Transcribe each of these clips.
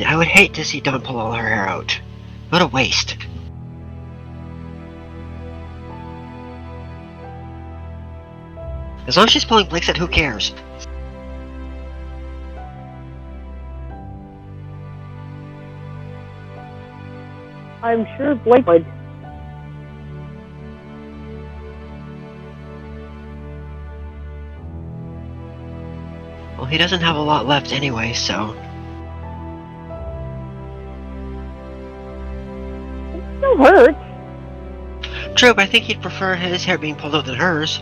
I would hate to see Dawn pull all her hair out. What a waste. As long as she's pulling Blixit, who cares? I'm sure Blake would. Well, he doesn't have a lot left anyway, so... It still hurts. True, but I think he'd prefer his hair being pulled out than hers.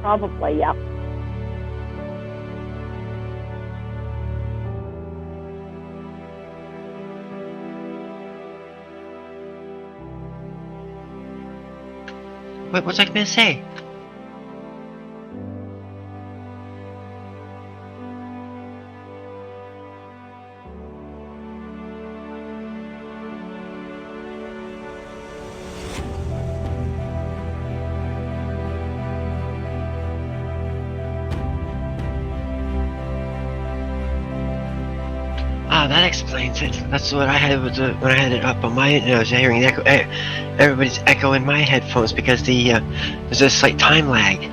Probably, yeah. Wait, what's I gonna say? Ah, that explains it. That's what I had when I had it up on my. I was hearing the echo, everybody's echo in my headphones because there's a slight time lag.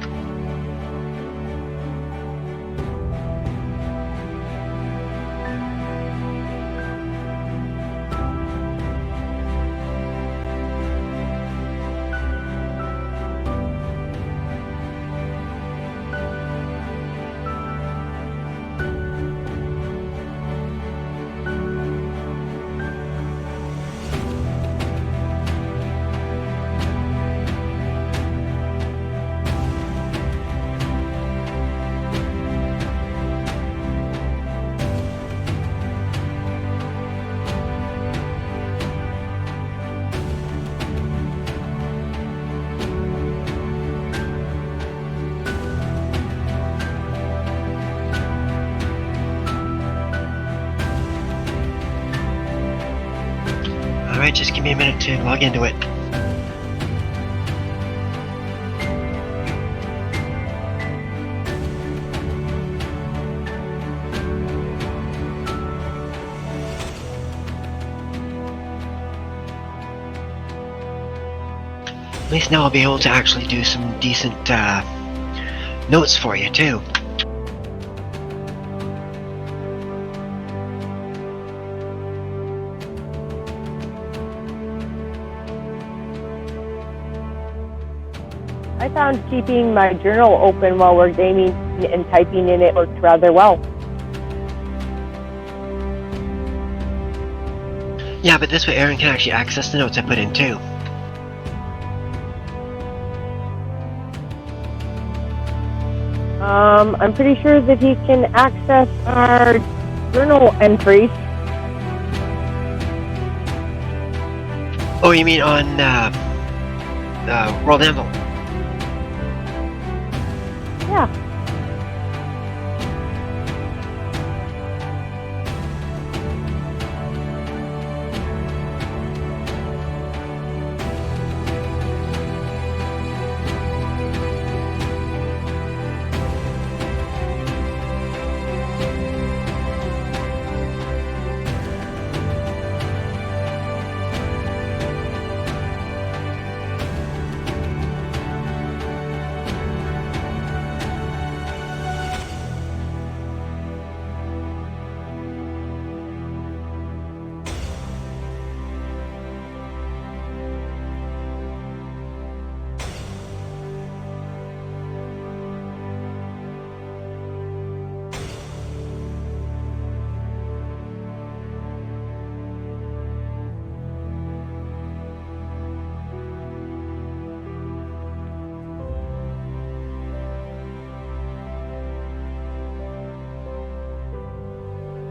Alright, just give me a minute to log into it. At least now I'll be able to actually do some decent notes for you, too. I found keeping my journal open while we're gaming and typing in it worked rather well. Yeah, but this way Aaron can actually access the notes I put in, too. I'm pretty sure that he can access our journal entries. Oh, you mean on World Anvil? Yeah.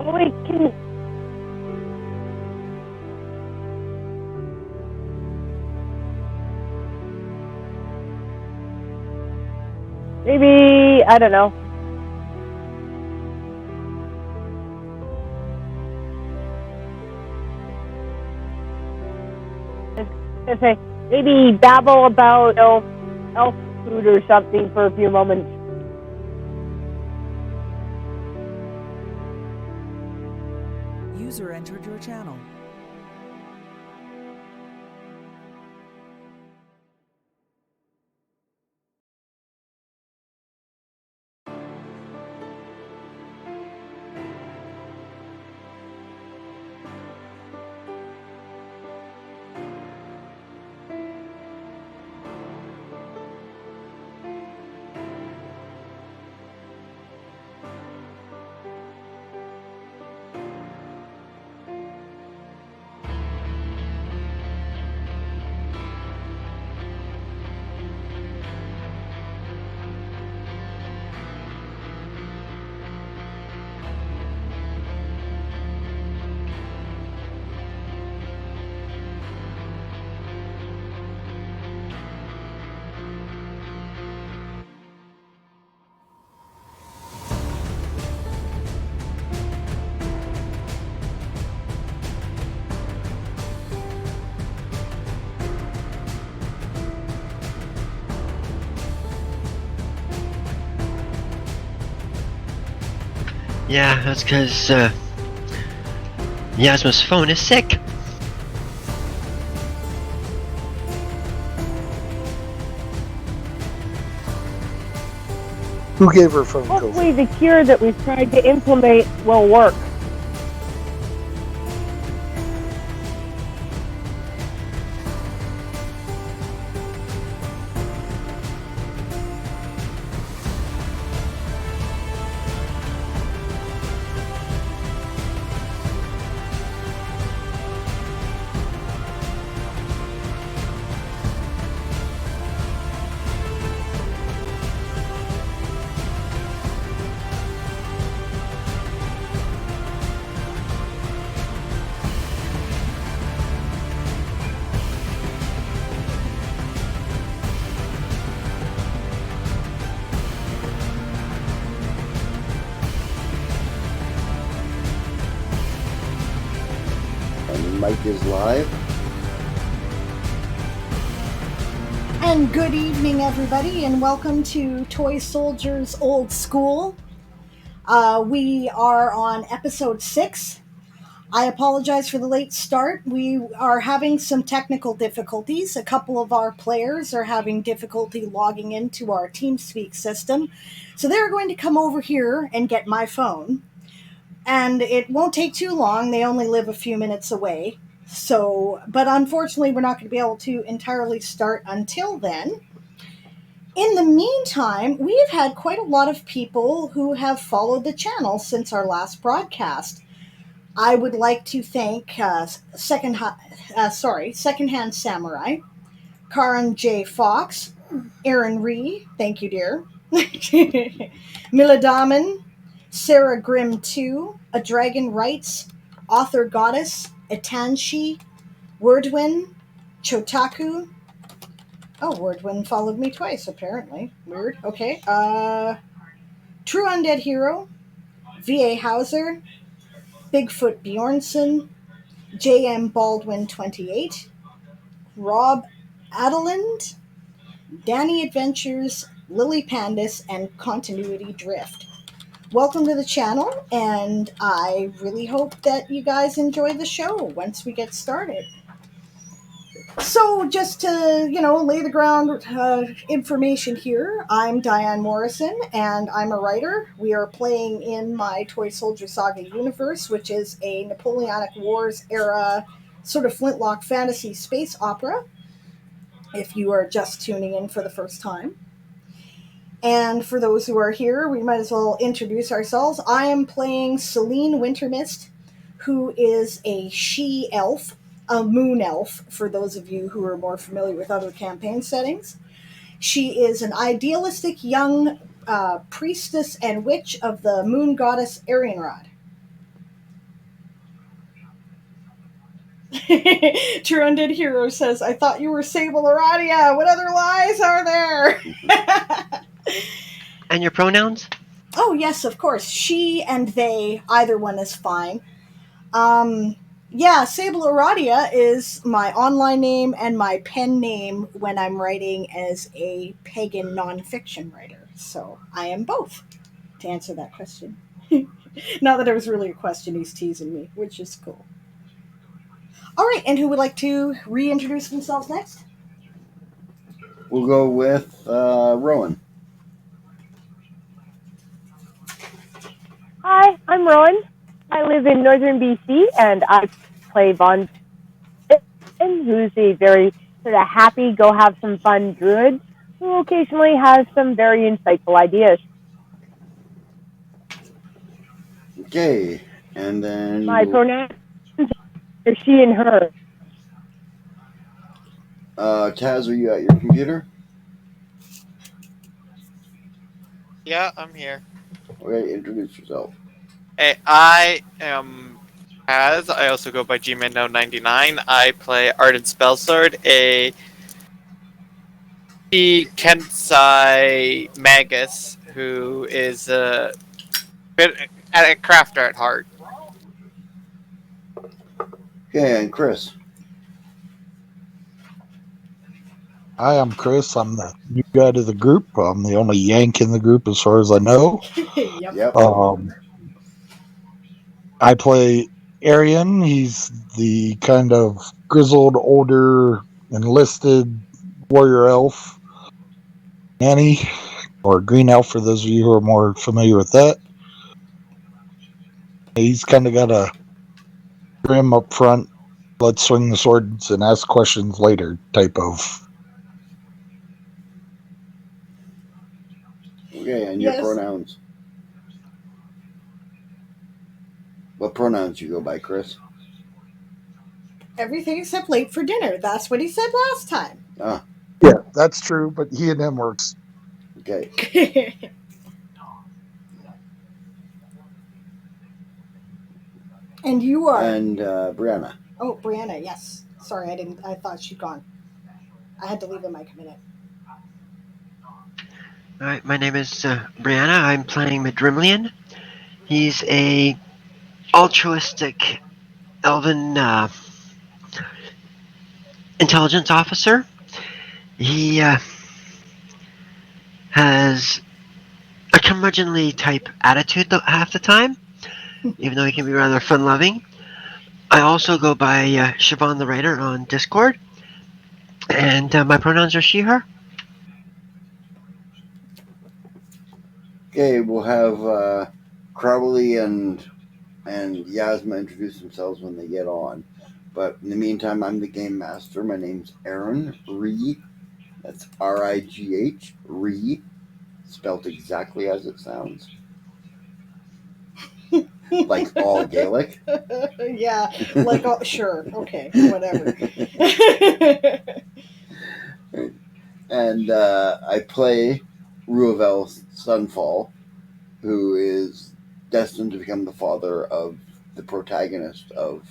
Oh, wait, can... Maybe, I don't know. Say, maybe babble about, elf food or something for a few moments. User entered your channel. Yeah, that's because Yasma's phone is sick. Who gave her phone COVID? Hopefully the cure that we've tried to implement will work. And Mike is live. And good evening, everybody, and welcome to Toy Soldiers Old School. We are on episode 6. I apologize for the late start. We are having some technical difficulties. A couple of our players are having difficulty logging into our TeamSpeak system. So they're going to come over here and get my phone. And it won't take too long. They only live a few minutes away. But unfortunately, we're not going to be able to entirely start until then. In the meantime, we've had quite a lot of people who have followed the channel since our last broadcast. I would like to thank Secondhand Samurai, Karan J. Fox, Aaron Ree, thank you, dear, Miladaman, Sarah Grimm 2, A Dragon Writes, Author Goddess, Itanshi, Wordwin, Chotaku. Oh, Wordwin followed me twice, apparently. Weird. Okay. True Undead Hero, V.A. Hauser, Bigfoot Bjornson, J.M. Baldwin 28, Rob Adeland, Danny Adventures, Lily Pandus, and Continuity Drift. Welcome to the channel, and I really hope that you guys enjoy the show once we get started. So just to, lay the ground information here, I'm Diane Morrison, and I'm a writer. We are playing in my Toy Soldier Saga universe, which is a Napoleonic Wars era sort of flintlock fantasy space opera, if you are just tuning in for the first time. And for those who are here, we might as well introduce ourselves. I am playing Celine Wintermist, who is a she-elf, a moon elf, for those of you who are more familiar with other campaign settings. She is an idealistic young priestess and witch of the moon goddess Arianrod. True Undead Hero says, I thought you were Sable Aradia. What other lies are there? And your pronouns? Oh, yes, of course. She and they, either one is fine. Sable Aradia is my online name and my pen name when I'm writing as a pagan nonfiction writer. So I am both, to answer that question. Not that it was really a question, he's teasing me, which is cool. All right, and who would like to reintroduce themselves next? We'll go with Rowan. Hi, I'm Rowan. I live in northern BC, and I play Von, who's a very sort of happy, go have some fun druid who occasionally has some very insightful ideas. Okay, and then My pronouns are she and her. Taz, are you at your computer? Yeah, I'm here. Okay, introduce yourself. Hey, I am Kaz. I also go by Gmendo99. I play Ardent Spellsword, a Kensai Magus who is a crafter at heart. Okay, and Chris. Hi, I'm Chris. I'm the new guy to the group. I'm the only Yank in the group as far as I know. Yep. I play Arian. He's the kind of grizzled, older, enlisted warrior elf. Annie, or green elf for those of you who are more familiar with that. He's kind of got a grim up front, let's swing the swords and ask questions later type of. Okay, and Yes. your pronouns. What pronouns you go by, Chris? Everything except late for dinner. That's what he said last time. Ah, Yeah, that's true, but he and him works. okay. And you are? And Brianna. Oh, Brianna, yes. Sorry, I thought she'd gone. I had to leave the mic a minute. Alright, my name is Brianna. I'm playing Madrimlian. He's a altruistic elven intelligence officer. He has a curmudgeonly type attitude half the time, even though he can be rather fun-loving. I also go by Siobhan the Writer on Discord, and my pronouns are she, her. Okay, we'll have Crowley and Yasma introduce themselves when they get on. But in the meantime, I'm the game master. My name's Aaron Ree. That's R-I-G-H, Ree, spelt exactly as it sounds. Like all Gaelic. Yeah, like all, sure, okay, whatever. And I play Ruavel Sunfall, who is destined to become the father of the protagonist of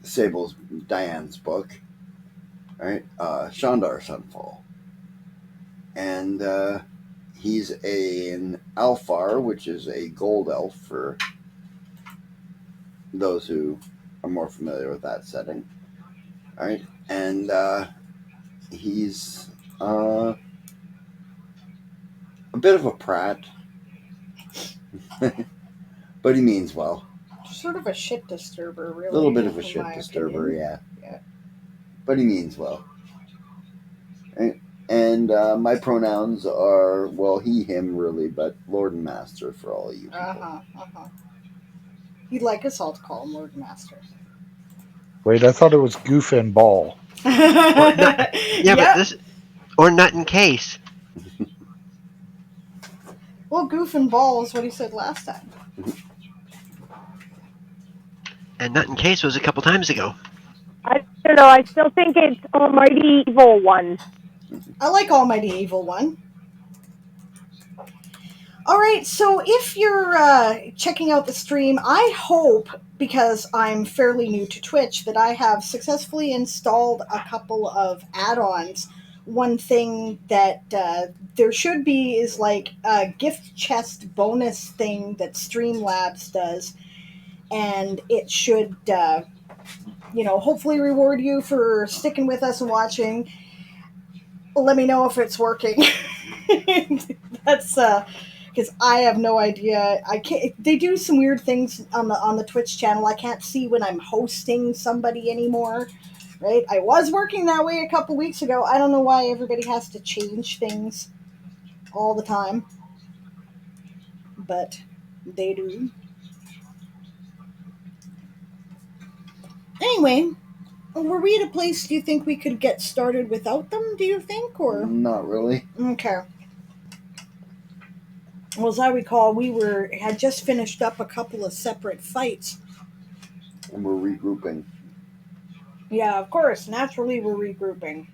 Sable's Diane's book, right? Shandar Sunfall. And he's an Alfar, which is a gold elf for those who are more familiar with that setting. All right. And he's a bit of a prat, but he means well. Sort of a shit disturber, really. A little bit of a shit disturber, yeah. But he means well. Right? And my pronouns are, well, he, him, really, but Lord and Master for all of you people. He'd like us all to call him Lord and Master. Wait, I thought it was Goof and Ball. But this, or Nut in Case. Well, Goof and Ball is what he said last time. And Nut in Case was a couple times ago. I don't know. I still think it's Almighty Evil One. I like Almighty Evil One. All right, so if you're checking out the stream, I hope, because I'm fairly new to Twitch, that I have successfully installed a couple of add-ons. One thing that there should be is like a gift chest bonus thing that Streamlabs does, and it should, hopefully reward you for sticking with us and let me know if it's working. That's because because I have no idea. I can't. They do some weird things on the Twitch channel. I can't see when I'm hosting somebody anymore. Right? I was working that way a couple weeks ago. I don't know why everybody has to change things all the time, but they do. Anyway, were we at a place, do you think we could get started without them, do you think? Or Not really. okay. Well, as I recall, had just finished up a couple of separate fights. And we're regrouping. Yeah, of course. Naturally, we're regrouping.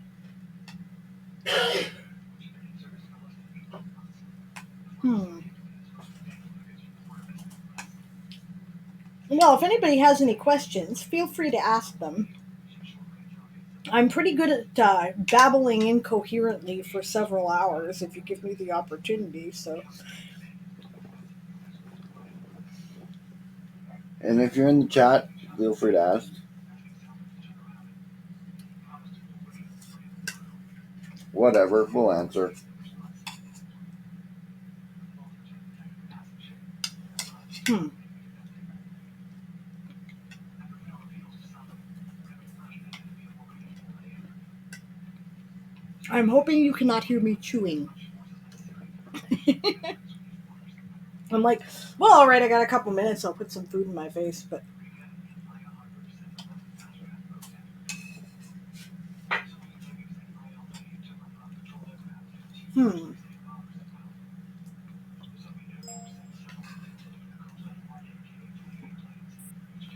Well, if anybody has any questions, feel free to ask them. I'm pretty good at babbling incoherently for several hours if you give me the opportunity, so. And if you're in the chat, feel free to ask. Whatever, we'll answer. I'm hoping you cannot hear me chewing. I'm like, well, all right, I got a couple minutes. I'll put some food in my face, but.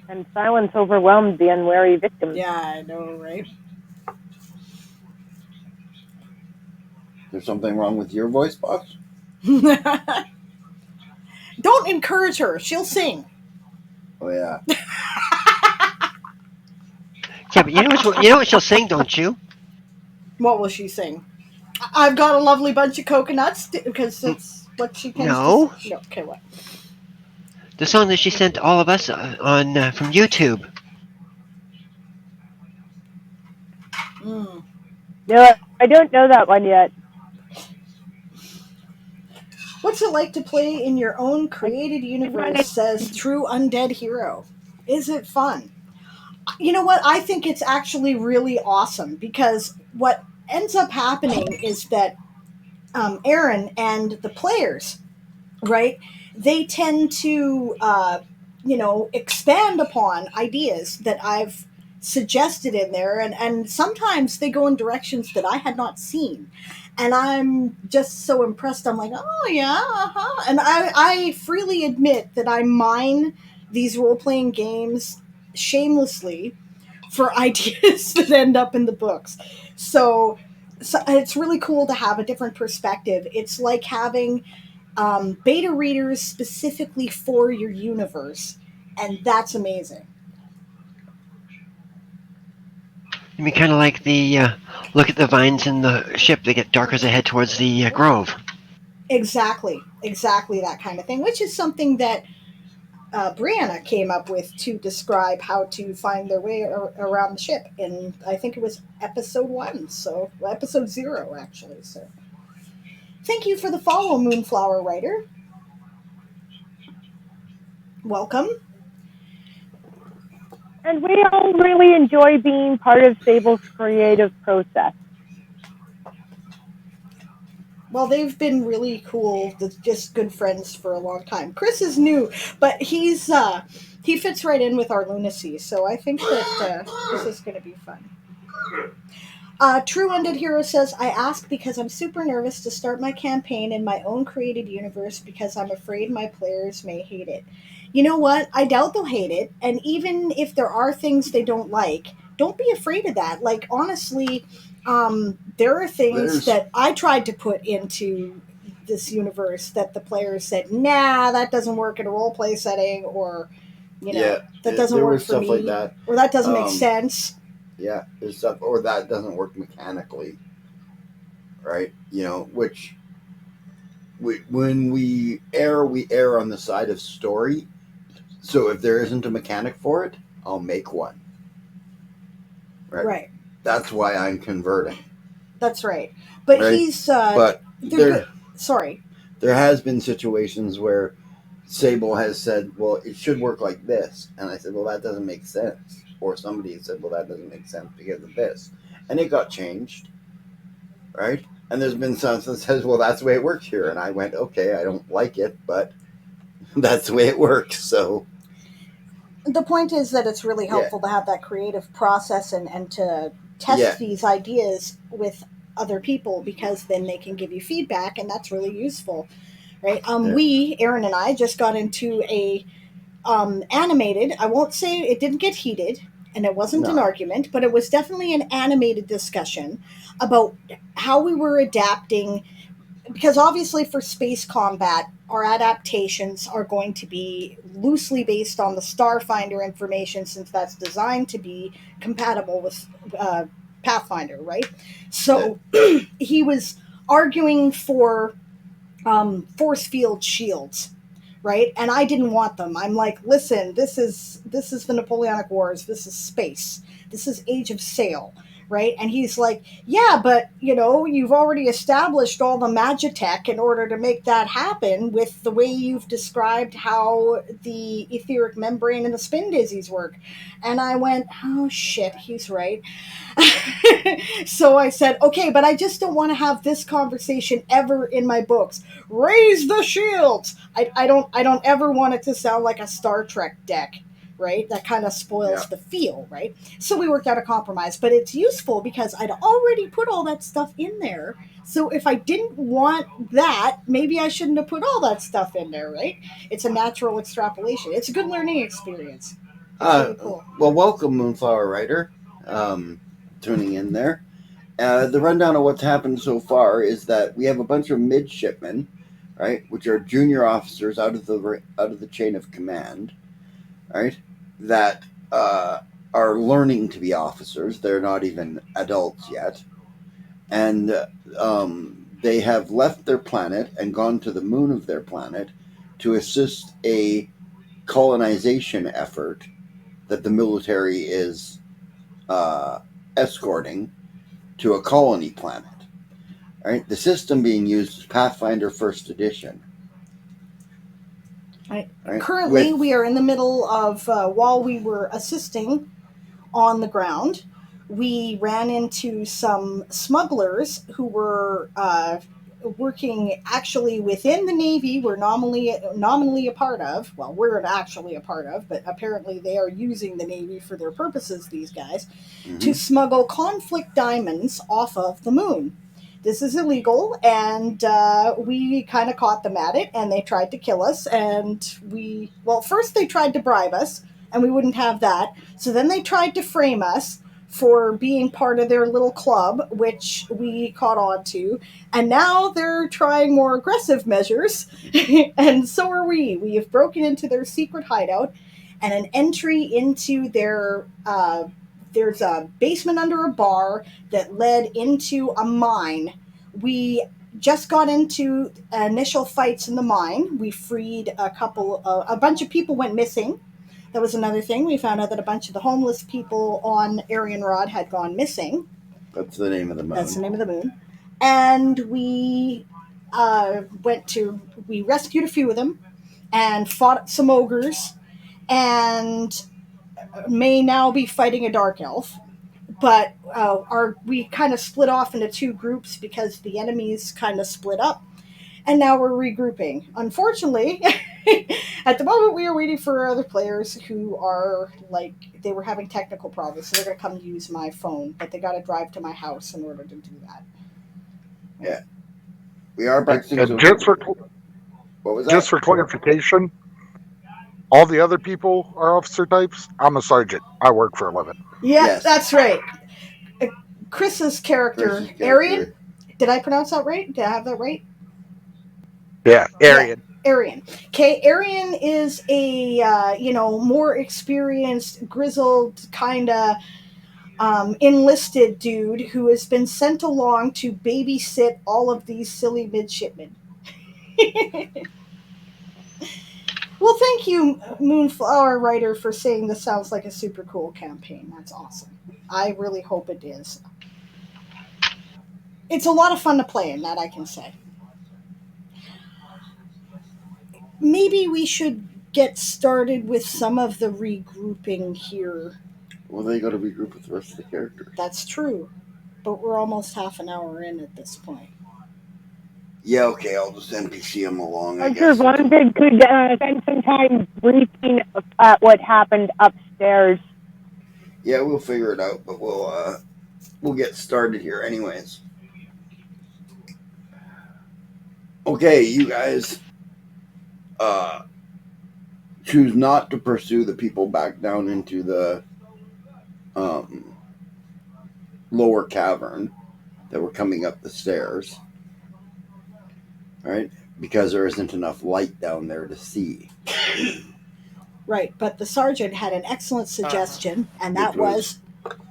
And silence overwhelmed the unwary victim. Yeah, I know, right? There's something wrong with your voice box? Don't encourage her. She'll sing. Oh, yeah. Yeah, but you know what she'll sing, don't you? What will she sing? I've got a lovely bunch of coconuts, because that's what she tends No. to sing. No. Okay, what? The song that she sent all of us on from YouTube. No, I don't know that one yet. What's it like to play in your own created universe, says True Undead Hero. Is it fun? You know what? I think it's actually really awesome, because what ends up happening is that Aaron and the players, right, they tend to, expand upon ideas that I've suggested in there, and sometimes they go in directions that I had not seen. And I'm just so impressed. I'm like, oh, yeah, uh-huh. And I freely admit that I mine these role-playing games shamelessly for ideas that end up in the books. So it's really cool to have a different perspective. It's like having beta readers specifically for your universe, and that's amazing. You mean kind of like the look at the vines in the ship; they get darker as they head towards the grove. Exactly that kind of thing, which is something that Brianna came up with to describe how to find their way around the ship. And I think it was episode 1, so episode 0 actually. So thank you for the follow, Moonflower Writer. Welcome. And we all really enjoy being part of Sable's creative process. Well, they've been really cool, just good friends for a long time. Chris is new, but he fits right in with our lunacy, so I think that this is going to be fun. True Undead Hero says, I ask because I'm super nervous to start my campaign in my own created universe because I'm afraid my players may hate it. You know what? I doubt they'll hate it, and even if there are things they don't like, don't be afraid of that. Like, honestly, there are things that I tried to put into this universe that the players said, nah, that doesn't work in a role-play setting, or, that doesn't work for me, like that. Or that doesn't make sense. Yeah, there's stuff, or that doesn't work mechanically, right? Which when we err on the side of story. So if there isn't a mechanic for it, I'll make one. Right. That's why I'm converting. That's right. But right? He's. But sorry. there has been situations where Sable has said, "Well, it should work like this," and I said, "Well, that doesn't make sense." Or somebody said, "Well, that doesn't make sense because of this," and it got changed, right? And there's been some that says, "Well, that's the way it works here," and I went, "Okay, I don't like it, but that's the way it works." So The point is that it's really helpful to have that creative process and to test these ideas with other people, because then they can give you feedback, and that's really useful, right? We, Aaron and I, just got into a animated. I won't say it didn't get heated, and it wasn't an argument, but it was definitely an animated discussion about how we were adapting, because obviously for space combat, our adaptations are going to be loosely based on the Starfinder information, since that's designed to be compatible with Pathfinder, right? So he was arguing for force field shields, right? And I didn't want them. I'm like, listen, this is the Napoleonic Wars. This is space. This is Age of Sail, right? And he's like, yeah, but you've already established all the magitech in order to make that happen with the way you've described how the etheric membrane and the spin daisies work. And I went, oh shit, he's right. So I said, okay, but I just don't want to have this conversation ever in my books. Raise the shields. I don't ever want it to sound like a Star Trek deck, right? That kind of spoils the feel, right? So we worked out a compromise, but it's useful because I'd already put all that stuff in there. So if I didn't want that, maybe I shouldn't have put all that stuff in there, right? It's a natural extrapolation. It's a good learning experience. It's really cool. Well, welcome, Moonflower Rider, tuning in there. The rundown of what's happened so far is that we have a bunch of midshipmen, right, which are junior officers out of the chain of command, right, that are learning to be officers. They're not even adults yet, and they have left their planet and gone to the moon of their planet to assist a colonization effort that the military is escorting to a colony planet. Right? The system being used is Pathfinder First Edition. Right. Currently, we are in the middle of, while we were assisting on the ground, we ran into some smugglers who were working actually within the Navy. We're nominally a part of. Well, we're actually a part of, but apparently they are using the Navy for their purposes, these guys, to smuggle conflict diamonds off of the moon. This is illegal, and we kind of caught them at it, and they tried to kill us, and first they tried to bribe us, and we wouldn't have that. So then they tried to frame us for being part of their little club, which we caught on to, and now they're trying more aggressive measures, and so are we. We have broken into their secret hideout, and an entry into their... there's a basement under a bar that led into a mine. We just got into initial fights in the mine. We freed a bunch of people went missing. That was another thing. We found out that a bunch of the homeless people on Arian Rod had gone missing. That's the name of the moon. That's the name of the moon. And we we rescued a few of them and fought some ogres, and may now be fighting a dark elf, but we kind of split off into two groups because the enemies kind of split up, and now we're regrouping. Unfortunately, at the moment we are waiting for other players who are they were having technical problems, so they're going to come use my phone, but they got to drive to my house in order to do that. Yeah, we are practicing. What was that? Just for clarification, all the other people are officer types. I'm a sergeant. I work for a living. Yeah, yes. That's right. Chris's character, Arian. Did I pronounce that right? Did I have that right? Yeah, Arian. Yeah, Arian. Okay, Arian is a more experienced, grizzled kind of enlisted dude who has been sent along to babysit all of these silly midshipmen. Well, thank you, Moonflower Writer, for saying this sounds like a super cool campaign. That's awesome. I really hope it is. It's a lot of fun to play in, that I can say. maybe we should get started with some of the regrouping here. Well, they got to regroup with the rest of the characters. That's true, but we're almost half an hour in at this point. Yeah, okay, I'll just NPC them along, I I'm sure guess. Vonvid could spend some time briefing at what happened upstairs. Yeah, we'll figure it out, but we'll get started here anyways. Okay, you guys choose not to pursue the people back down into the lower cavern that were coming up the stairs. Right? Because there isn't enough light down there to see. Right, but the sergeant had an excellent suggestion, and that Which was?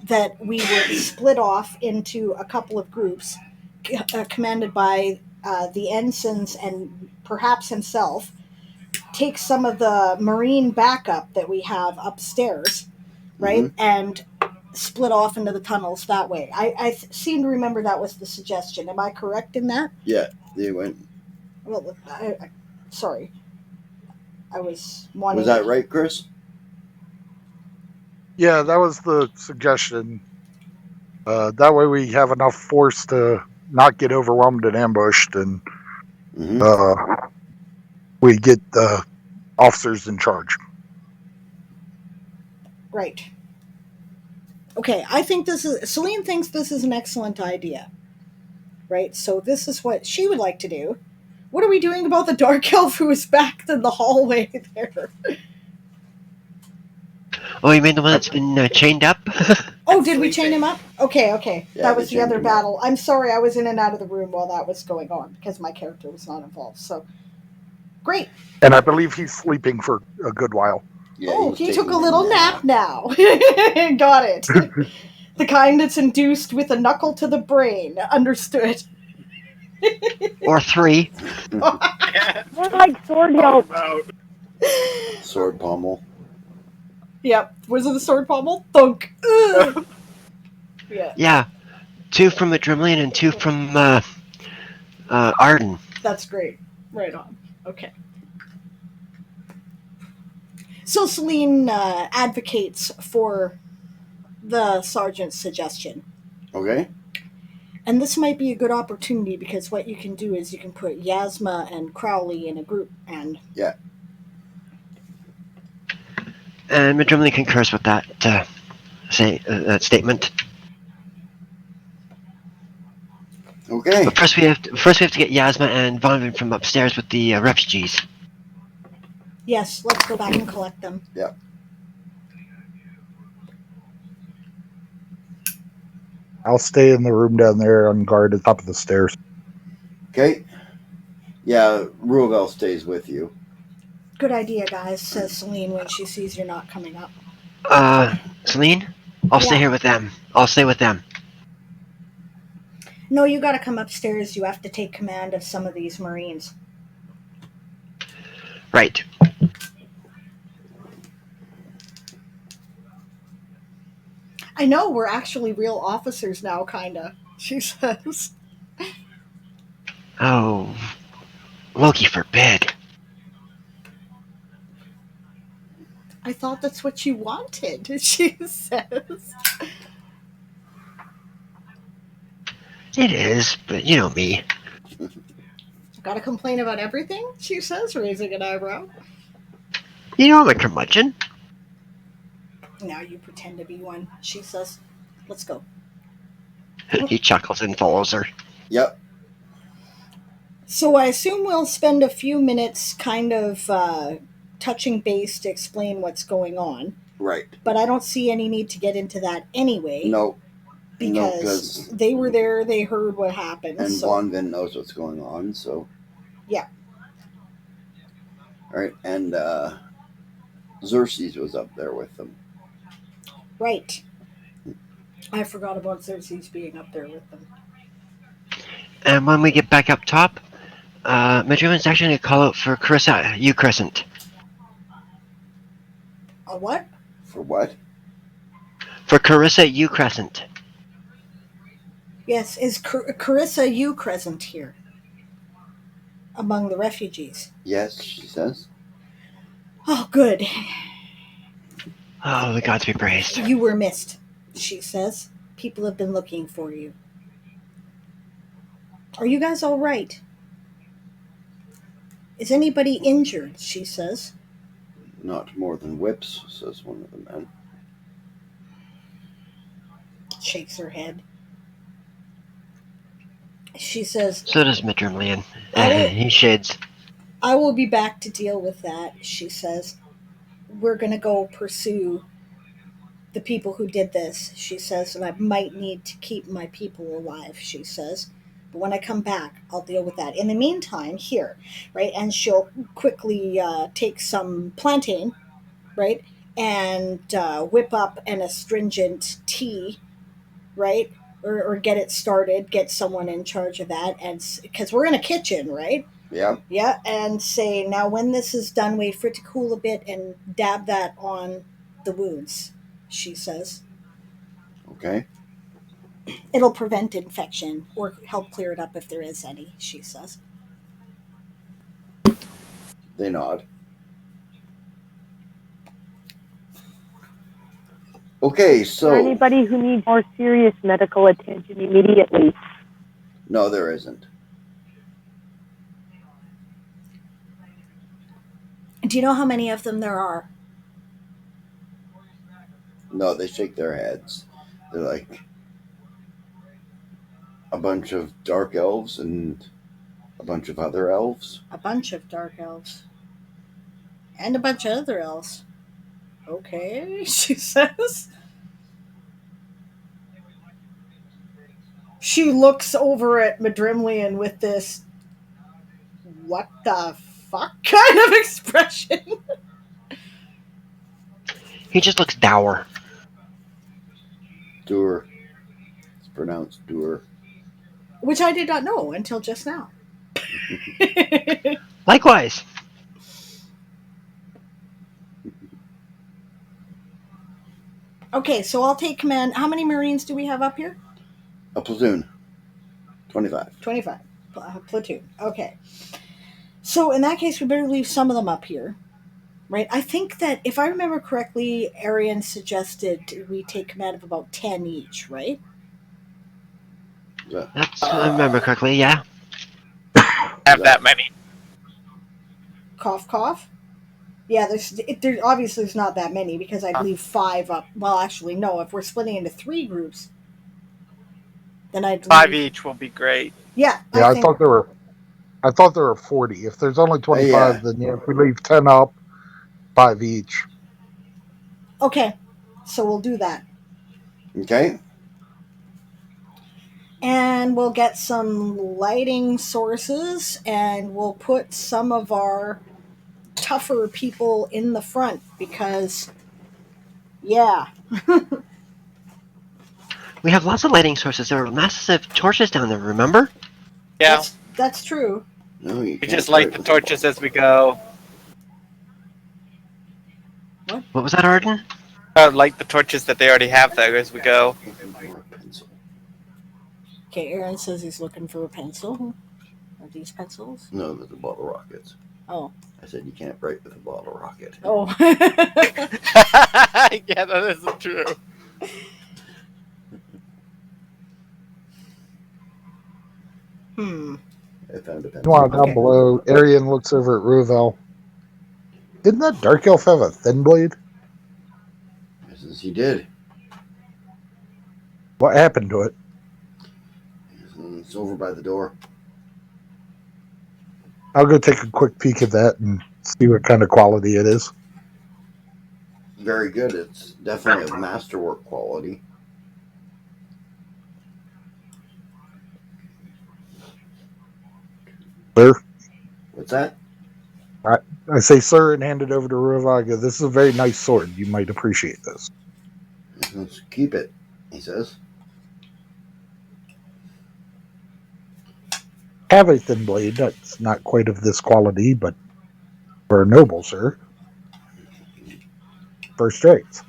that we would split off into a couple of groups, commanded by the ensigns and perhaps himself, take some of the marine backup that we have upstairs, right, and split off into the tunnels that way. I seem to remember that was the suggestion. Am I correct in that? Yeah, they went. Well, sorry. I was wanting... Was that right, Chris? Yeah, that was the suggestion. That way we have enough force to not get overwhelmed and ambushed, and we get the officers in charge. Right. Okay, I think Celine thinks this is an excellent idea. Right, so this is what she would like to do. What are we doing about the dark elf who is back in the hallway there? Oh, you mean the one that's been chained up? Oh, did we chain him up? Okay. Yeah, that was they the other chained him battle. I'm sorry, I was in and out of the room while that was going on because my character was not involved. So, great. And I believe he's sleeping for a good while. Yeah, he took a little nap now. Got it. The kind that's induced with a knuckle to the brain. Understood. Or 3. More like sword hilt. Sword pommel. Yep. Was it the sword pommel? Thunk. Yeah. Yeah. 2 from Adrimlian and 2 from Arden. That's great. Right on. Okay. So Celine advocates for the sergeant's suggestion. Okay. And this might be a good opportunity because what you can do is you can put Yasma and Crowley in a group and... Yeah. And Adrimlian concurs with that that statement. Okay. But first we have to get Yasma and Vonvin from upstairs with the refugees. Yes, let's go back and collect them. Yeah. I'll stay in the room down there on guard at the top of the stairs. Okay. Yeah, Ruabel stays with you. Good idea, guys, says Celine when she sees you're not coming up. Celine? I'll stay here with them. I'll stay with them. No, you gotta come upstairs. You have to take command of some of these Marines. Right. I know, we're actually real officers now, kinda, she says. Oh, Loki forbid. I thought that's what you wanted, she says. It is, but you know me. Gotta complain about everything, she says, raising an eyebrow. You know I'm a curmudgeon. Now you pretend to be one, she says. Let's go. He chuckles and follows her. Yep. So I assume we'll spend a few minutes kind of touching base to explain what's going on. Right. But I don't see any need to get into that anyway. No. Because they were there, they heard what happened. And so. Vonvin knows what's going on, so... Yeah. Alright, and Xerxes was up there with them. Right. I forgot about Xerxes being up there with them. And when we get back up top, Madriman's actually going to call out for Carissa U Crescent. A what? For what? For Carissa U Crescent. Yes, is Carissa U present here? among the refugees. Yes, she says. Oh, good. Oh, the gods be praised. You were missed, she says. People have been looking for you. Are you guys all right? Is anybody injured? She says. Not more than whips, says one of the men. Shakes her head. She says, So does Midrimlian. I He shades. will be back to deal with that, she says. We're going to go pursue the people who did this, she says, and I might need to keep my people alive, she says. But when I come back, I'll deal with that. In the meantime, here, right, and she'll quickly take some plantain, right, and whip up an astringent tea, right, or get it started, get someone in charge of that, and because we're in a kitchen, right? Yeah. Yeah, and say, now when this is done, wait for it to cool a bit and dab that on the wounds, she says. Okay. It'll prevent infection or help clear it up if there is any, she says. They nod. Okay, Is there anybody who needs more serious medical attention immediately? No, there isn't. Do you know how many of them there are? No, they shake their heads. They're like a bunch of dark elves and a bunch of other elves. A bunch of dark elves. And a bunch of other elves. Okay, she says. She looks over at Madrimlian with this what the fuck kind of expression. He just looks dour. Dur. It's pronounced Dur. Which I did not know until just now. Likewise. Okay, so I'll take command. How many Marines do we have up here? A platoon. 25. 25. Platoon. Okay. So in that case, we better leave some of them up here. Right? I think that, if I remember correctly, Arian suggested we take command of about 10 each, right? That's, I remember correctly, yeah. Have that many. Cough, cough. Yeah, there obviously there's not that many because I'd leave 5 up. Well, actually, no. If we're splitting into 3 groups, then I'd leave 5 each will be great. Yeah, Yeah, I thought there were 40. If there's only 25, then yeah, if we leave 10 up, 5 each. Okay, so we'll do that. Okay. And we'll get some lighting sources, and we'll put some of our tougher people in the front because, yeah. We have lots of lighting sources. There are massive torches down there, remember? Yeah. That's true. No, you We just light the with torches as we go. What was that, Arden? Light the torches that they already have there as we go. Okay, Aaron says he's looking for a pencil. Are these pencils? No, there's a bottle of rockets. Oh. I said you can't write with a bottle rocket. Oh. Yeah, that isn't true. I found a pencil. Meanwhile, down below, Arian looks over at Ruvel. Didn't that dark elf have a thin blade? Yes, he did. What happened to it? It's over by the door. I'll go take a quick peek at that and see what kind of quality it is. Very good. It's definitely of masterwork quality. Sir? What's that? I say sir and hand it over to Ruvel. I go, this is a very nice sword. You might appreciate this. Let's keep it, he says. Have a thin blade. That's not quite of this quality, but for a noble, sir. First rates.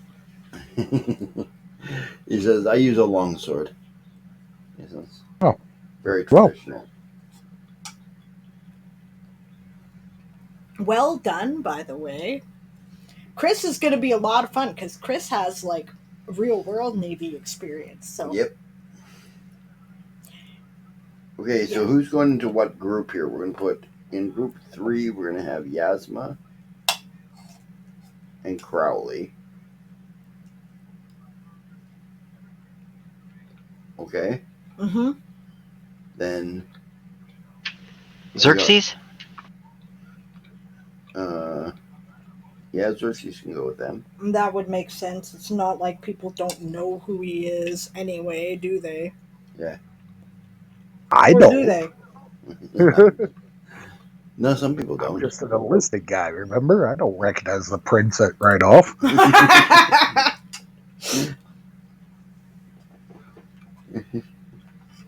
He says, I use a long sword. He says, oh. Very traditional. Well done, by the way. Chris is going to be a lot of fun because Chris has like real world Navy experience. So Yep. Okay, so who's going into what group here? We're going to put in group 3. We're going to have Yasma and Crowley. Okay. Mm-hmm. Then Xerxes? Yeah, Xerxes can go with them. That would make sense. It's not like people don't know who he is anyway, do they? Yeah. I Or do don't. they? No, some people I'm don't. just an enlisted guy, remember? I don't recognize the prince right off.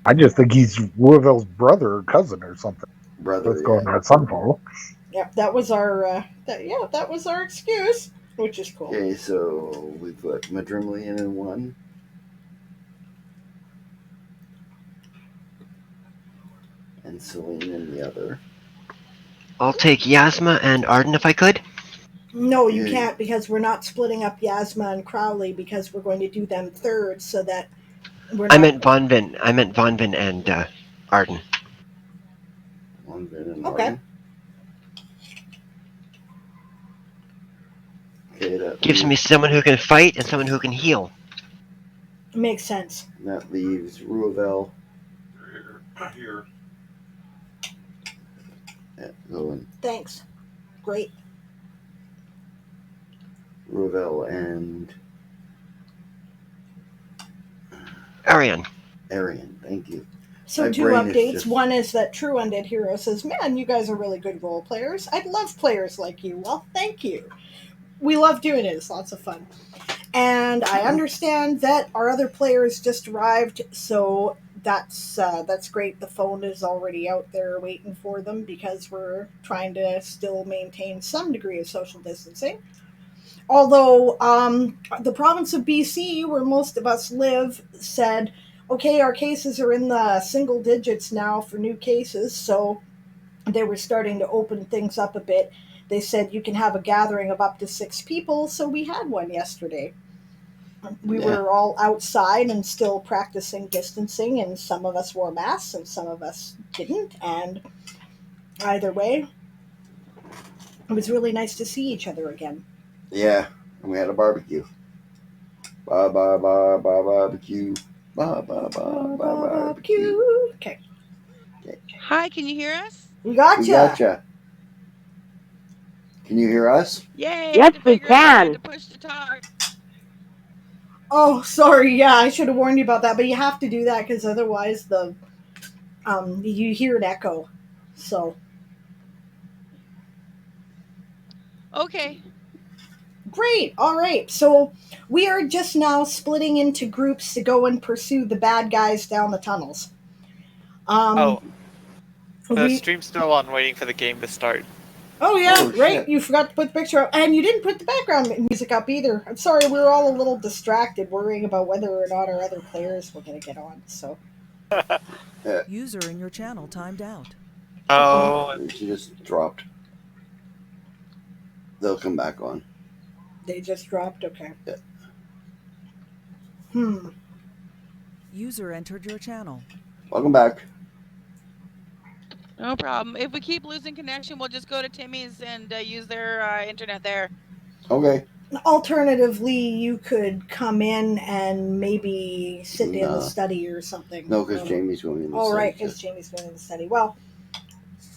I just think he's Louisville's brother or cousin or something. Brother, Let's go on yeah. that Sunfall. Yep, that was our that was our excuse, which is cool. Okay, so we put Madrimlian in one. And Celine in the other. I'll take Yasma and Arden if I could. No, you Yeah. can't because we're not splitting up Yasma and Crowley because we're going to do them third so that we're not. I meant Vonvin. I meant Vonvin and Arden. One Vin and Okay. Arden. Okay, that Gives me leaves, someone who can fight and someone who can heal. Makes sense. that leaves Ruavel. Here. Going Thanks. Great. Ruavel and Arian. Arian. Thank you. So My 2 brain is updates. just- One is that True Undead Hero says, "Man, you guys are really good role players. I'd love players like you." Well, thank you. We love doing it. It's lots of fun. And I understand that our other players just arrived, so that's great. The phone is already out there waiting for them because we're trying to still maintain some degree of social distancing. Although the province of BC, where most of us live, said, okay, our cases are in the single digits now for new cases, so they were starting to open things up a bit. They said you can have a gathering of up to 6 people, so we had one yesterday. We were all outside and still practicing distancing, and some of us wore masks and some of us didn't, and either way, it was really nice to see each other again. Yeah, and we had a barbecue. Barbecue. Barbecue. Okay. Hi, can you hear us? We gotcha. We gotcha. Can you hear us? Yay! Yes, I had to we figure it out. I had can. to push the talk. Oh, sorry. Yeah, I should have warned you about that, but you have to do that because otherwise you hear an echo. So Okay. great. All right. So we are just now splitting into groups to go and pursue the bad guys down the tunnels. The we stream's still on, waiting for the game to start. Oh yeah, Oh, right. shit. You forgot to put the picture up, and you didn't put the background music up either. I'm sorry, we were all a little distracted, worrying about whether or not our other players were going to get on. So User in your channel timed out. Oh, She just dropped. They'll come back on. they just dropped. Okay. Yeah. User entered your channel. Welcome back. No problem. If we keep losing connection, we'll just go to Timmy's and use their internet there. Okay. Alternatively, you could come in and maybe sit in the study or something. No, because Jamie's going in the Oh, study. right, because Jamie's going in the study. Well,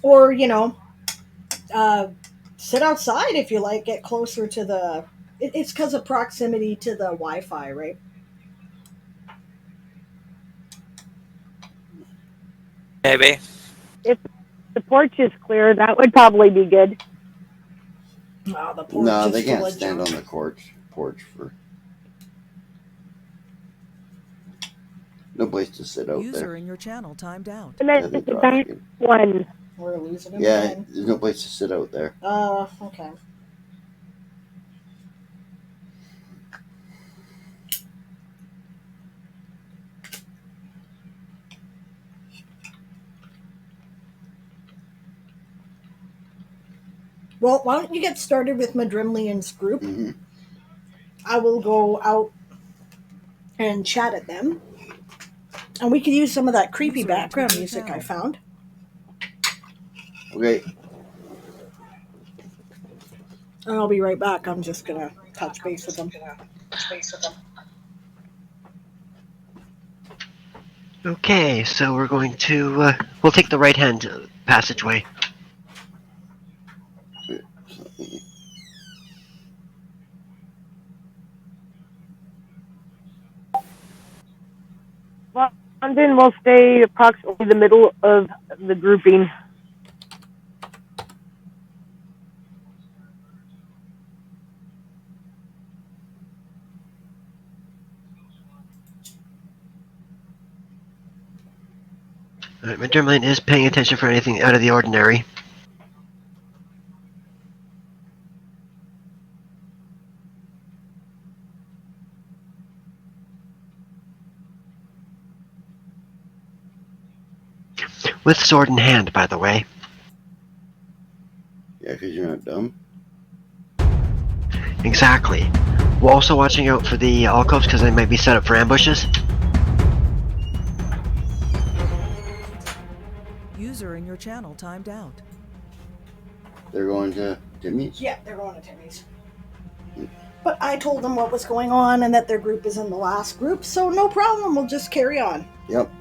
or sit outside if you like. Get closer to the. It's because of proximity to the Wi-Fi, right? maybe. If the porch is clear, that would probably be good. Oh, the porch No, is they full can't of stand junk. on the porch for. No place to sit out User there. in your channel timed out. And Yeah, then they the dropped back again. one. We're losing them Yeah, again. there's no place to sit out there. Okay. Well, why don't you get started with Madrimlian's group? Mm-hmm. I will go out and chat at them. And we could use some of that creepy User background entered your music I channel. found. Okay. And I'll be right back. I'm just going to touch base with them. Okay, so we're going to we'll take the right hand passageway. London will stay approximately the middle of the grouping. Alright, Madrimlian is paying attention for anything out of the ordinary. With sword in hand, by the way. Yeah, because you're not dumb. Exactly. We're also watching out for the alcoves because they might be set up for ambushes. User in your channel timed out. They're going to Timmy's? Yeah, they're going to Timmy's. But I told them what was going on and that their group is in the last group, so no problem. We'll just carry on. Yep.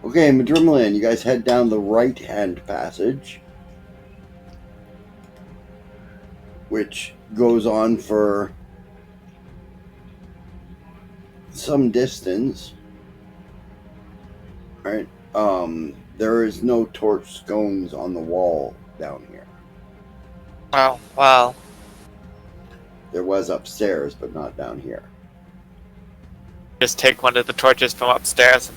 Okay, Madrimlian, you guys head down the right-hand passage, which goes on for some distance. Right? There is no torch scones on the wall down here. Oh, well. There was upstairs, but not down here. Just take one of the torches from upstairs.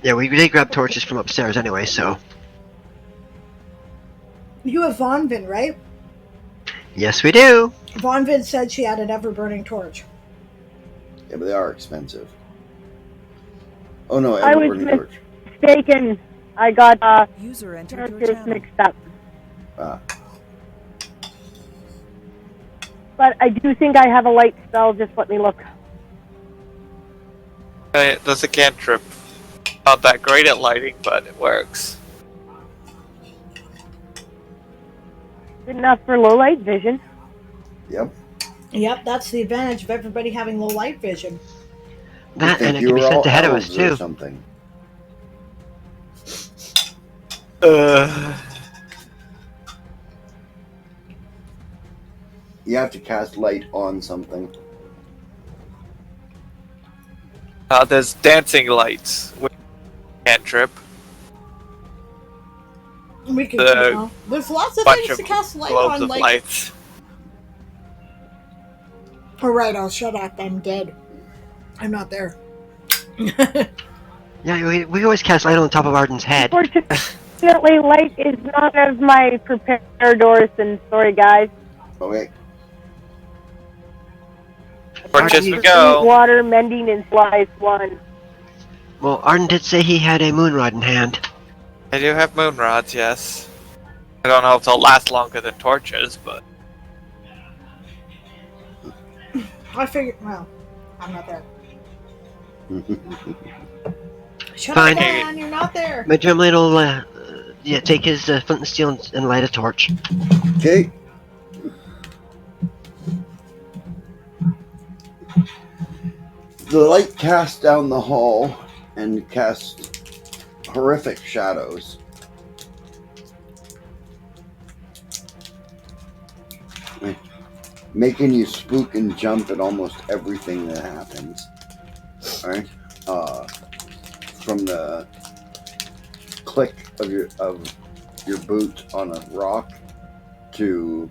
Yeah, we did grab torches from upstairs anyway, so... You have Vonvin, right? Yes, we do! Vonvin said she had an ever-burning torch. Yeah, but they are expensive. Oh no, I was ever-burning torch. mistaken. I got User entered your characters channel. mixed up. Ah, But I do think I have a light spell. Just let me look. That's a cantrip. Not that great at lighting, but it works. Good enough for low light vision. yep. Yep, that's the advantage of everybody having low light vision. That, I think and it you can be were sent all ahead of us, elves or too. something. You have to cast light on something. There's dancing lights with cantrip. We can, The there's lots of Bunch things of to cast light globes on, of like... lights. Alright, I'll shut up. I'm dead. I'm not there. Yeah, we always cast light on top of Arden's head. Unfortunately, light is not of my prepared Orson story, guys. Okay. Torches we Eat go. water, mending, and slice one. Well, Arden did say he had a moon rod in hand. I do have moon rods, yes. I don't know if they'll last longer than torches, but... I figured, well, I'm not there. Shut Fine. up, man, you're not there. Madrimlian will take his flint and steel and light a torch. Okay. The light casts down the hall and casts horrific shadows. Making you spook and jump at almost everything that happens. Alright? From the click of your boot on a rock to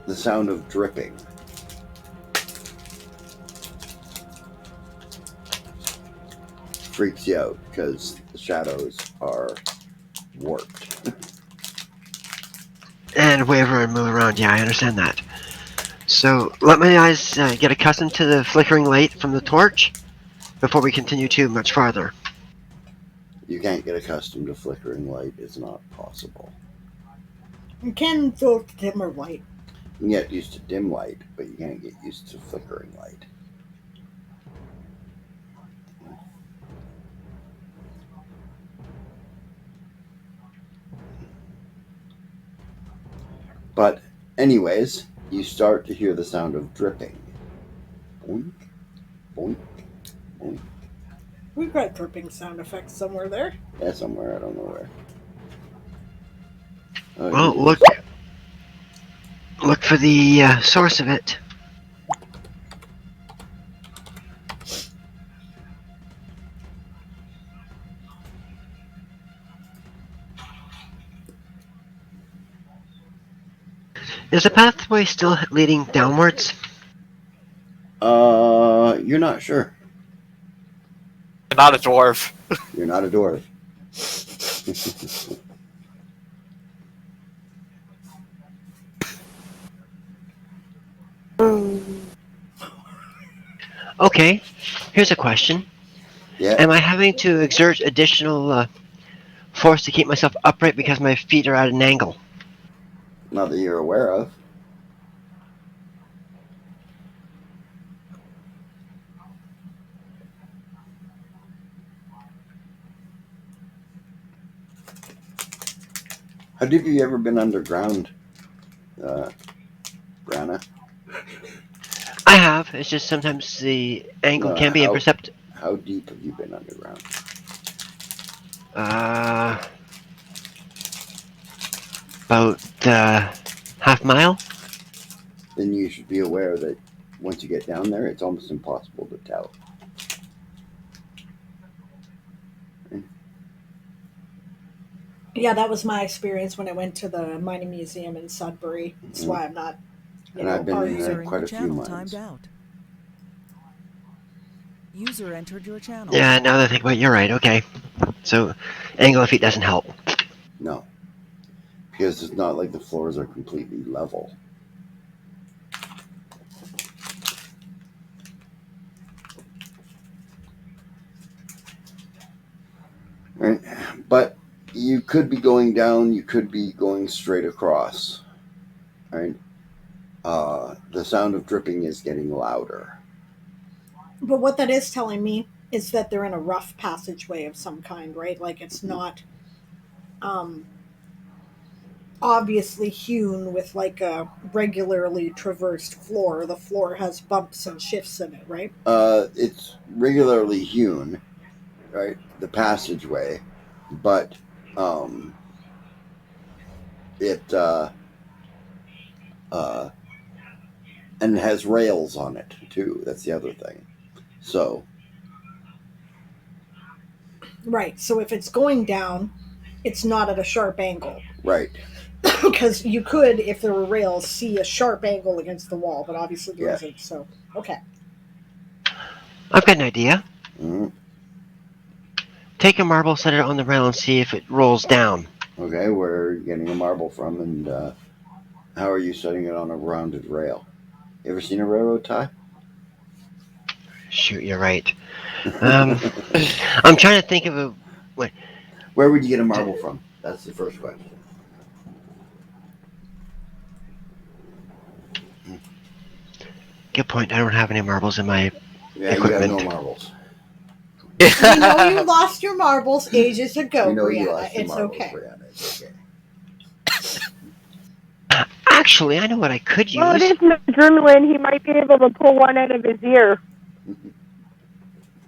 the sound of dripping. Freaks you out because the shadows are warped. And waver and move around, yeah, I understand that. So let my eyes get accustomed to the flickering light from the torch before we continue too much farther. You can't get accustomed to flickering light. It's not possible. You can go to dimmer light. You can get used to dim light, but you can't get used to flickering light. But anyways, you start to hear the sound of dripping. Boink, boink, boink. We've got dripping sound effects somewhere there. Yeah, somewhere, I don't know where. Well, look for the source of it. Is the pathway still leading downwards? You're not sure. Not a dwarf. You're not a dwarf. Okay, here's a question. Yeah, Am I having to exert additional force to keep myself upright because my feet are at an angle? not that you're aware of. How deep have you ever been underground, Brana? I have. It's just sometimes the angle No, can be imperceptible. How deep have you been underground? About half mile. Then you should be aware that once you get down there, it's almost impossible to tell. Yeah, that was my experience when I went to the mining museum in Sudbury. That's why I'm not, And I've been in there User in quite your a few channel months. timed out. User entered your channel. Yeah, now that I think about it, you're right. Okay. So, angle of feet doesn't help. No, because it's not like the floors are completely level. Right? But you could be going down, you could be going straight across. Right? The sound of dripping is getting louder. But what that is telling me is that they're in a rough passageway of some kind, right? Like it's not obviously hewn with like a regularly traversed floor. The floor has bumps and shifts in it, right? It's regularly hewn, right? The passageway, but it and it has rails on it too. That's the other thing. So Right. So if it's going down, it's not at a sharp angle. right, Because you could, if there were rails, see a sharp angle against the wall, but obviously there Yeah. isn't. So, okay. I've got an idea. Mhm. Take a marble, set it on the rail, and see if it rolls down. Okay, where are you getting a marble from, and how are you setting it on a rounded rail? You ever seen a railroad tie? Shoot, you're right. I'm trying to think of a. Where would you get a marble from? That's the first question. Good point. I don't have any marbles in my. Yeah, Equipment. you have no marbles. We know you lost your marbles ages ago, We know you Brianna. lost your It's marbles, okay. Brianna. It's okay. Actually, I know what I could Well, it use. is Madrimlin. He might be able to pull one out of his ear.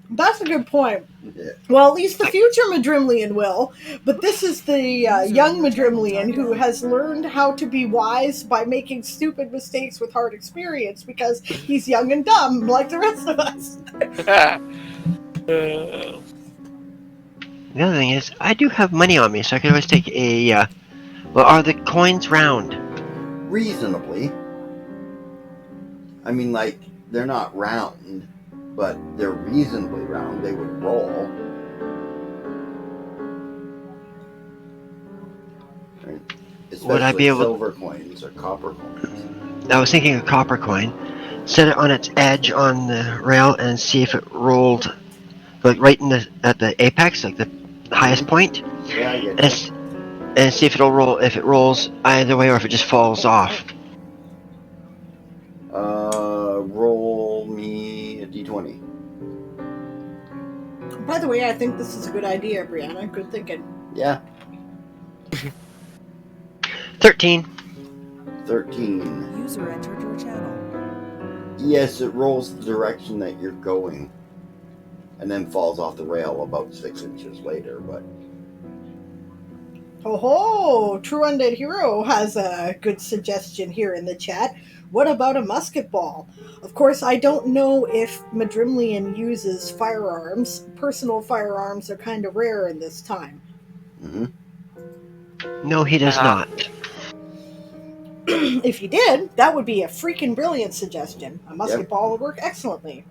That's a good point. Yeah. Well, at least the future Madrimlian will. But this is the young Madrimlian who has learned how to be wise by making stupid mistakes with hard experience because he's young and dumb like the rest of us. The other thing is, I do have money on me, so I could always take a. Well, are the coins round? Reasonably. I mean, like, they're not round, but they're reasonably round. They would roll. Right? Would I Especially be able- silver coins or copper coins. I was thinking a copper coin. Set it on its edge on the rail and see if it rolled, like right in the at the apex, like the highest point, Yeah, I get and, you. and see if it'll roll. If it rolls either way, or if it just falls off. Roll me a d20. By the way, I think this is a good idea, Brianna. Good thinking. Yeah, 13. 13. User entered your channel. Yes, it rolls the direction that you're going, and then falls off the rail about 6 inches later. But Oh, True Undead Hero has a good suggestion here in the chat. What about a musket ball? Of course, I don't know if Madrimlian uses firearms. Personal firearms are kind of rare in this time. No, he does not. If you did, that would be a freaking brilliant suggestion. A musket Yep. ball would work excellently.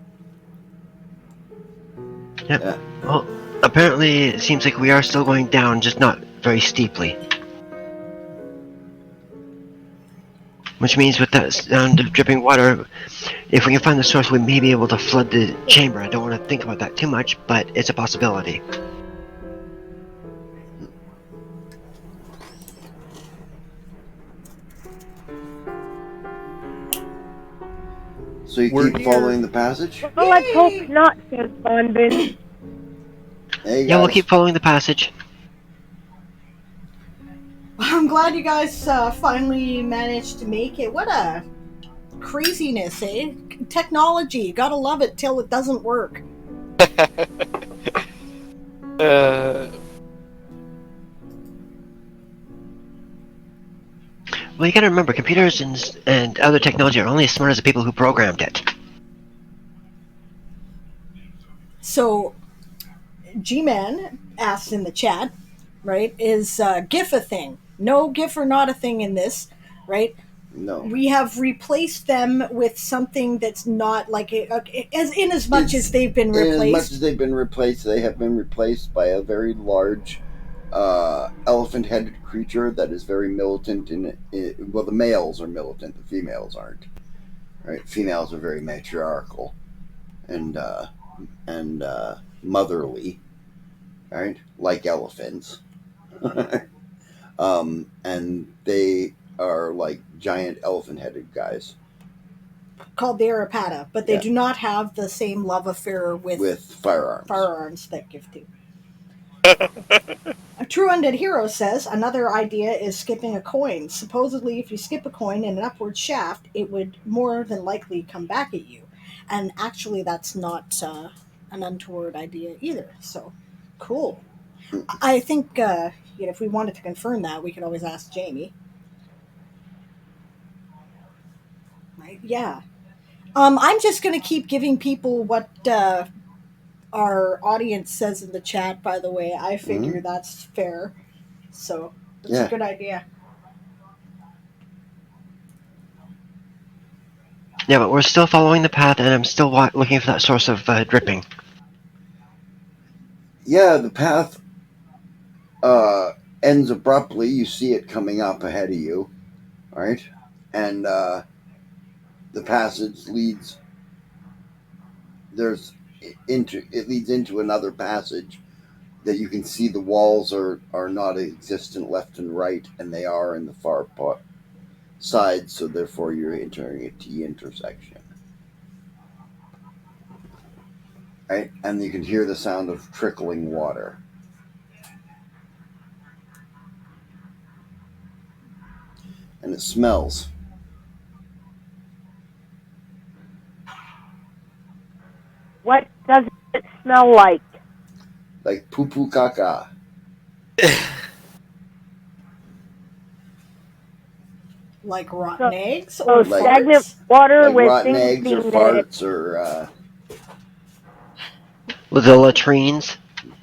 Yep. Yeah. Well, apparently it seems like we are still going down, just not very steeply. Which means with that sound of dripping water, if we can find the source, we may be able to flood the chamber. I don't want to think about that too much, but it's a possibility. So you We're keep here. following the passage? Well, let's Yay! hope not, says Bonbin. Hey, Yeah, we'll guys. keep following the passage. I'm glad you guys finally managed to make it. What a craziness, eh? Technology. Gotta love it till it doesn't work. Well, you gotta remember, computers and other technology are only as smart as the people who programmed it. So, G-Man asked in the chat, right, is GIF a thing? No GIF are not a thing in this, right? No. We have replaced them with something that's not like as much as they've been As much replaced. as they've been replaced, they have been replaced by a very large elephant-headed creature that is very militant. Well, the males are militant, the females aren't. Right? Females are very matriarchal and motherly, right? Like elephants. And they are like giant elephant-headed guys Called the Arapata, but they Yeah. do not have the same love affair with firearms. that GIF do. A True Undead Hero says another idea is skipping a coin. Supposedly, if you skip a coin in an upward shaft, it would more than likely come back at you. And actually, that's not an untoward idea either. So, cool. I think if we wanted to confirm that, we could always ask Jamie. Right? Yeah. I'm just going to keep giving people what our audience says in the chat, by the way. I figure that's fair. So, that's a good idea. Yeah, but we're still following the path, and I'm still looking for that source of dripping. Yeah, the path ends abruptly. You see it coming up ahead of you, right? And the passage leads into another passage that you can see the walls are not existent left and right, and they are in the far side, so therefore you're entering a T intersection. Right? And you can hear the sound of trickling water. And it smells. What does it smell like? Like poo-poo caca. Like rotten eggs So or stagnant farts? water Like with rotten things eggs or being farts or... With the latrines.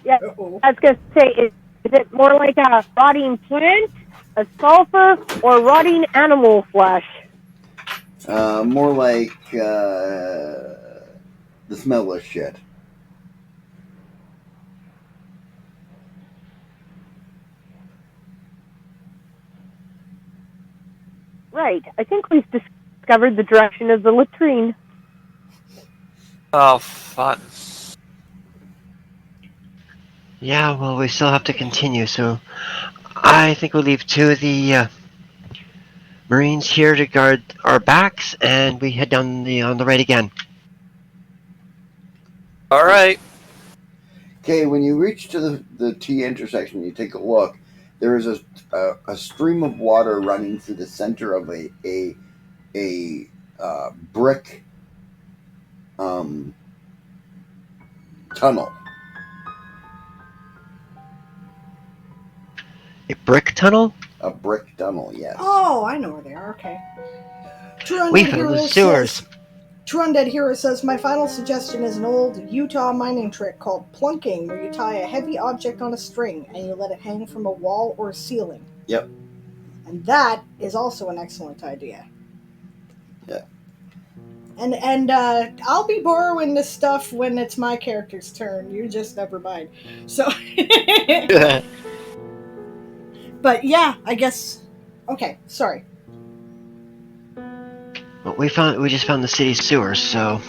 Yeah, Uh-oh. I was going to say, is it more like a rotting plant, a sulfur, or rotting animal flesh? more like the smell of shit. Right. I think we've discovered the direction of the latrine. Oh, fun. Yeah, well, we still have to continue, so I think we'll leave two of the Marines here to guard our backs, and we head down on the right again. All right. Okay, when you reach to the T intersection, you take a look. There is a stream of water running through the center of a brick tunnel. A brick tunnel? A brick tunnel, yes. Oh, I know where they are. Okay. True We Undead found the Hero sewers. says, True Undead Hero says, my final suggestion is an old Utah mining trick called plunking, where you tie a heavy object on a string and you let it hang from a wall or ceiling. Yep. And that is also an excellent idea. Yeah. And I'll be borrowing this stuff when it's my character's turn. You just never mind. So, but yeah, I guess. Okay, sorry. Well, we just found the city's sewers, so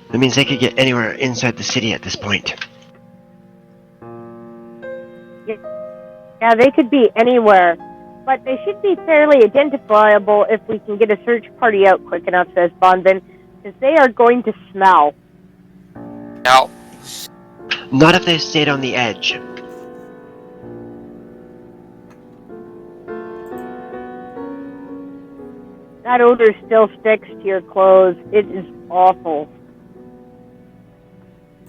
that means they could get anywhere inside the city at this point. Yeah, they could be anywhere, but they should be fairly identifiable if we can get a search party out quick enough, says Bonvin, because they are going to smell. No. Not if they stayed on the edge. That odor still sticks to your clothes. It is awful.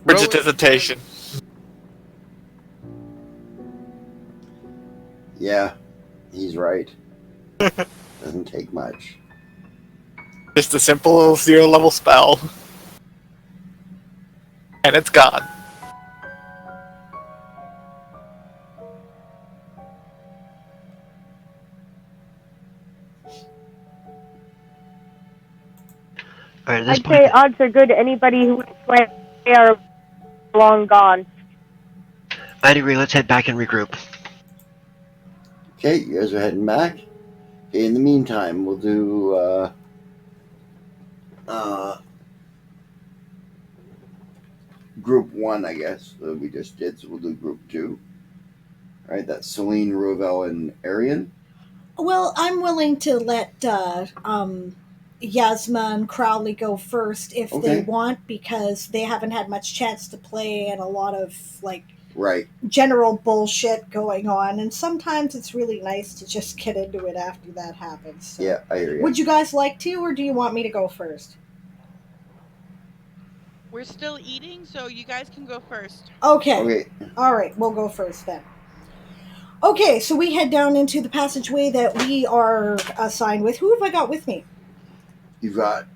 Bridget hesitation. Yeah, he's right. Doesn't take much. Just a simple 0-level spell. And it's gone. Alright, at this I'd point, say odds are good anybody who would play are long gone. I'd agree. Let's head back and regroup. Okay, you guys are heading back. Okay, in the meantime, we'll do group 1, I guess, that we just did, so we'll do group 2. Alright, that's Celine, Rovel, and Arian. Well, I'm willing to let Yasma and Crowley go first if they want, because they haven't had much chance to play and a lot of general bullshit going on, and sometimes it's really nice to just get into it after that happens. So. Yeah, I hear you. Would you guys like to, or do you want me to go first? We're still eating, so you guys can go first. Okay. All right, we'll go first then. Okay, so we head down into the passageway that we are assigned with. Who have I got with me? You've got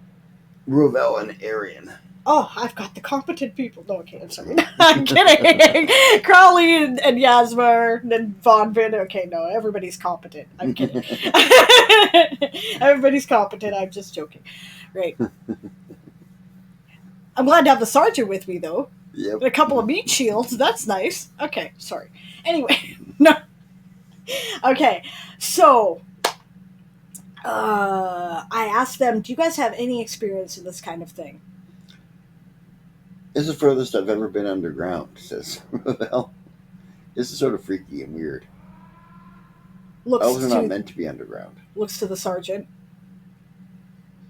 Rovel and Arian. Oh, I've got the competent people. No, okay, I'm sorry. I'm kidding. Crowley and Yasma and Von Vin. Okay, no, everybody's competent. I'm kidding. Everybody's competent. I'm just joking. Right. I'm glad to have the sergeant with me, though. Yep. And a couple of meat shields. That's nice. Okay, sorry. Anyway, no. Okay, so I asked them, do you guys have any experience in this kind of thing? This is the furthest I've ever been underground, says Rovel. This is sort of freaky and weird. Elves are not meant to be underground. Looks to the sergeant.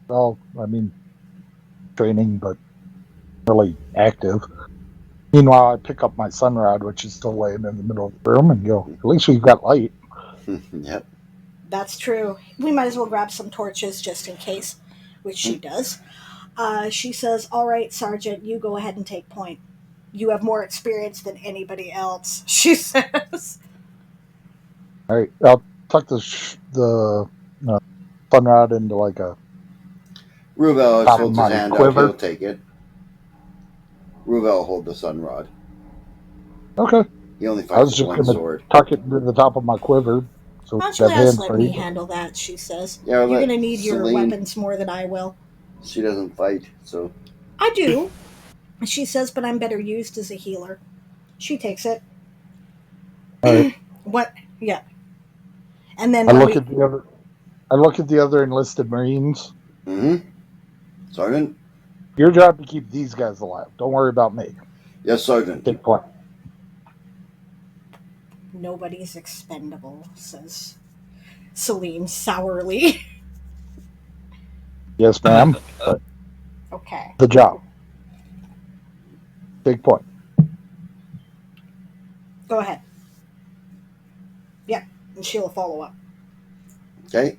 Well, I mean, training, but really active. Meanwhile, I pick up my sun rod, which is still laying in the middle of the room, and go, at least we've got light. Yep. That's true. We might as well grab some torches just in case, which she does. She says, all right, Sergeant, you go ahead and take point. You have more experience than anybody else, she says. All right, I'll tuck the sun rod into like a... Rovel holds his hand out. He'll take it. Rovel hold the sun rod. Okay. He only fights with one sword. Tuck it into the top of my quiver. So Actually, let me handle that, she says. Yeah, you're going to need your weapons more than I will. She doesn't fight, so... I do. She says, but I'm better used as a healer. She takes it. All right. What? Yeah. And then I look at the other... I look at the other enlisted Marines. Mm-hmm. Sergeant? Your job to keep these guys alive. Don't worry about me. Yes, Sergeant. Take point. Nobody's expendable, says Celine sourly. Yes, ma'am. But Okay. the job. Take point. Go ahead. Yep. And she'll follow up. Okay.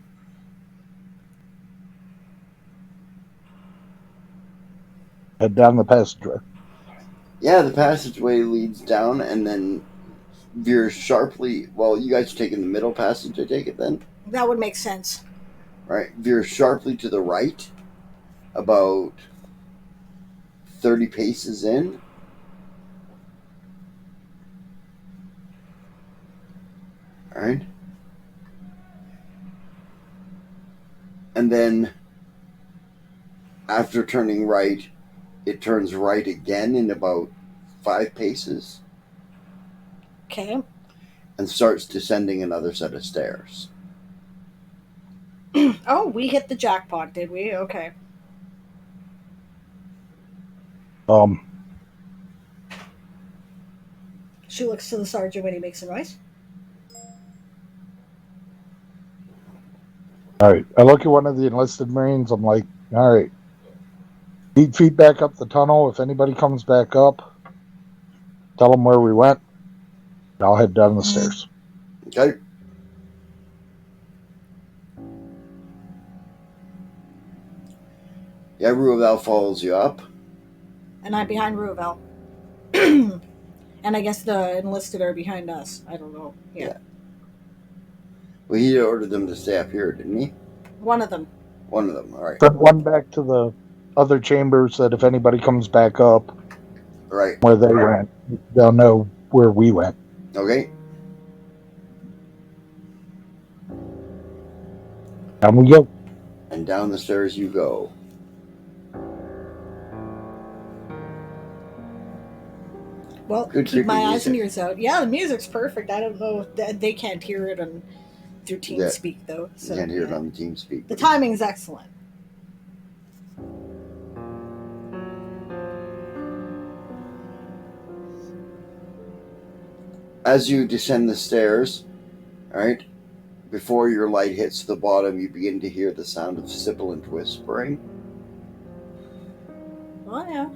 Head down the passageway. Yeah, the passageway leads down and then veers sharply. Well, you guys are taking the middle passage, I take it then? That would make sense. Right. Veers sharply to the right, about 30 paces in. All right. And then, after turning right, it turns right again in about 5 paces Okay. and starts descending another set of stairs. Oh, we hit the jackpot, did we? Okay. She looks to the sergeant when he makes a noise. All right. I look at one of the enlisted Marines. I'm like, all right. Feet back up the tunnel. If anybody comes back up, tell them where we went. I'll head down the stairs. Okay. Yeah, Ruavel follows you up. And I'm behind Ruavel. And I guess the enlisted are behind us. I don't know. Yeah. Well, he ordered them to stay up here, didn't he? One of them. One of them, all right. Send one back to the other chambers that if anybody comes back up Right. where they went, they'll know where we went. Okay. Down we go. And down the stairs you go. Well, Good keep my creepy eyes and music. ears out. Yeah, the music's perfect. I don't know. They can't hear it through Yeah. TeamSpeak, though. So, You can't hear it yeah. on the TeamSpeak. The timing's excellent. As you descend the stairs, all right, before your light hits the bottom, you begin to hear the sound of sibilant whispering. Oh, yeah.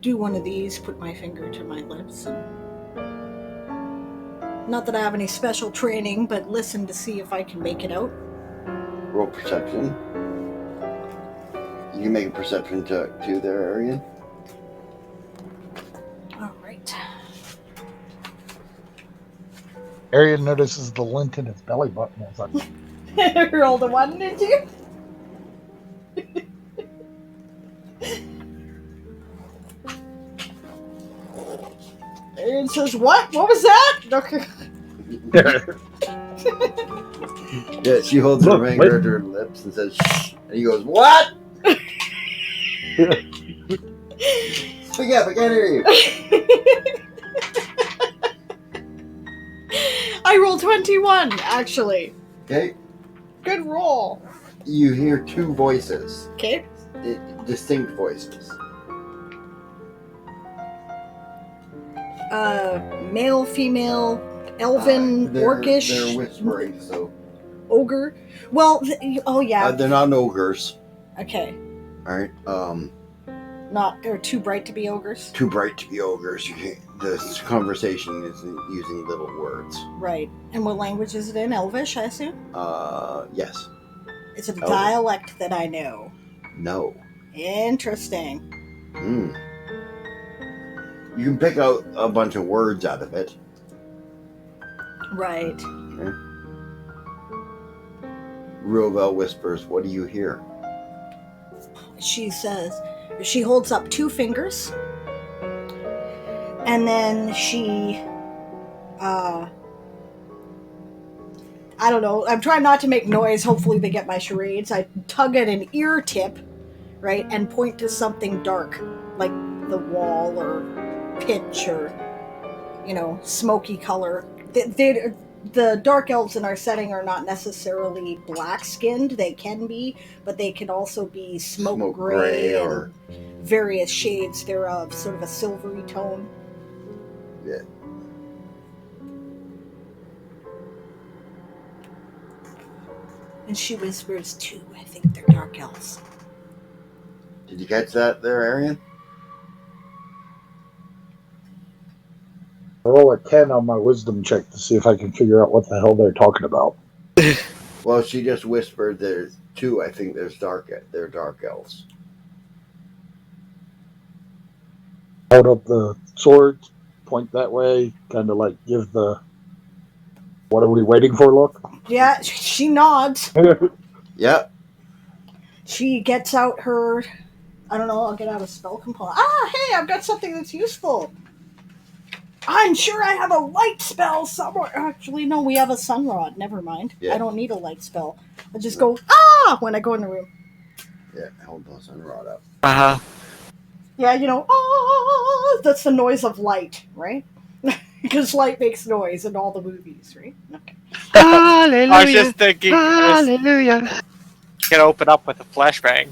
Do one of these, put my finger to my lips. And... Not that I have any special training, but listen to see if I can make it out. Roll perception. You can make a perception to their area. All right. Arian notices the lint in his belly button. It's like, Rolled a 1, did you? Aaron says, what? What was that? Okay. Yeah, she holds her finger to her lips and says, shh. And he goes, what? Speak up, I can't hear you. I rolled 21, actually. Okay. Good roll. You hear 2 voices. Okay. Distinct voices. Male, female, elven, orcish. They're whispering, so. Ogre. Well, oh yeah. They're not ogres. Okay. Alright, Not, they're too bright to be ogres. too bright to be ogres. This conversation is using little words. Right. And what language is it in? Elvish, I assume? Yes. It's a Elvish. dialect that I know. No. Interesting. You can pick out a bunch of words out of it. Right. Okay. Ruavel whispers, what do you hear? She says, she holds up 2 fingers, and then she, I don't know, I'm trying not to make noise, hopefully they get my charades. I tug at an ear tip, right, and point to something dark, like the wall or pitch or, smoky color. the dark elves in our setting are not necessarily black-skinned. They can be, but they can also be smoke gray or and various shades thereof, sort of a silvery tone. yeah. And she whispers, too, I think they're dark elves. Did you catch that there, Arian? I roll a 10 on my wisdom check to see if I can figure out what the hell they're talking about. Well, she just whispered there's two. I think they're dark elves. Hold up the sword, point that way, kind of like give the what are we waiting for look. Yeah, she nods. Yep. She gets out her, I don't know, I'll get out a spell component. Ah, hey, I've got something that's useful. I'm sure I have a light spell somewhere. Actually, no, we have a sun rod. Never mind. Yeah. I don't need a light spell. I just go, ah, when I go in the room. Yeah, hold the sun rod up. Uh-huh. Yeah, you know, ah, that's the noise of light, right? Because light makes noise in all the movies, right? Okay. Hallelujah. I was just thinking Hallelujah. can open up with a flashbang.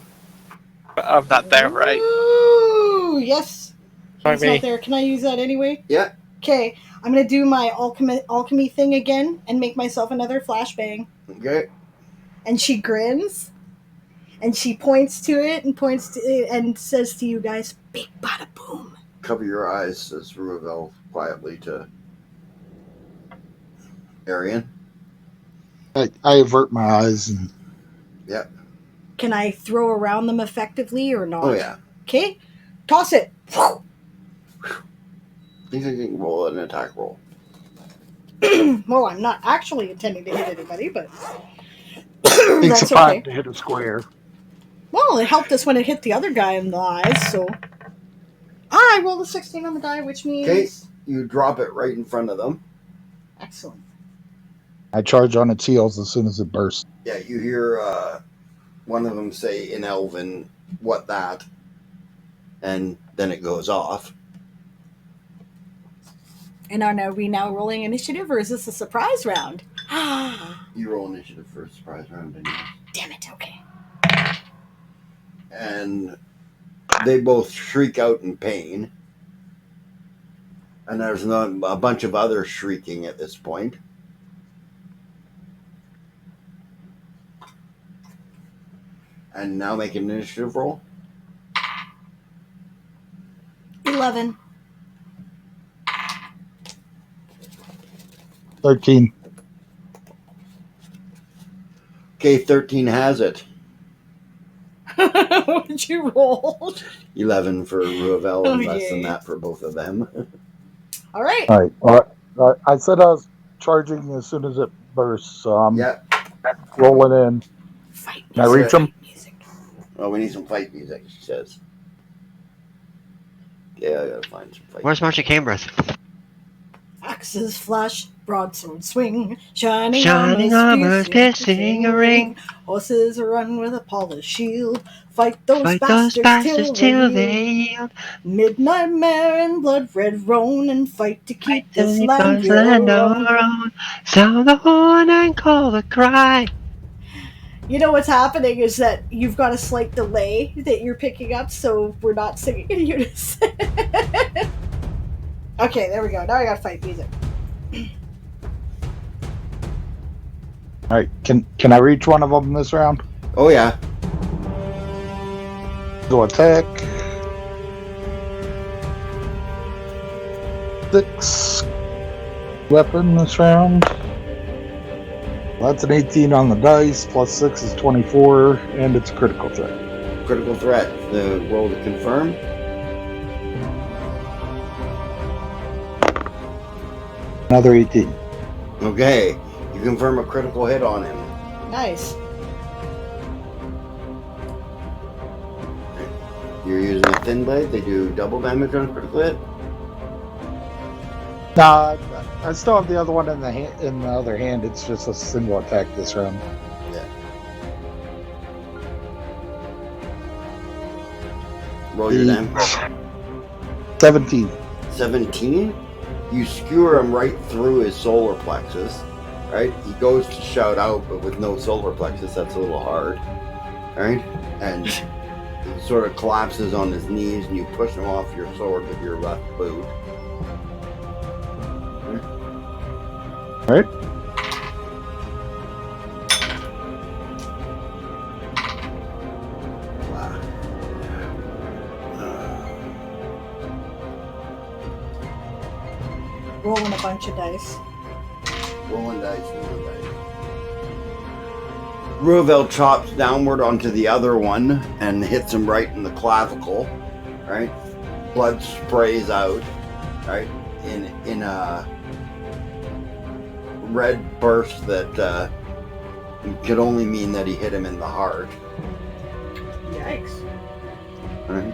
But I'm not there, right? Ooh, yes. By He's me. not there. Can I use that anyway? Yeah. Okay, I'm gonna do my alchemy thing again and make myself another flashbang. Okay. And she grins, and she points to it and points to it and says to you guys, "Big bada boom." Cover your eyes, says Ruavel quietly to Arian. I avert my eyes and Yep. Can I throw around them effectively or not? Oh yeah. Okay, toss it. You can roll an attack roll. Well, I'm not actually intending to hit anybody, but takes that's a 5 okay. to hit a square. Well, it helped us when it hit the other guy in the eyes, so. I rolled a 16 on the die, which means. Okay, you drop it right in front of them. Excellent. I charge on its heels as soon as it bursts. Yeah, you hear one of them say in Elven, "What that?" And then it goes off. And are we now rolling initiative, or is this a surprise round? You roll initiative for a surprise round, didn't you? Damn it, okay. And they both shriek out in pain. And there's a bunch of others shrieking at this point. And now make an initiative roll. 11. 13. Okay, 13 has it. What did you roll? 11 for Ruavel and less than Okay. that for both of them. All right. All right. I said I was charging as soon as it bursts, so I'm rolling in. Fight Can I reach them? music. Oh, we need some fight music, she says. Yeah, I gotta find some fight Where's Marcia Cambridge? Axes flash, broadsword swing, shining Shining armors piercing a ring. Horses run with a polished shield. Fight those Fight bastards, those bastards till they they yield. yield. Midnight mare and blood red roan, and fight to keep this land This your land own. our own. Sound the horn and call the cry. You know what's happening is that you've got a slight delay that you're picking up, so we're not singing in unison. Okay, there we go. Now I got fight music. All right. Can I reach one of them this round? Oh, yeah. Go attack. 6. Weapon this round. That's an 18 on the dice, plus 6 is 24, and it's a critical threat. Critical threat. The roll to confirm. Another 18. Okay. You confirm a critical hit on him. Nice. You're using a thin blade. They do double damage on a critical hit. Nah, I still have the other one in the other hand. It's just a single attack this round. Yeah. Roll your damage. 17. 17. You skewer him right through his solar plexus, right? He goes to shout out, but with no solar plexus, that's a little hard, right? And he sort of collapses on his knees, and you push him off your sword with your left boot. Right? Rolling a bunch of dice. Rolling dice. Ruvel chops downward onto the other one and hits him right in the clavicle, right? Blood sprays out, right? In a red burst that could only mean that he hit him in the heart. Yikes. Right?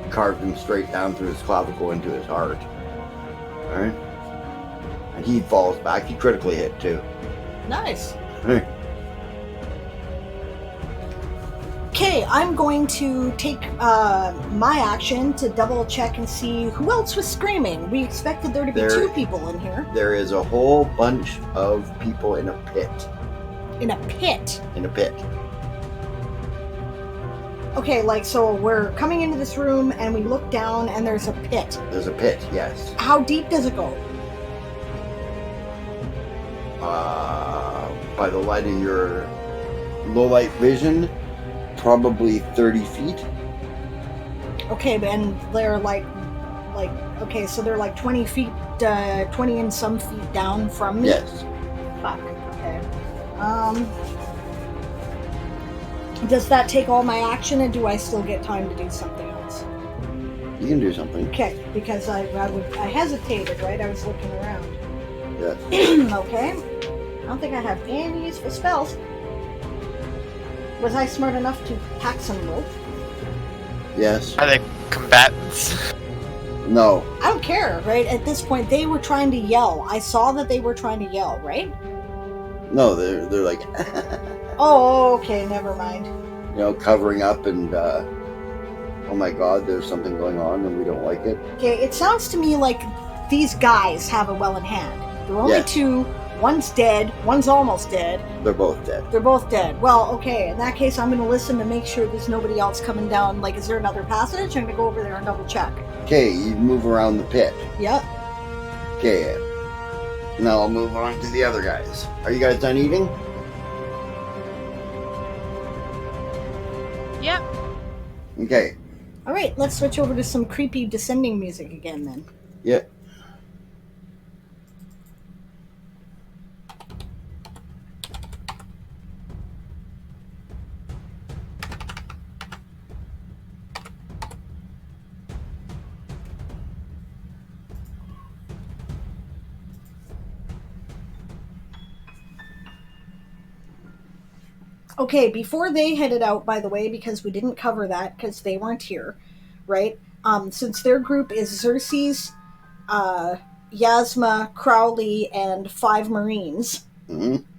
Carved him straight down through his clavicle into his heart. Right? And he falls back. He critically hit too. Nice. Right? Okay, I'm going to take my action to double check and see who else was screaming. We expected there to be two people in here. There is a whole bunch of people in a pit. In a pit? In a pit. Okay, like, so we're coming into this room and we look down and there's a pit. There's a pit, yes. How deep does it go? By the light of your low light vision, probably 30 feet. Okay, and they're like, okay, so they're like 20 feet, 20 and some feet down from me? Yes. Fuck, okay. Does that take all my action, and do I still get time to do something else? You can do something. Okay, because I hesitated, right? I was looking around. Yes. Okay. I don't think I have any useful spells. Was I smart enough to pack some rope? Yes. Are they combatants? No. I don't care, right? At this point, they were trying to yell. I saw that they were trying to yell, right? No, they're like, Oh, okay, never mind. you know, covering up and, oh my god, there's something going on and we don't like it. Okay, it sounds to me like these guys have it well in hand. There are only two. One's dead. One's almost dead. They're both dead. They're both dead. Well, okay, in that case, I'm going to listen to make sure there's nobody else coming down. Like, is there another passage? I'm going to go over there and double check. Okay, you move around the pit. Yep. Okay. Now I'll move on to the other guys. Are you guys done eating? Yep. Okay. All right, let's switch over to some creepy descending music again then. Yeah. Okay, before they headed out, by the way, because we didn't cover that because they weren't here, right? Since their group is Xerxes, Yasma, Crowley, and 5 Marines,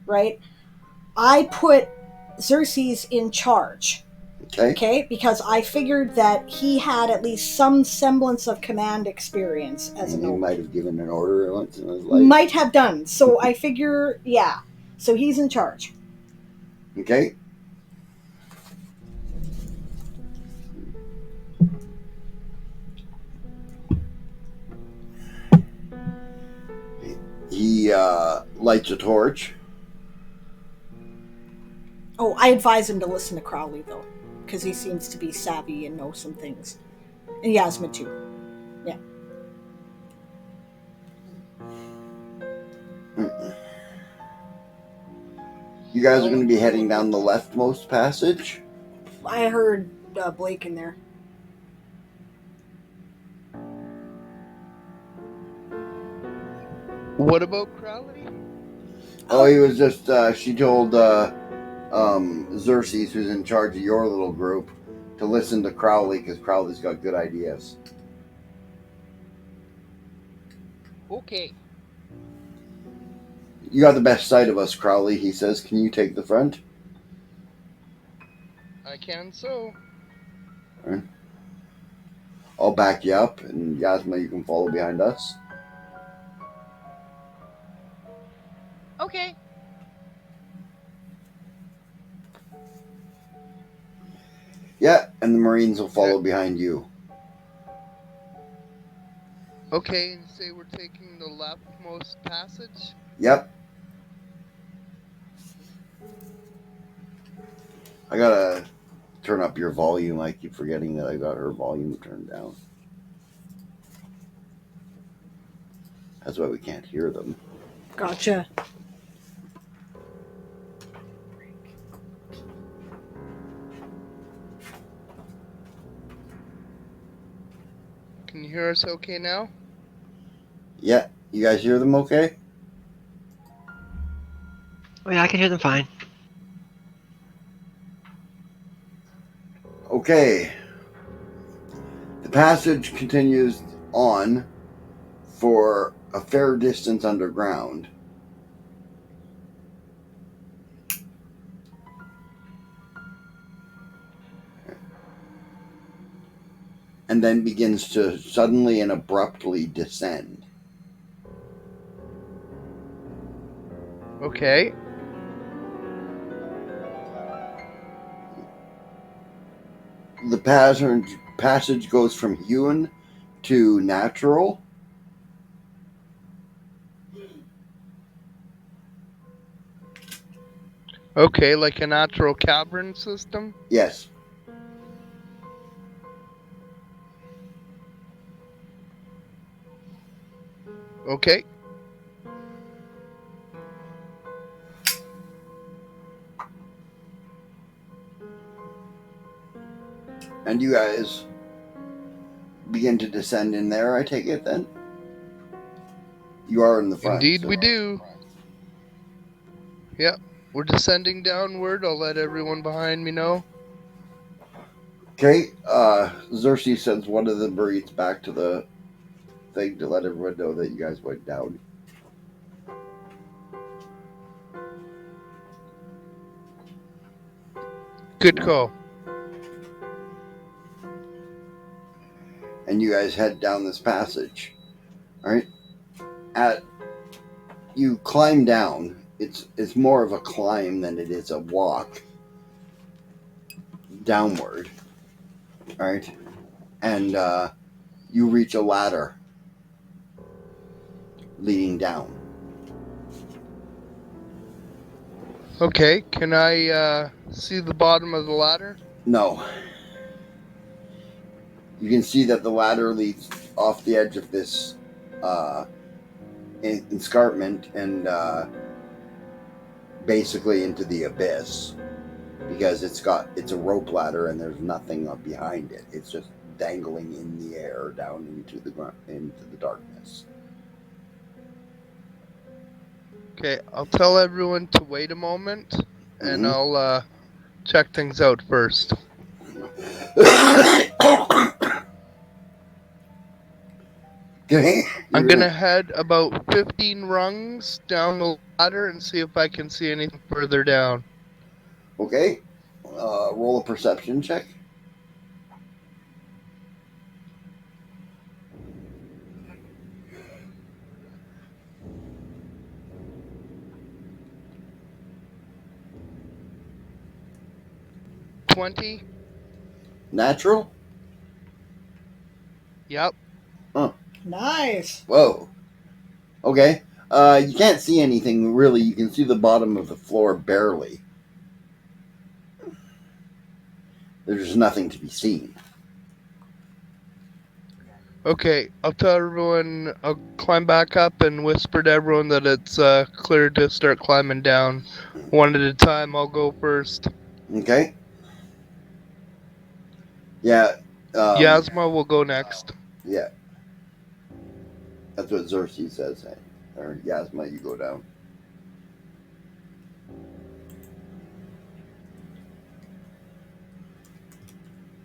right? I put Xerxes in charge. Okay, because I figured that he had at least some semblance of command experience as and an he might have given an order once in his life. Might have done. So I figure, yeah. So he's in charge. Okay. He lights a torch. Oh, I advise him to listen to Crowley, though, because he seems to be savvy and know some things. And Yasma, too. Yeah. You guys are going to be heading down the leftmost passage. I heard Blake in there. What about Crowley? Oh, he was just, she told Xerxes, who's in charge of your little group, to listen to Crowley, because Crowley's got good ideas. Okay. You got the best sight of us, Crowley, he says. Can you take the front? I can so. All right. I'll back you up, and Yasma, you can follow behind us. Okay. Yeah, and the Marines will follow behind you. Okay, and say we're taking the leftmost passage? Yep. I gotta turn up your volume. I keep forgetting that I got her volume turned down. That's why we can't hear them. Gotcha. Can you hear us okay now? Yeah, you guys hear them okay? Oh yeah, I can hear them fine. Okay. The passage continues on for a fair distance underground. And then begins to suddenly and abruptly descend. Okay. The passage goes from hewn to natural. Okay, like a natural cavern system? Yes. Okay. And you guys begin to descend in there, I take it then? You are in the front. Indeed so. we do. Yep. We're descending downward. I'll let everyone behind me know. Okay, Xerxes sends one of the Marines back to the thing to let everyone know that you guys went down. Good call. And you guys head down this passage. Alright? You climb down. It's more of a climb than it is a walk downward. Alright? And you reach a ladder leading down. Okay, can I see the bottom of the ladder? No. You can see that the ladder leads off the edge of this escarpment and basically into the abyss, because it's a rope ladder and there's nothing up behind it. It's just dangling in the air down into the darkness. Okay, I'll tell everyone to wait a moment, and I'll check things out first. Okay. I'm gonna head about 15 rungs down the ladder and see if I can see anything further down. Okay. Roll a perception check. $20? Natural? Yep. Nice. Whoa. Okay. You can't see anything really. You can see the bottom of the floor barely. There's nothing to be seen. Okay, I'll tell everyone, I'll climb back up and whisper to everyone that it's clear to start climbing down. One at a time, I'll go first. Okay. Yeah. Yasma will go next. Yeah. That's what Xerxes says. Or Yasma, you go down.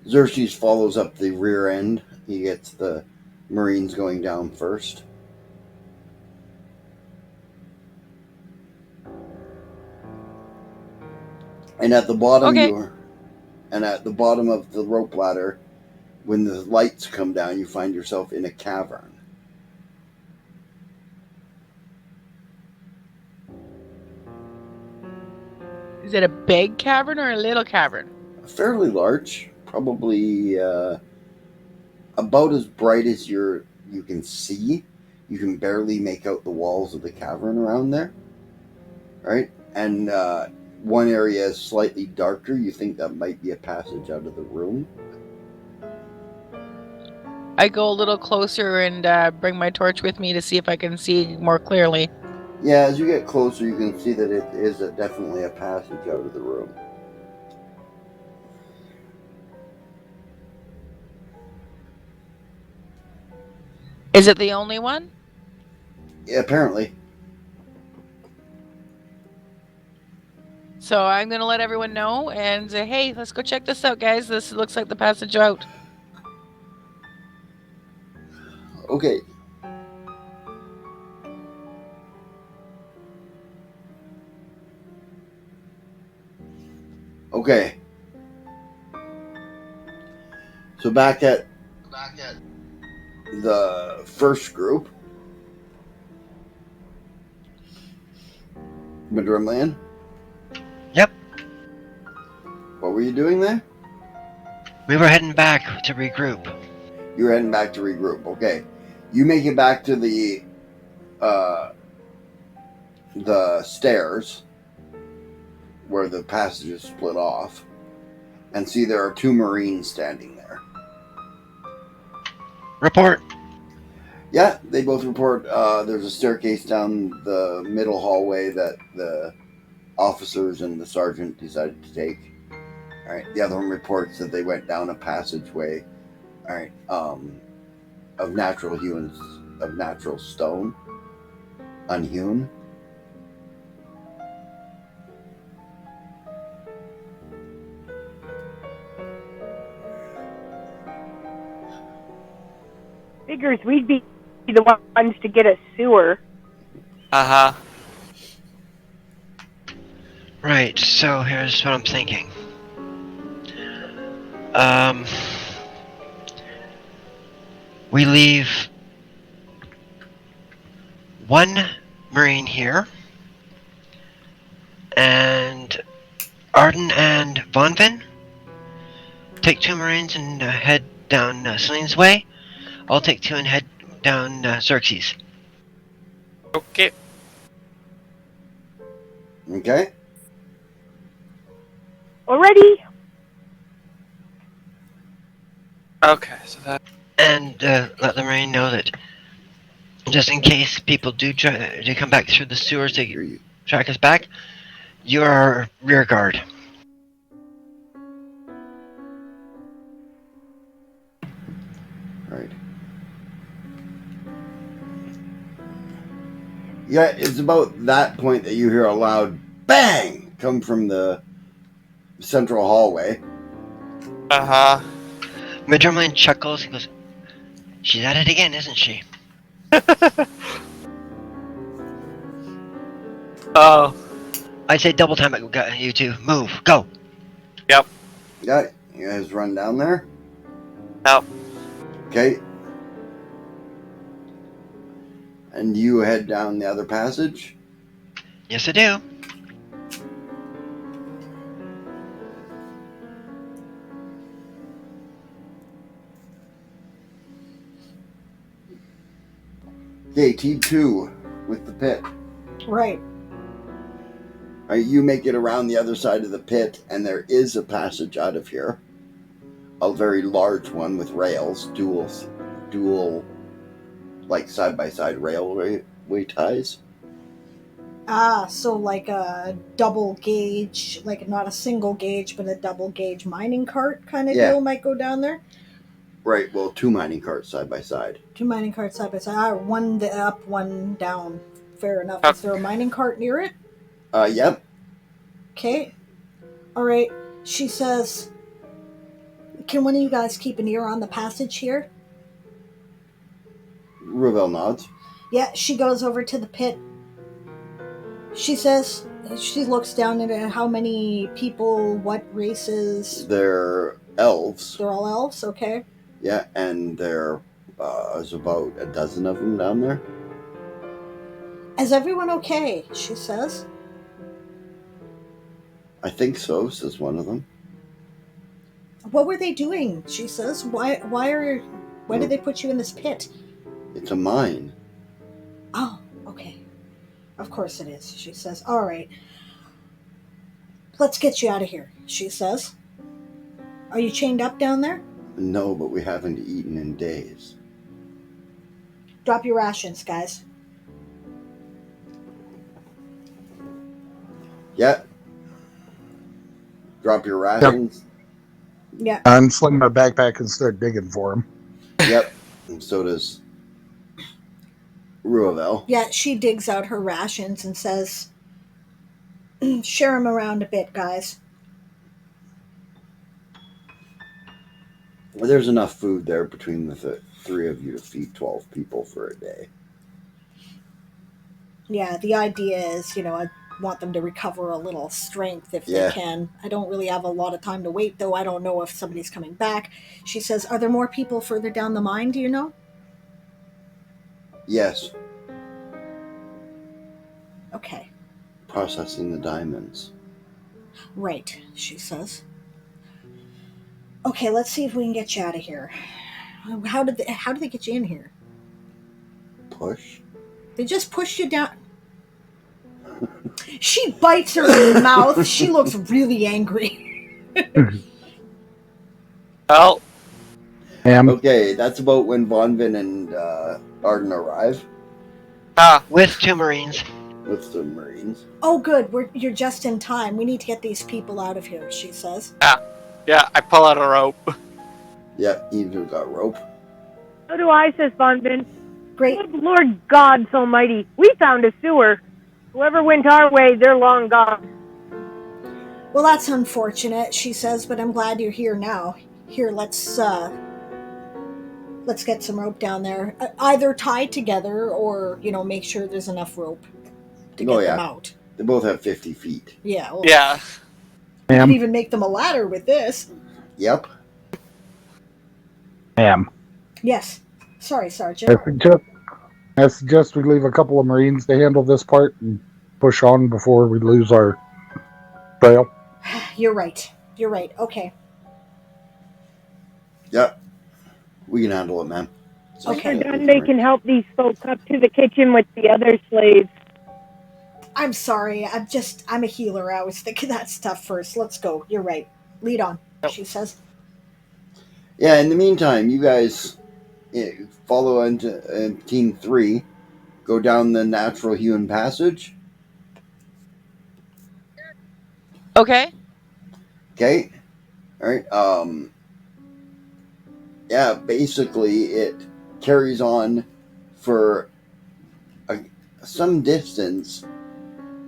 Xerxes follows up the rear end. He gets the Marines going down first. And at the bottom Okay. at the bottom of the rope ladder, when the lights come down, you find yourself in a cavern. Is it a big cavern or a little cavern? Fairly large, probably about as bright as you can see. You can barely make out the walls of the cavern around there, right? And one area is slightly darker. You think that might be a passage out of the room. I go a little closer and bring my torch with me to see if I can see more clearly. Yeah, as you get closer, you can see that it is definitely a passage out of the room. Is it the only one? Yeah, apparently. So I'm going to let everyone know and say, hey, let's go check this out, guys. This looks like the passage out. Okay. Okay. So back at the first group, Madrimland. Yep. What were you doing there? We were heading back to regroup. You were heading back to regroup. Okay. You make it back to the stairs where the passage is split off and see there are two Marines standing there. Report. Yeah, they both report there's a staircase down the middle hallway that the officers and the sergeant decided to take. All right. The other one reports that they went down a passageway. All right. Of natural stone, unhewn. Figures we'd be the ones to get a sewer. Uh-huh. Right, so here's what I'm thinking. We leave one Marine here, and Arden and Vonvin take two Marines and head down Celine's way. I'll take two and head down Xerxes. Okay. Okay. Already? Okay, so that... And let the Marine know that just in case people do try to come back through the sewers to track us back, you're our rear guard. Right. Yeah, it's about that point that you hear a loud bang come from the central hallway. Uh-huh. Madrimland chuckles and goes, she's at it again, isn't she? Oh. I'd say double time it, you two. Move. Go. Yep. Yeah, you guys run down there? Yep. Okay. And you head down the other passage? Yes, I do. Okay, T2 with the pit. Right. Right, you make it around the other side of the pit, and there is a passage out of here. A very large one with rails, dual, like side-by-side railway ties. Ah, so like a double gauge, like not a single gauge, but a double gauge mining cart kind of deal might go down there? Right, well, two mining carts side by side. Two mining carts side by side. Ah, one up, one down. Fair enough. Is there a mining cart near it? Yep. Okay. Alright. She says, can one of you guys keep an ear on the passage here? Ravel nods. Yeah, she goes over to the pit. She says, she looks down at how many people, what races. They're elves. They're all elves, okay. Yeah, and there's about a dozen of them down there. Is everyone okay? She says. I think so, says one of them. What were they doing? She says. Why did they put you in this pit? It's a mine. Oh, okay. Of course it is, she says. All right. Let's get you out of here, she says. Are you chained up down there? No, but we haven't eaten in days. Drop your rations, guys. Yeah. Drop your rations. Yeah. Unsling my backpack and start digging for him. Yep. And so does Ruavel. Yeah, she digs out her rations and says, share them around a bit, guys. Well, there's enough food there between the three of you to feed 12 people for a day. Yeah, the idea is, I want them to recover a little strength if they can. I don't really have a lot of time to wait, though. I don't know if somebody's coming back. She says, are there more people further down the mine, do you know? Yes. Okay. Processing the diamonds. Right, she says. Okay, let's see if we can get you out of here. How did they get you in here? Push? They just pushed you down. She bites her mouth. She looks really angry. Well, Okay, that's about when Vonvin and Arden arrive. With 2 Marines. With the Marines. Oh, good. You're just in time. We need to get these people out of here, she says. Yeah, I pull out a rope. Yep, even got rope. So do I, says Bonvin. Great. Good Lord God Almighty, we found a sewer. Whoever went our way, they're long gone. Well, that's unfortunate, she says, but I'm glad you're here now. Here, let's get some rope down there. Either tied together or, make sure there's enough rope to get them out. They both have 50 feet. Yeah. Well, yeah. You can even make them a ladder with this. Yep. Ma'am. Yes. Sorry, Sergeant. I suggest we leave a couple of Marines to handle this part and push on before we lose our trail. You're right. Okay. Yep. We can handle it, man. Okay. When they're done, they can help these folks up to the kitchen with the other slaves. I'm sorry. I'm a healer. I was thinking that stuff first. Let's go. You're right. Lead on, she says. Yeah, in the meantime, you guys follow into Team 3. Go down the natural hewn passage. Okay. Okay. All right. Yeah, basically it carries on for some distance,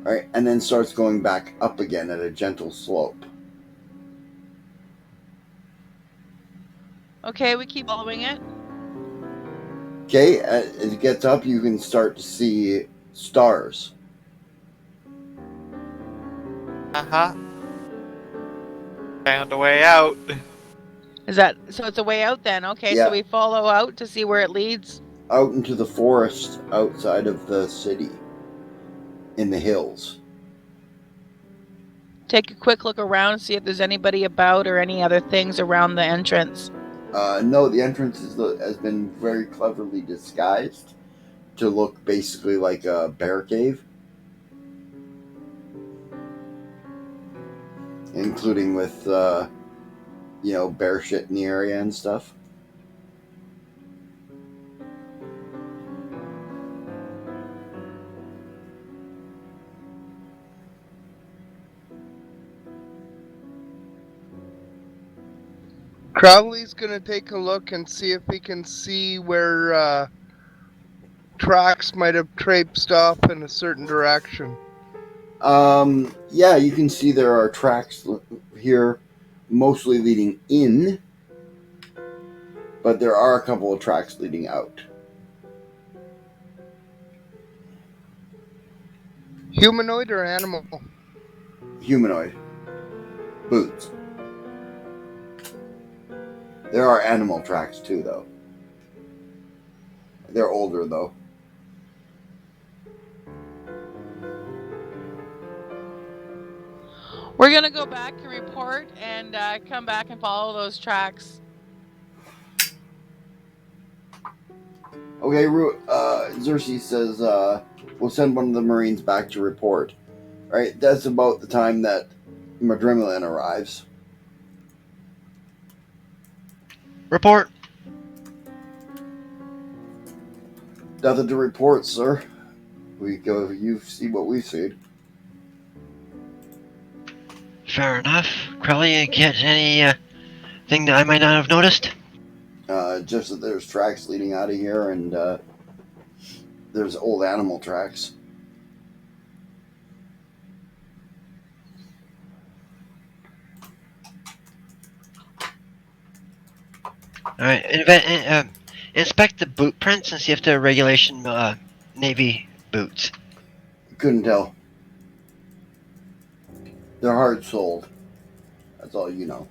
right, and then starts going back up again at a gentle slope. Okay, we keep following it. Okay, as it gets up, you can start to see stars. Found a way out. So it's a way out then? Okay, Yeah. so we follow out to see where it leads. Out into the forest outside of the city, in the hills. Take a quick look around, see if there's anybody about or any other things around the entrance. No, the entrance has been very cleverly disguised to look basically like a bear cave. Including with, bear shit in the area and stuff. Crowley's gonna take a look and see if he can see where tracks might have traipsed off in a certain direction. Yeah, you can see there are tracks here, mostly leading in, but there are a couple of tracks leading out. Humanoid or animal? Humanoid. Boots. There are animal tracks too, though. They're older, though. We're gonna go back and report and come back and follow those tracks. Okay, Xerxes says, we'll send one of the Marines back to report. Right, that's about the time that Madrimlin arrives. Report. Nothing to report, sir. You see what we've seen. Fair enough. Crowley, you get any thing that I might not have noticed? Just that there's tracks leading out of here, and there's old animal tracks. Alright, inspect the boot prints and see if they're regulation Navy boots. Couldn't tell. They're hard soled. That's all you know.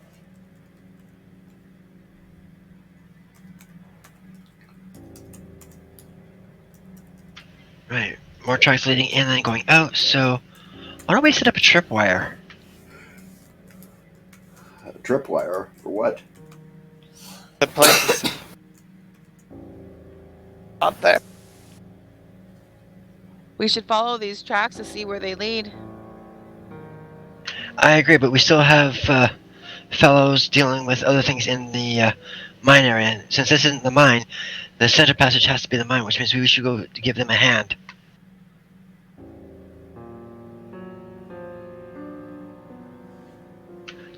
Right, more tracks leading in and going out, so why don't we set up a tripwire? A tripwire? For what? The place is not there. We should follow these tracks to see where they lead. I agree, but we still have fellows dealing with other things in the mine area. And since this isn't the mine, the center passage has to be the mine, which means we should go to give them a hand.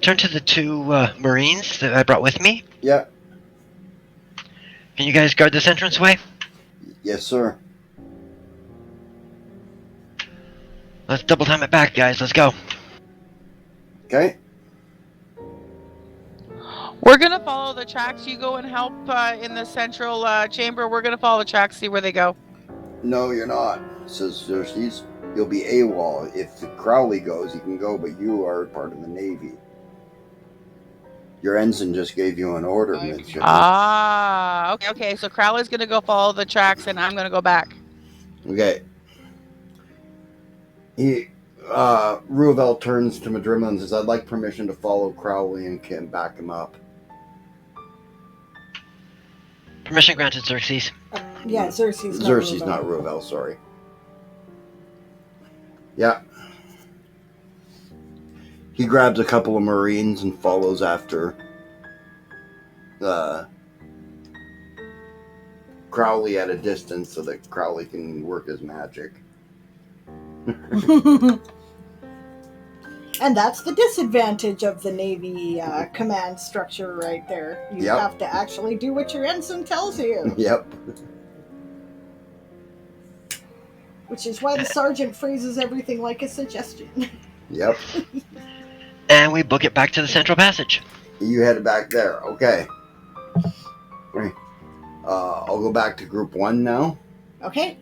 Turn to the two Marines that I brought with me. Yeah. Can you guys guard this entranceway? Yes, sir. Let's double time it back, guys. Let's go. Okay. We're gonna follow the tracks. You go and help in the central chamber. We're gonna follow the tracks, see where they go. No, you're not, says Xerxes. You'll be AWOL. If Crowley goes, he can go, but you are part of the Navy. Your ensign just gave you an order, midshipman. Ah, okay. So Crowley's gonna go follow the tracks, and I'm gonna go back. Okay. Ruvel turns to Madrimlin and says, I'd like permission to follow Crowley and can back him up. Permission granted, Xerxes. Yeah, Xerxes. Xerxes, not Ruvel, sorry. Yeah. He grabs a couple of Marines and follows after Crowley at a distance so that Crowley can work his magic. And that's the disadvantage of the Navy command structure right there. You have to actually do what your ensign tells you. Yep. Which is why the sergeant phrases everything like a suggestion. Yep. And we book it back to the central passage. You headed back there. Okay. Right. I'll go back to Group 1 now. Okay.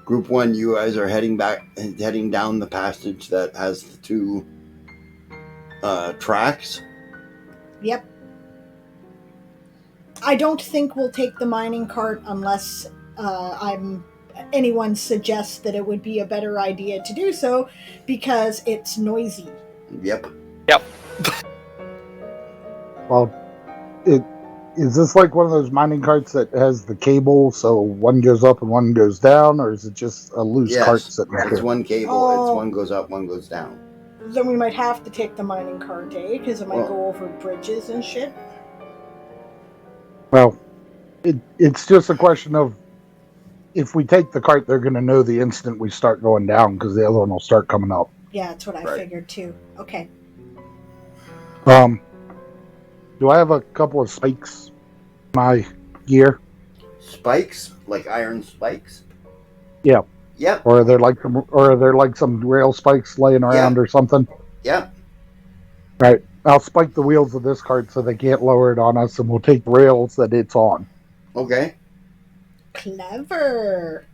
Group 1, you guys are heading down the passage that has the two tracks. Yep. I don't think we'll take the mining cart unless anyone suggests that it would be a better idea to do so because it's noisy. Yep. Well, is this like one of those mining carts that has the cable so one goes up and one goes down, or is it just a loose cart sitting there? It's one cable. It's one goes up, one goes down. Then we might have to take the mining cart, because it might go over bridges and shit. Well, it's just a question of if we take the cart, they're going to know the instant we start going down because the other one will start coming up. Yeah, that's what I figured too. Okay. Do I have a couple of spikes in my gear? Spikes? Like iron spikes? Yeah. Yep. Or are there like some rail spikes laying around or something? Yep. Right. I'll spike the wheels of this cart so they can't lower it on us, and we'll take the rails that it's on. Okay. Clever.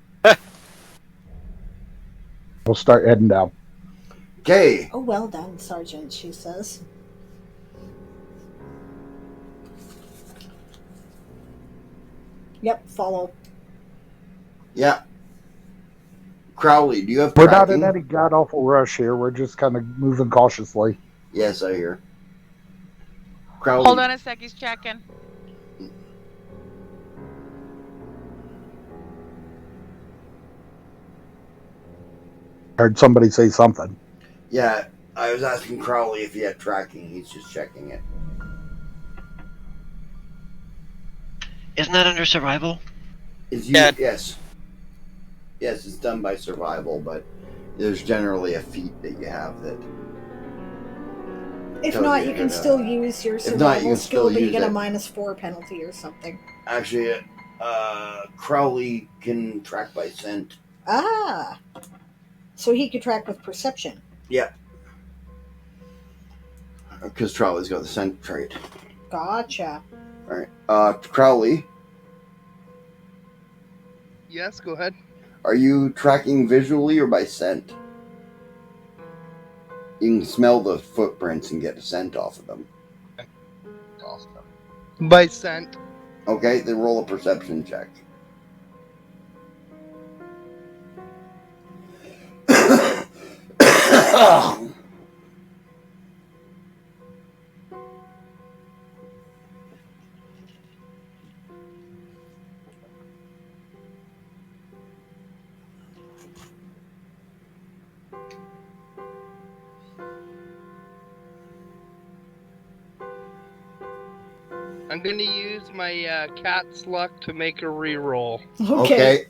We'll start heading down. Okay. Oh, well done, Sergeant, she says. Yep, follow. Yeah. Crowley, do you have We're tracking? not in any god awful rush here. We're just kind of moving cautiously. Yes, I hear. Crowley. Hold on a sec, he's checking. Heard somebody say something. Yeah, I was asking Crowley if he had tracking. He's just checking it. Isn't that under survival? Yeah. Yes. Yes, it's done by survival, but there's generally a feat that you have that. If not, you can still use your survival skill, but you get a -4 penalty or something. Actually, Crowley can track by scent. Ah, so he could track with perception. Yeah. Because Crowley's got the scent trait. Gotcha. All right. Crowley. Yes, go ahead. Are you tracking visually or by scent? You can smell the footprints and get a scent off of them. By scent. Okay, then roll a perception check. I'm gonna use my cat's luck to make a reroll. Okay.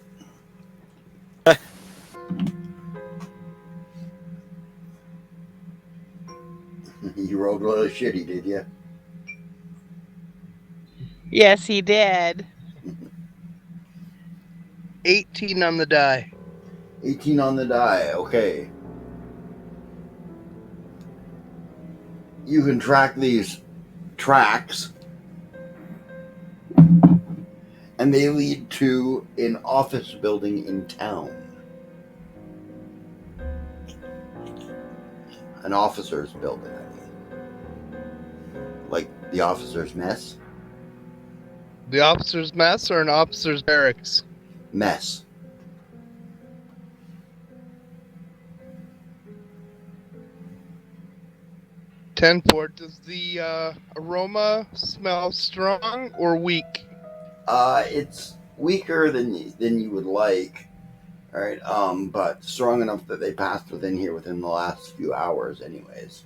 You rolled really shitty, did you? Yes, he did. 18 on the die. 18 on the die, okay. You can track these tracks, and they lead to an office building in town. An officer's building, I mean. Like the officer's mess? The officer's mess or an officer's barracks? Mess. Tenport, does the aroma smell strong or weak? It's weaker than you would like. All right, but strong enough that they passed within here within the last few hours, anyways.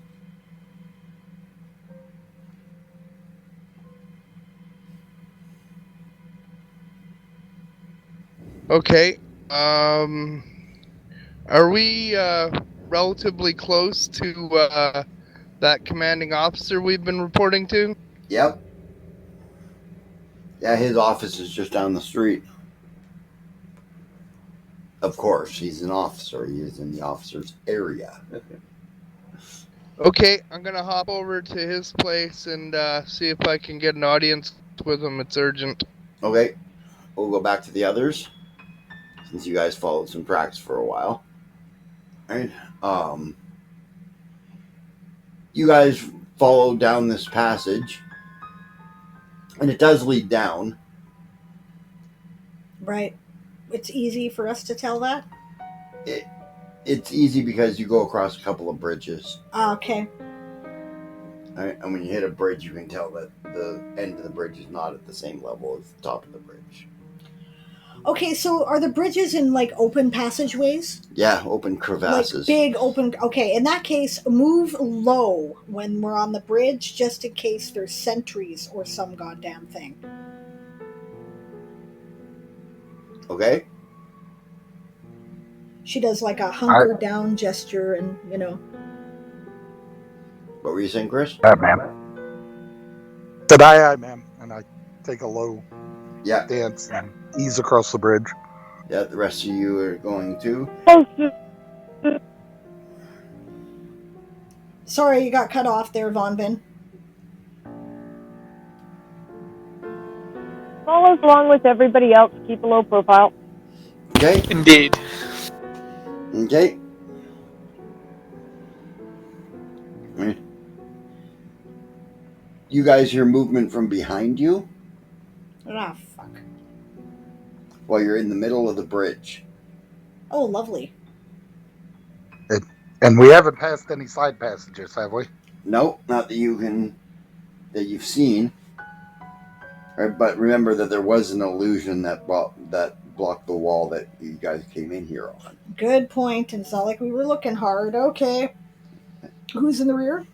Okay. Are we relatively close to that commanding officer we've been reporting to? Yep. Yeah, his office is just down the street. Of course, he's an officer. He is in the officer's area. Okay, I'm gonna hop over to his place and see if I can get an audience with him. It's urgent. Okay, we'll go back to the others since you guys followed some tracks for a while. All right. You guys follow down this passage, and it does lead down. Right. It's easy for us to tell that? It's easy because you go across a couple of bridges. Okay. All right, and when you hit a bridge, you can tell that the end of the bridge is not at the same level as the top of the bridge. Okay, so are the bridges in like open passageways? Yeah, open crevasses. Like big open. Okay, in that case, move low when we're on the bridge, just in case there's sentries or some goddamn thing. Okay. She does like a hunker down gesture, and you know. What were you saying, Chris? Ma'am. Said aye, ma'am. And I take a low dance and ease across the bridge. Yeah, the rest of you are going to. Sorry, you got cut off there, Von Vin. Follows along with everybody else. Keep a low profile. Okay. Indeed. Okay. Right. You guys hear movement from behind you Ah, fuck. while you're in the middle of the bridge. Oh, lovely. And we haven't passed any side passages, have we? Nope, not that you've seen. Right, but remember that there was an illusion that blocked the wall that you guys came in here on. Good point. And it's not like we were looking hard. Okay. Who's in the rear?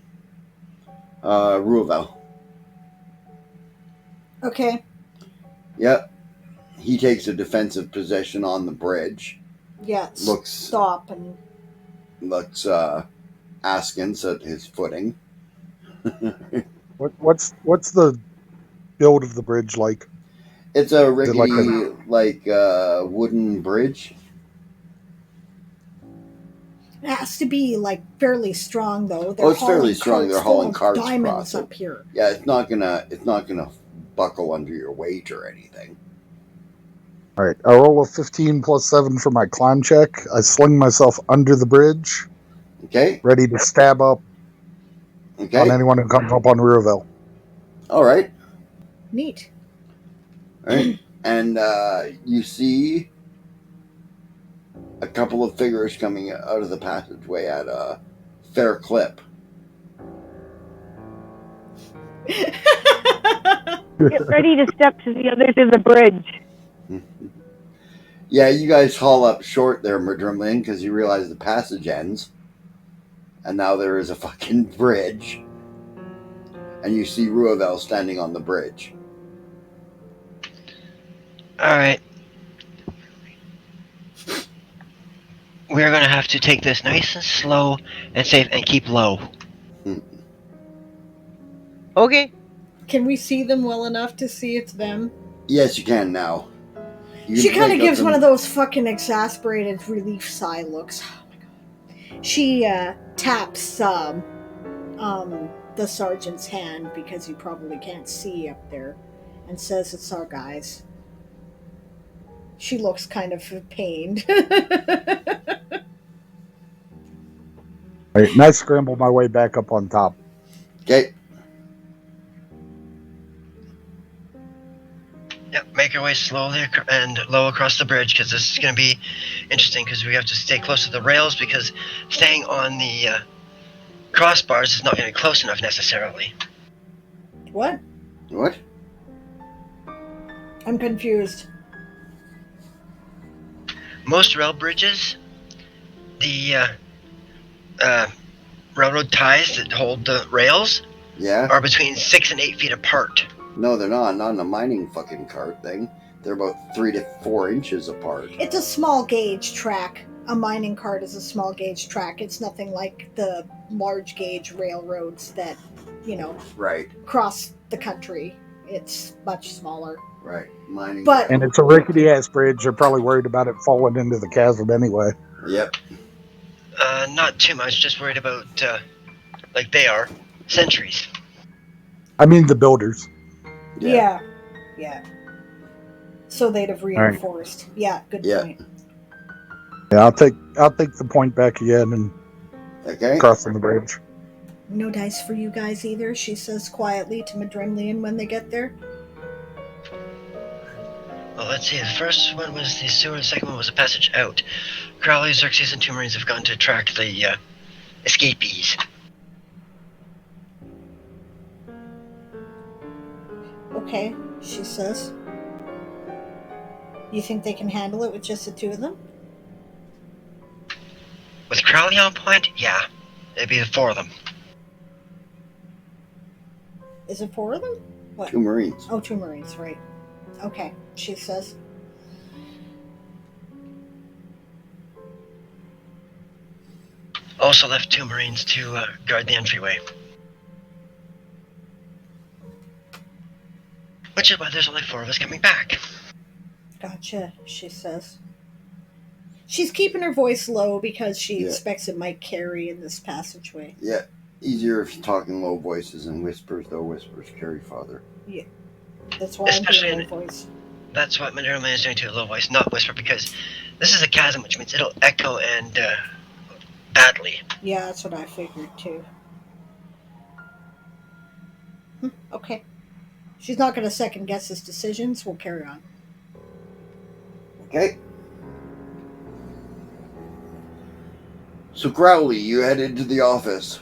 Ruvel. Okay. Yep. He takes a defensive position on the bridge. Yeah. Stop and looks askance at his footing. What's the build of the bridge like? It's a rickety, wooden bridge. it has to be like fairly strong though. It's fairly strong. They're hauling carts diamonds across it. up here. Yeah, it's not gonna buckle under your weight or anything. All right, I roll a 15 plus 7 for my climb check. I sling myself under the bridge. Okay. Ready to stab up on anyone who comes up on Ruvel. All right. Neat. All right. And you see a couple of figures coming out of the passageway at a fair clip. Get ready to step to the other to the bridge. Yeah, you guys haul up short there, Madrimlin, because you realize the passage ends. And now there is a fucking bridge. And you see Ruvel standing on the bridge. Alright. We're gonna have to take this nice and slow and safe and keep low. Okay. Can we see them well enough to see it's them? Yes, you can now. She kind of gives one of those fucking exasperated relief sigh looks. Oh my god. She taps the sergeant's hand because you probably can't see up there and says it's our guys. She looks kind of pained. All right, and I scramble my way back up on top. Okay. Yep, make your way slowly and low across the bridge because this is going to be interesting because we have to stay close to the rails because staying on the crossbars is not going to be close enough necessarily. What? What? I'm confused. Most rail bridges, the railroad ties that hold the rails are between 6 and 8 feet apart. No, they're not. Not in a mining fucking cart thing. They're about 3 to 4 inches apart. It's a small gauge track. A mining cart is a small gauge track. It's nothing like the large gauge railroads that, cross the country. It's much smaller. Right. Mining. And it's a rickety ass bridge. They're probably worried about it falling into the chasm anyway. Yep. Not too much, just worried about, like they are, sentries. I mean the builders. Yeah. So they'd have reinforced. Right. Yeah, good point. Yeah, I'll take the point back again and crossing the bridge. No dice for you guys either, she says quietly to Madrimlian when they get there. Well, let's see. The first one was the sewer, the second one was a passage out. Crowley, Xerxes, and 2 Marines have gone to track the escapees. Okay, she says. You think they can handle it with just the 2 of them? With Crowley on point, yeah. It'd be the 4 of them. Is it 4 of them? What? 2 Marines. Oh, 2 Marines, right. Okay, she says. Also left 2 Marines to guard the entryway. Which is why there's only 4 of us coming back. Gotcha, she says. She's keeping her voice low because she expects it might carry in this passageway. Yeah, easier if you're talking low voices and whispers, though whispers carry farther. Yeah, that's why I'm doing low voice. That's what Manderman is doing to a low voice, not whisper, because this is a chasm, which means it'll echo and badly. Yeah, that's what I figured too. Okay. She's not going to second guess his decisions. We'll carry on. Okay. So Crowley, you head into the office.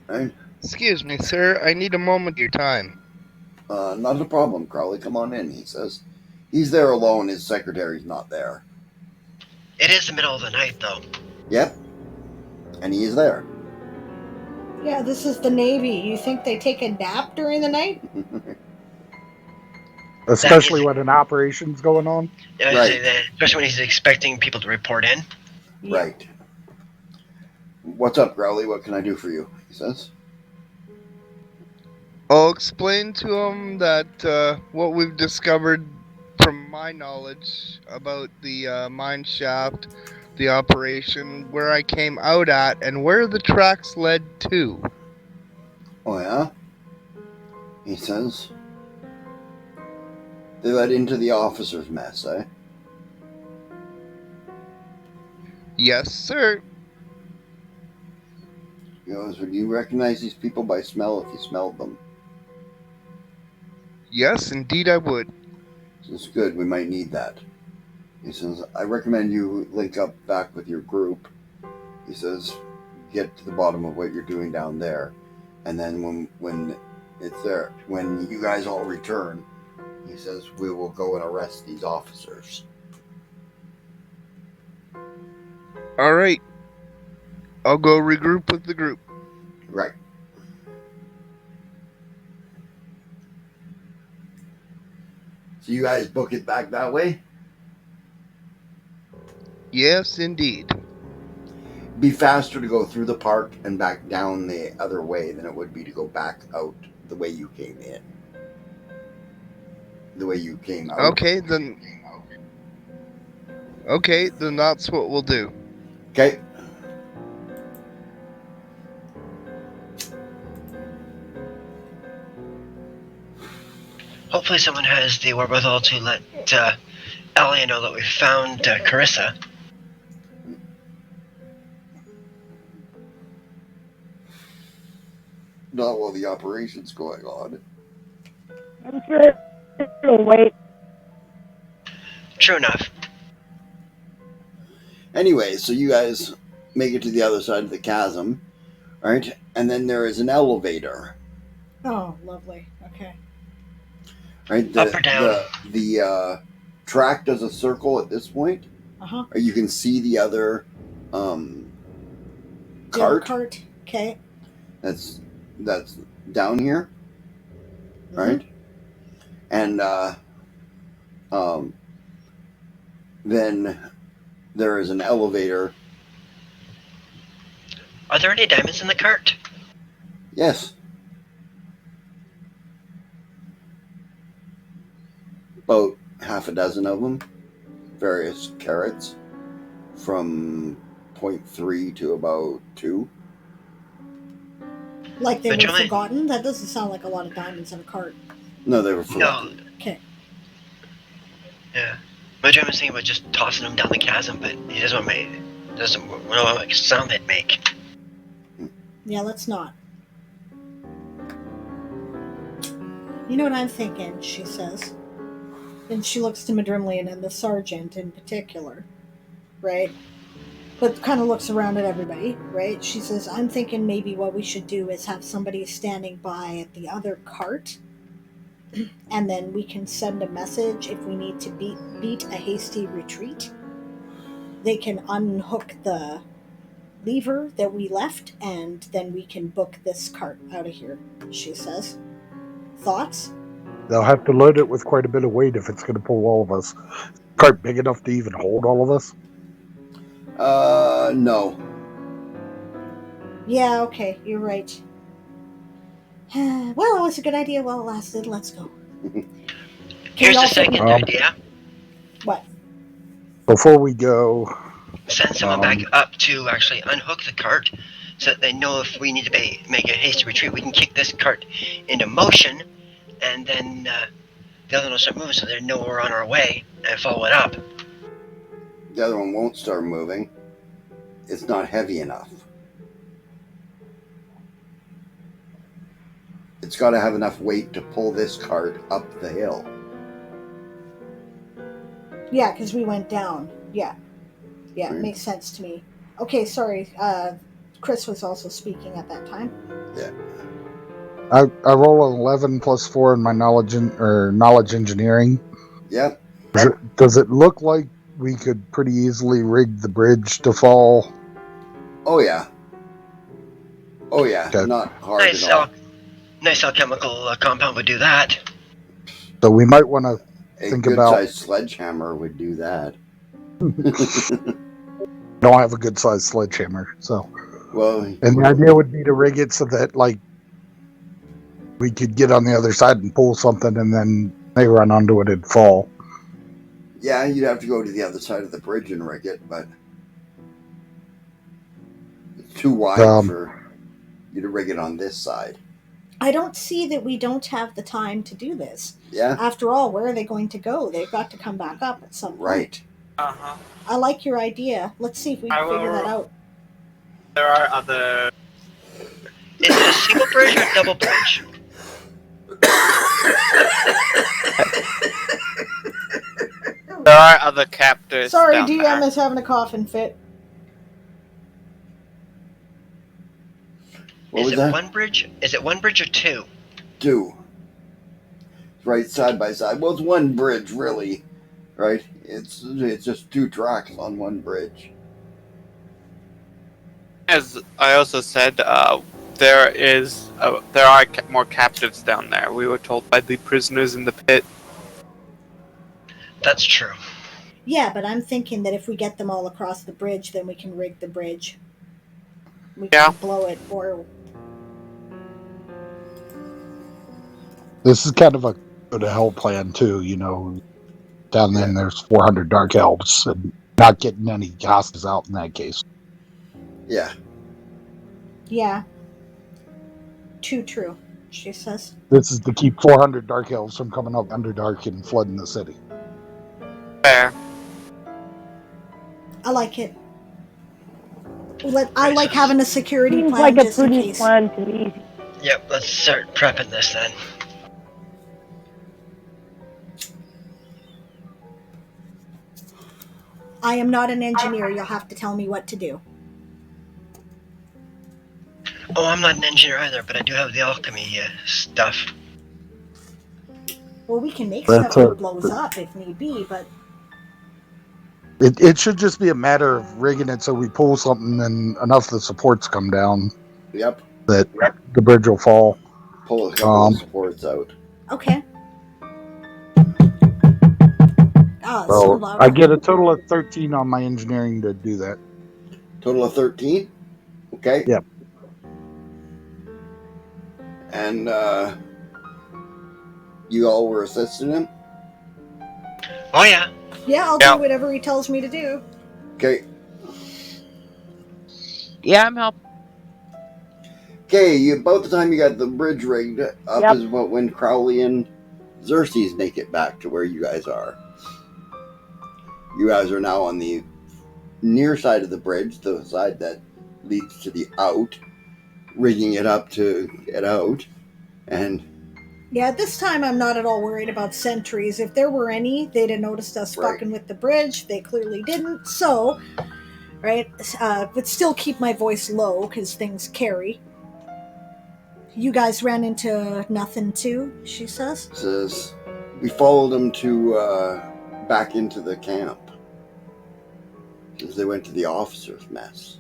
Right? Excuse me, sir. I need a moment of your time. Not a problem, Crowley. Come on in, he says. He's there alone. His secretary's not there. It is the middle of the night, though. Yep. And he is there. Yeah, this is the Navy. You think they take a nap during the night? Especially when an operation's going on. Right. Especially when he's expecting people to report in. Yeah. Right. What's up, Crowley? What can I do for you? He says. I'll explain to him that what we've discovered from my knowledge about the mine shaft, the operation, where I came out at, and where the tracks led to. Oh, yeah? He says. They led into the officer's mess, eh? Yes, sir. He goes, would you recognize these people by smell if you smelled them? Yes, indeed I would. It's good, we might need that. He says, I recommend you link up back with your group. He says, get to the bottom of what you're doing down there. And then when it's there, when you guys all return, he says, we will go and arrest these officers. All right. I'll go regroup with the group. Right. So you guys book it back that way? Yes, indeed. Be faster to go through the park and back down the other way than it would be to go back out the way you came in. The way you came out. Okay, then that's what we'll do. Okay. Hopefully someone has the wherewithal to let Ellie know that we found Carissa. Not while the operation's going on. I'm sure it'll wait. True enough. Anyway, so you guys make it to the other side of the chasm, right? And then there is an elevator. Oh, lovely. Okay. Right? Up or down? The track does a circle at this point. Uh-huh. Or you can see the other cart. Cart. Okay. That's down here. Mm-hmm. Right? And then there is an elevator. Are there any diamonds in the cart? Yes. About half a dozen of them. Various carats. From 0.3 to about 2. Like they were Benjamin? forgotten? That doesn't sound like a lot of diamonds in a cart. No, they were forgotten. No. Okay. Yeah. Benjamin was thinking about just tossing them down the chasm, but he doesn't know what sound they'd make. Yeah, let's not. You know what I'm thinking, she says. And she looks to Madrimlian and the sergeant in particular, right? But kind of looks around at everybody, right? She says, I'm thinking maybe what we should do is have somebody standing by at the other cart, and then we can send a message if we need to beat a hasty retreat. They can unhook the lever that we left, and then we can book this cart out of here, she says. Thoughts? They'll have to load it with quite a bit of weight if it's going to pull all of us. Cart big enough to even hold all of us? No. Yeah, okay, you're right. Well, it was a good idea while it lasted. Let's go. Here's the second idea. What? Before we go... Send someone back up to actually unhook the cart so that they know if we need to make a hasty retreat, we can kick this cart into motion, and then the other one will start moving so they know we're on our way and follow it up. The other one won't start moving. It's not heavy enough. It's got to have enough weight to pull this cart up the hill. Yeah, because we went down. Yeah, Right. makes sense to me. Okay, sorry. Chris was also speaking at that time. Yeah. I roll an 11 plus 4 in my knowledge engineering. Yep. Does it look like we could pretty easily rig the bridge to fall? Oh yeah. Oh yeah. Okay. Not hard at all. Nice alchemical compound would do that. So we might want to A think good about. sized sledgehammer would do that. Don't have a good sized sledgehammer, so. Well, And the idea would be to rig it so that, like, we could get on the other side and pull something, and then they run onto it and fall. yeah, you'd have to go to the other side of the bridge and rig it, but it's too wide for you to rig it on this side. I don't see that we don't have the time to do this. Yeah. After all, where are they going to go? They've got to come back up at some point. Right. Uh-huh. I like your idea. Let's see if we can figure that out. There are other... Is it a single bridge or a double bridge? There are other captors. Sorry, down DM there. is having a coughing fit. What Is was it that? one bridge? Is it one bridge or two? Two. Right side by side. Well, it's one bridge, really. Right? It's just two tracks on one bridge. As I also said, there are more captives down there. We were told by the prisoners in the pit. That's true. Yeah, but I'm thinking that if we get them all across the bridge, then we can rig the bridge. We can blow it, or... This is kind of a go to hell plan, too, you know. Down then, there's 400 dark elves, and not getting any hostages out in that case. Yeah. Yeah. Too true, she says. This is to keep 400 dark elves from coming up Underdark and flooding the city. Fair. I like it. I like having a security Seems plan like a just in prudent case. plan to me. Yep, let's start prepping this then. I am not an engineer. You'll have to tell me what to do. Oh, I'm not an engineer either, but I do have the alchemy stuff. Well, we can make That's stuff that blows up if need be, but... It should just be a matter of rigging it so we pull something and enough of the supports come down. Yep. That the bridge will fall. Pull a couple of supports out. Okay. Oh, it's so So loud. I get a total of 13 on my engineering to do that. Total of 13? Okay. Yep. And you all were assisting him? Oh yeah. Yeah, I'll do whatever he tells me to do. Okay. Yeah, I'm helping. Okay, about the time you got the bridge rigged up is about when Crowley and Xerxes make it back to where you guys are. You guys are now on the near side of the bridge, the side that leads to the out, rigging it up to get out, and... Yeah, at this time I'm not at all worried about sentries. If there were any, they'd have noticed us fucking with the bridge. They clearly didn't, so... Right? But still keep my voice low, because things carry. You guys ran into nothing too, she says? Says, we followed them to, back into the camp. Says they went to the officers' mess.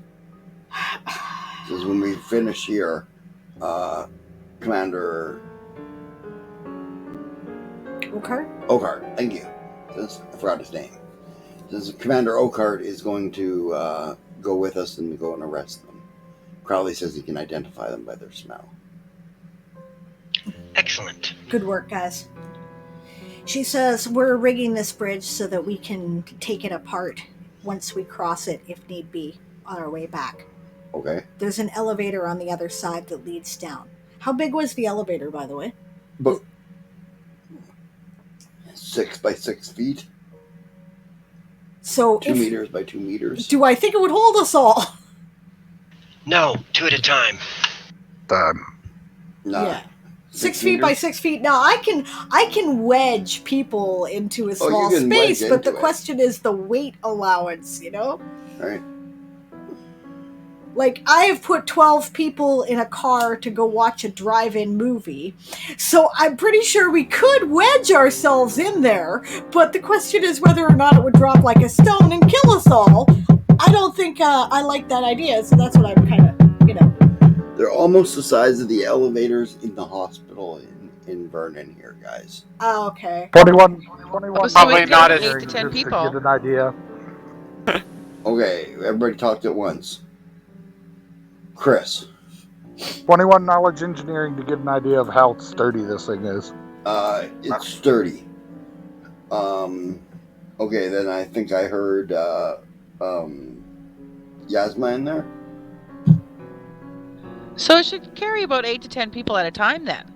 Says when we finish here, Commander... Oakheart, thank you. Says, I forgot his name. Says Commander Oakheart is going to go with us and go and arrest them. Crowley says he can identify them by their smell. Excellent. Good work, guys. She says, we're rigging this bridge so that we can take it apart once we cross it, if need be, on our way back. Okay. There's an elevator on the other side that leads down. How big was the elevator, by the way? But 6 by 6 feet. So 2 meters by 2 meters. Do I think it would hold us all? No, 2 at a time. Nah. Yeah. 6 feet by 6 feet. Now I can wedge people into a small space, but the question is the weight allowance, you know? Right. Like, I have put 12 people in a car to go watch a drive-in movie, so I'm pretty sure we could wedge ourselves in there, but the question is whether or not it would drop like a stone and kill us all. I don't think I like that idea, so that's what I'm kind of, you know. They're almost the size of the elevators in the hospital in Vernon here, guys. Oh, okay. 21 Probably not as 8 to 10 just people. to get an idea. Okay, everybody talked at once. Chris. 21 knowledge engineering to get an idea of how sturdy this thing is. It's sturdy. Okay, then I think I heard Yasma in there. So it should carry about 8 to 10 people at a time then.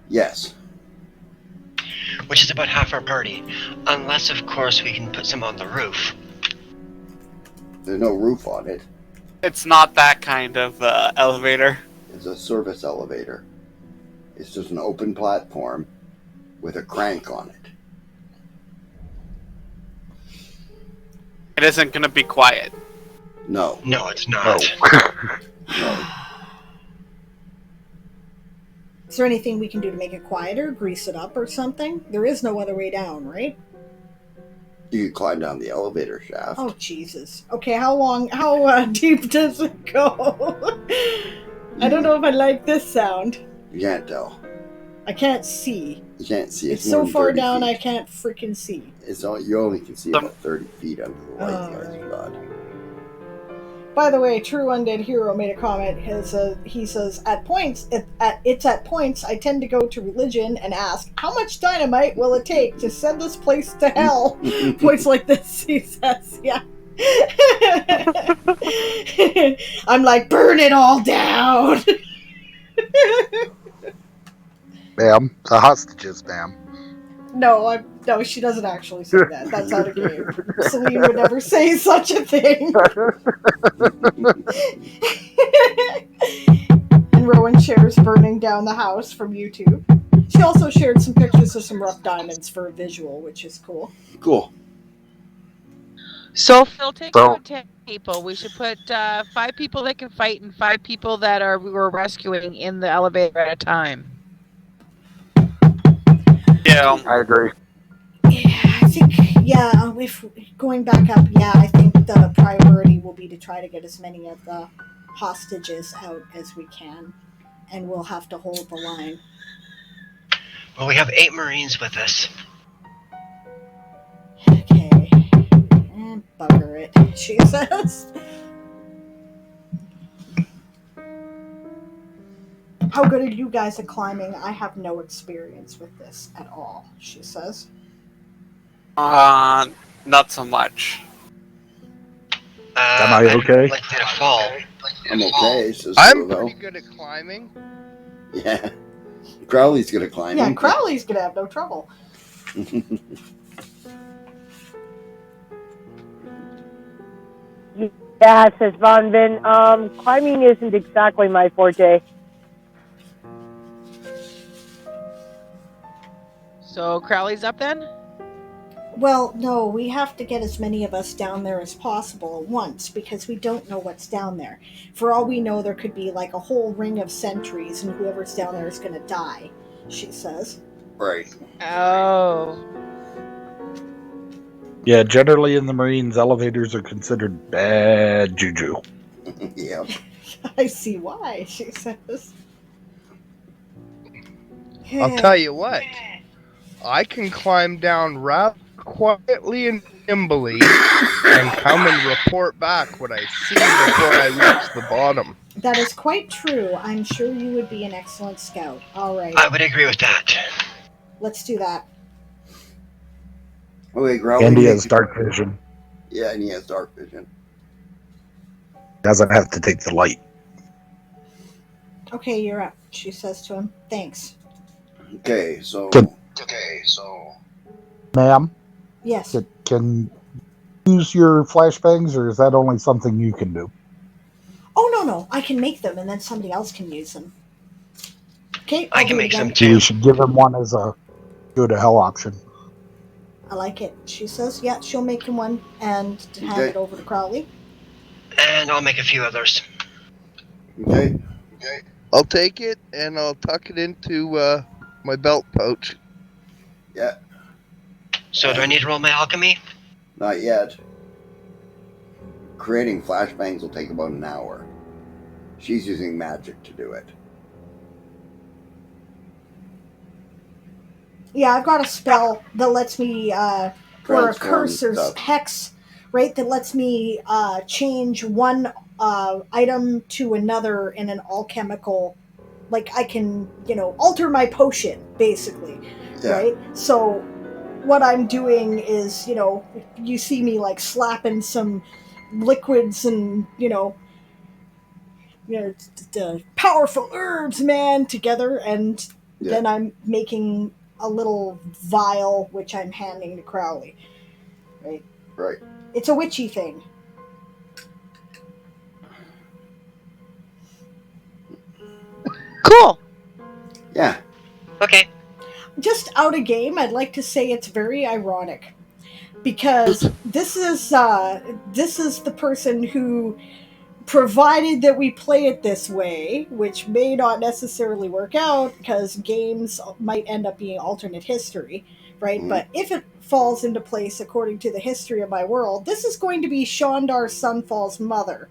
Yes. Which is about half our party. Unless, of course, we can put some on the roof. There's no roof on it. It's not that kind of elevator. It's a service elevator. It's just an open platform with a crank on it. It isn't going to be quiet. No. No, it's not. No. Is there anything we can do to make it quieter? Grease it up or something? There is no other way down, right? You could climb down the elevator shaft. Oh, Jesus. Okay, how deep does it go? I don't know if I like this sound. You can't tell. I can't see. You can't see. It's more so than far 30 down feet. I can't freaking see. You only can see about 30 feet under the light, Oh, guys. right. God. By the way, True Undead Hero made a comment. He says, at points I tend to go to religion and ask, how much dynamite will it take to send this place to hell? Points like this, he says, yeah. I'm like, burn it all down. Ma'am, the hostages, ma'am. No, she doesn't actually say that. That's out of game. Celine would never say such a thing. And Rowan shares burning down the house from YouTube. She also shared some pictures of some rough diamonds for a visual, which is cool. Cool. So if it'll take about 10 people, we should put 5 people that can fight and 5 people that we're rescuing in the elevator at a time. Yeah. I agree. Yeah, I think, if going back up, I think the priority will be to try to get as many of the hostages out as we can, and we'll have to hold the line. Well, we have 8 Marines with us. Okay. And bugger it, she says. How good are you guys at climbing? I have no experience with this at all, she says. Not so much. Am I okay? Likely to fall. I'm okay. I'm pretty good at climbing. Yeah. Crowley's good at climbing. Yeah, Crowley's gonna have no trouble. Yeah, says Von Vin. Climbing isn't exactly my forte. So Crowley's up then? Well, no, we have to get as many of us down there as possible at once, because we don't know what's down there. For all we know, there could be like a whole ring of sentries, and whoever's down there is going to die, she says. Right. Oh. Yeah, generally in the Marines, elevators are considered bad juju. Yeah. I see why, she says. I'll tell you what. I can climb down rather quietly and nimbly and come and report back what I see before I reach the bottom. That is quite true. I'm sure you would be an excellent scout. All right. I would agree with that. Let's do that. Okay, Crowley. And he has dark vision. Yeah, and he has dark vision. Doesn't have to take the light. Okay, you're up, she says to him. Thanks. Okay, so... Ma'am? Yes. Can you use your flashbangs, or is that only something you can do? Oh, no. I can make them, and then somebody else can use them. Okay, I I'll can do it make some again. So we too. should give him one as a go to hell option. I like it. She says, yeah, she'll make him one and hand Okay. it over to Crowley. And I'll make a few others. Okay. I'll take it and I'll tuck it into my belt pouch. Yeah. So do I need to roll my alchemy? Not yet. Creating flashbangs will take about an hour. She's using magic to do it. Yeah, I've got a spell that lets me, or a Transform curse or stuff. hex, right, that lets me change one item to another in an alchemical. Like, I can, alter my potion, basically, Yeah. right? So, what I'm doing is, you see me, like, slapping some liquids and, powerful herbs, man, together, and then I'm making a little vial, which I'm handing to Crowley. Right? Right. It's a witchy thing. Cool. Yeah. Okay. Just out of game, I'd like to say it's very ironic. Because this is the person who, provided that we play it this way, which may not necessarily work out because games might end up being alternate history, right? Mhm. But if it falls into place according to the history of my world, this is going to be Shandar Sunfall's mother,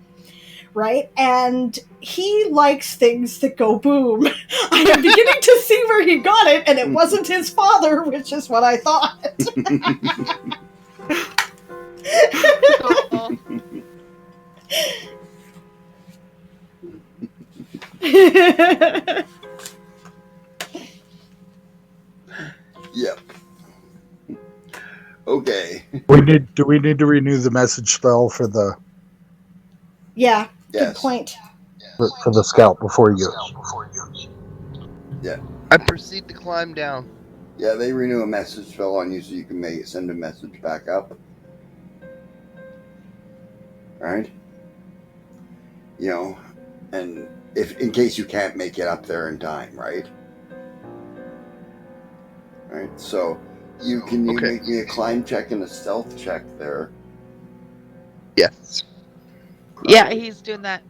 right? And he likes things that go boom. I am beginning to see where he got it, and it wasn't his father, which is what I thought. Cool. Yep. Okay. Do we need to renew the message spell for the Yeah, Yes. good point. for the scout before you go? I proceed to climb down. Yeah, they renew a message spell on you so you can send a message back up. Alright? And if in case you can't make it up there in time, right? Alright, so you make me a climb check and a stealth check there. Yes. Yeah, he's doing that.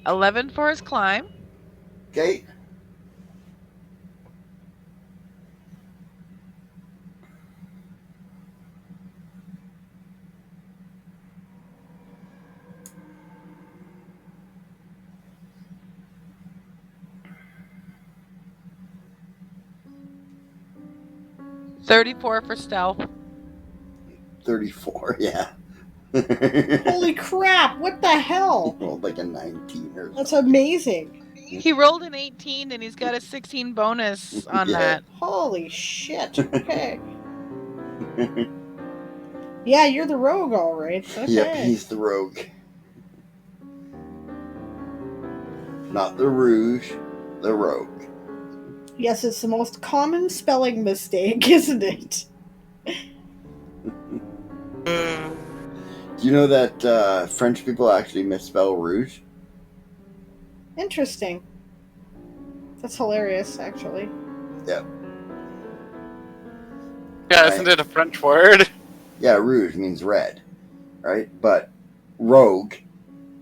$11 for his climb. Okay. $34 for stealth. 34, yeah. Holy crap, what the hell? Rolled like a 19 or something. That's amazing. He rolled an 18 and he's got a 16 bonus on that. Holy shit. Okay. Yeah, you're the rogue, all right. Okay. Yep, he's the rogue. Not the rouge, the rogue. Yes, it's the most common spelling mistake, isn't it? Do you know that French people actually misspell rouge? Interesting. That's hilarious, actually. Yep. Yeah, isn't it a French word? Yeah, rouge means red, right? But rogue,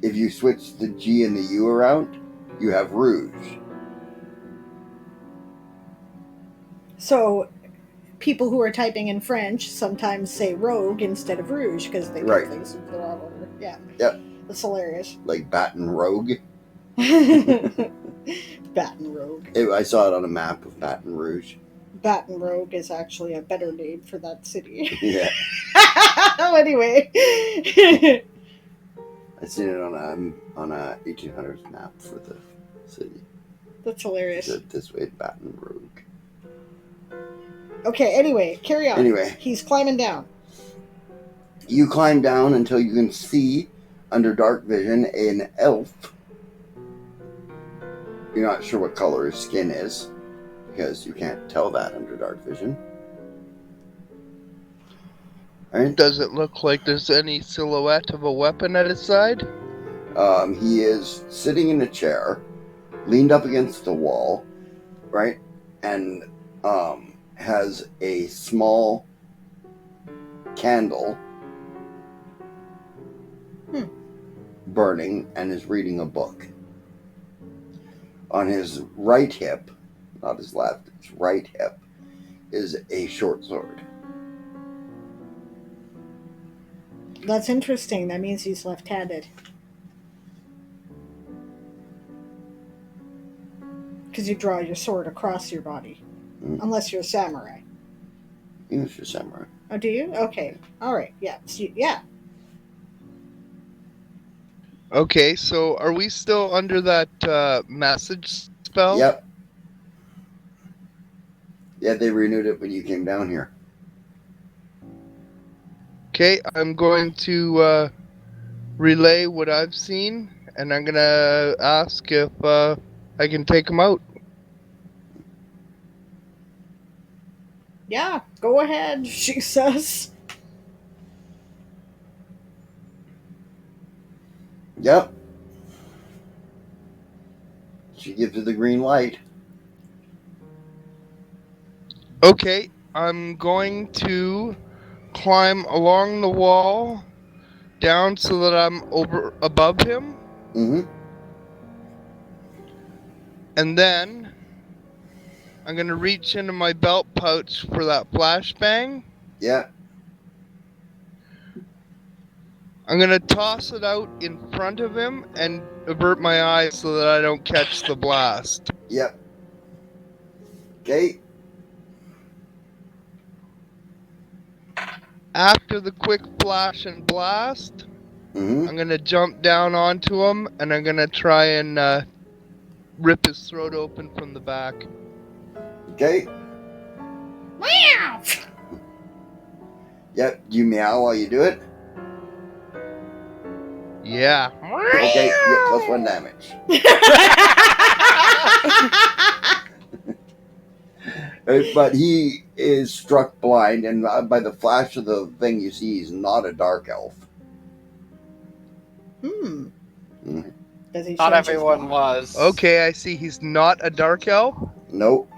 if you switch the G and the U around, you have rouge. So, people who are typing in French sometimes say rogue instead of rouge because they put things in the wrong order. Yeah. Yep. That's hilarious. Like Baton Rouge. Baton Rouge. I saw it on a map of Baton Rouge. Baton Rouge is actually a better name for that city. Yeah. Anyway. I seen it on a 1800s map for the city. That's hilarious. This way, Baton Rouge. Okay, anyway, carry on. Anyway. He's climbing down. You climb down until you can see, under dark vision, an elf. You're not sure what color his skin is, because you can't tell that under dark vision. Right? Does it look like there's any silhouette of a weapon at his side? He is sitting in a chair, leaned up against the wall, right? And has a small candle burning and is reading a book. On his right hip, not his left, his right hip, is a short sword. That's interesting. That means he's left-handed. Because you draw your sword across your body. Unless you're a samurai. Unless you're a samurai. Oh, do you? Okay. Alright. Yeah. Yeah. Okay, so are we still under that message spell? Yep. Yeah, they renewed it when you came down here. Okay, I'm going to relay what I've seen, and I'm going to ask if I can take him out. Yeah, go ahead, she says. Yep. She gives you the green light. Okay, I'm going to climb along the wall down so that I'm above him. Mm-hmm. And then I'm going to reach into my belt pouch for that flashbang. Yeah. I'm going to toss it out in front of him and avert my eyes so that I don't catch the blast. Yep. Okay. After the quick flash and blast, Mm-hmm. I'm going to jump down onto him and I'm going to try and rip his throat open from the back. Okay. Meow! Yep. You meow while you do it. Yeah. Okay. You get +1 damage. But he is struck blind, and by the flash of the thing you see, he's not a dark elf. Mm-hmm. Does he Not everyone was. Okay, I see he's not a dark elf. Nope.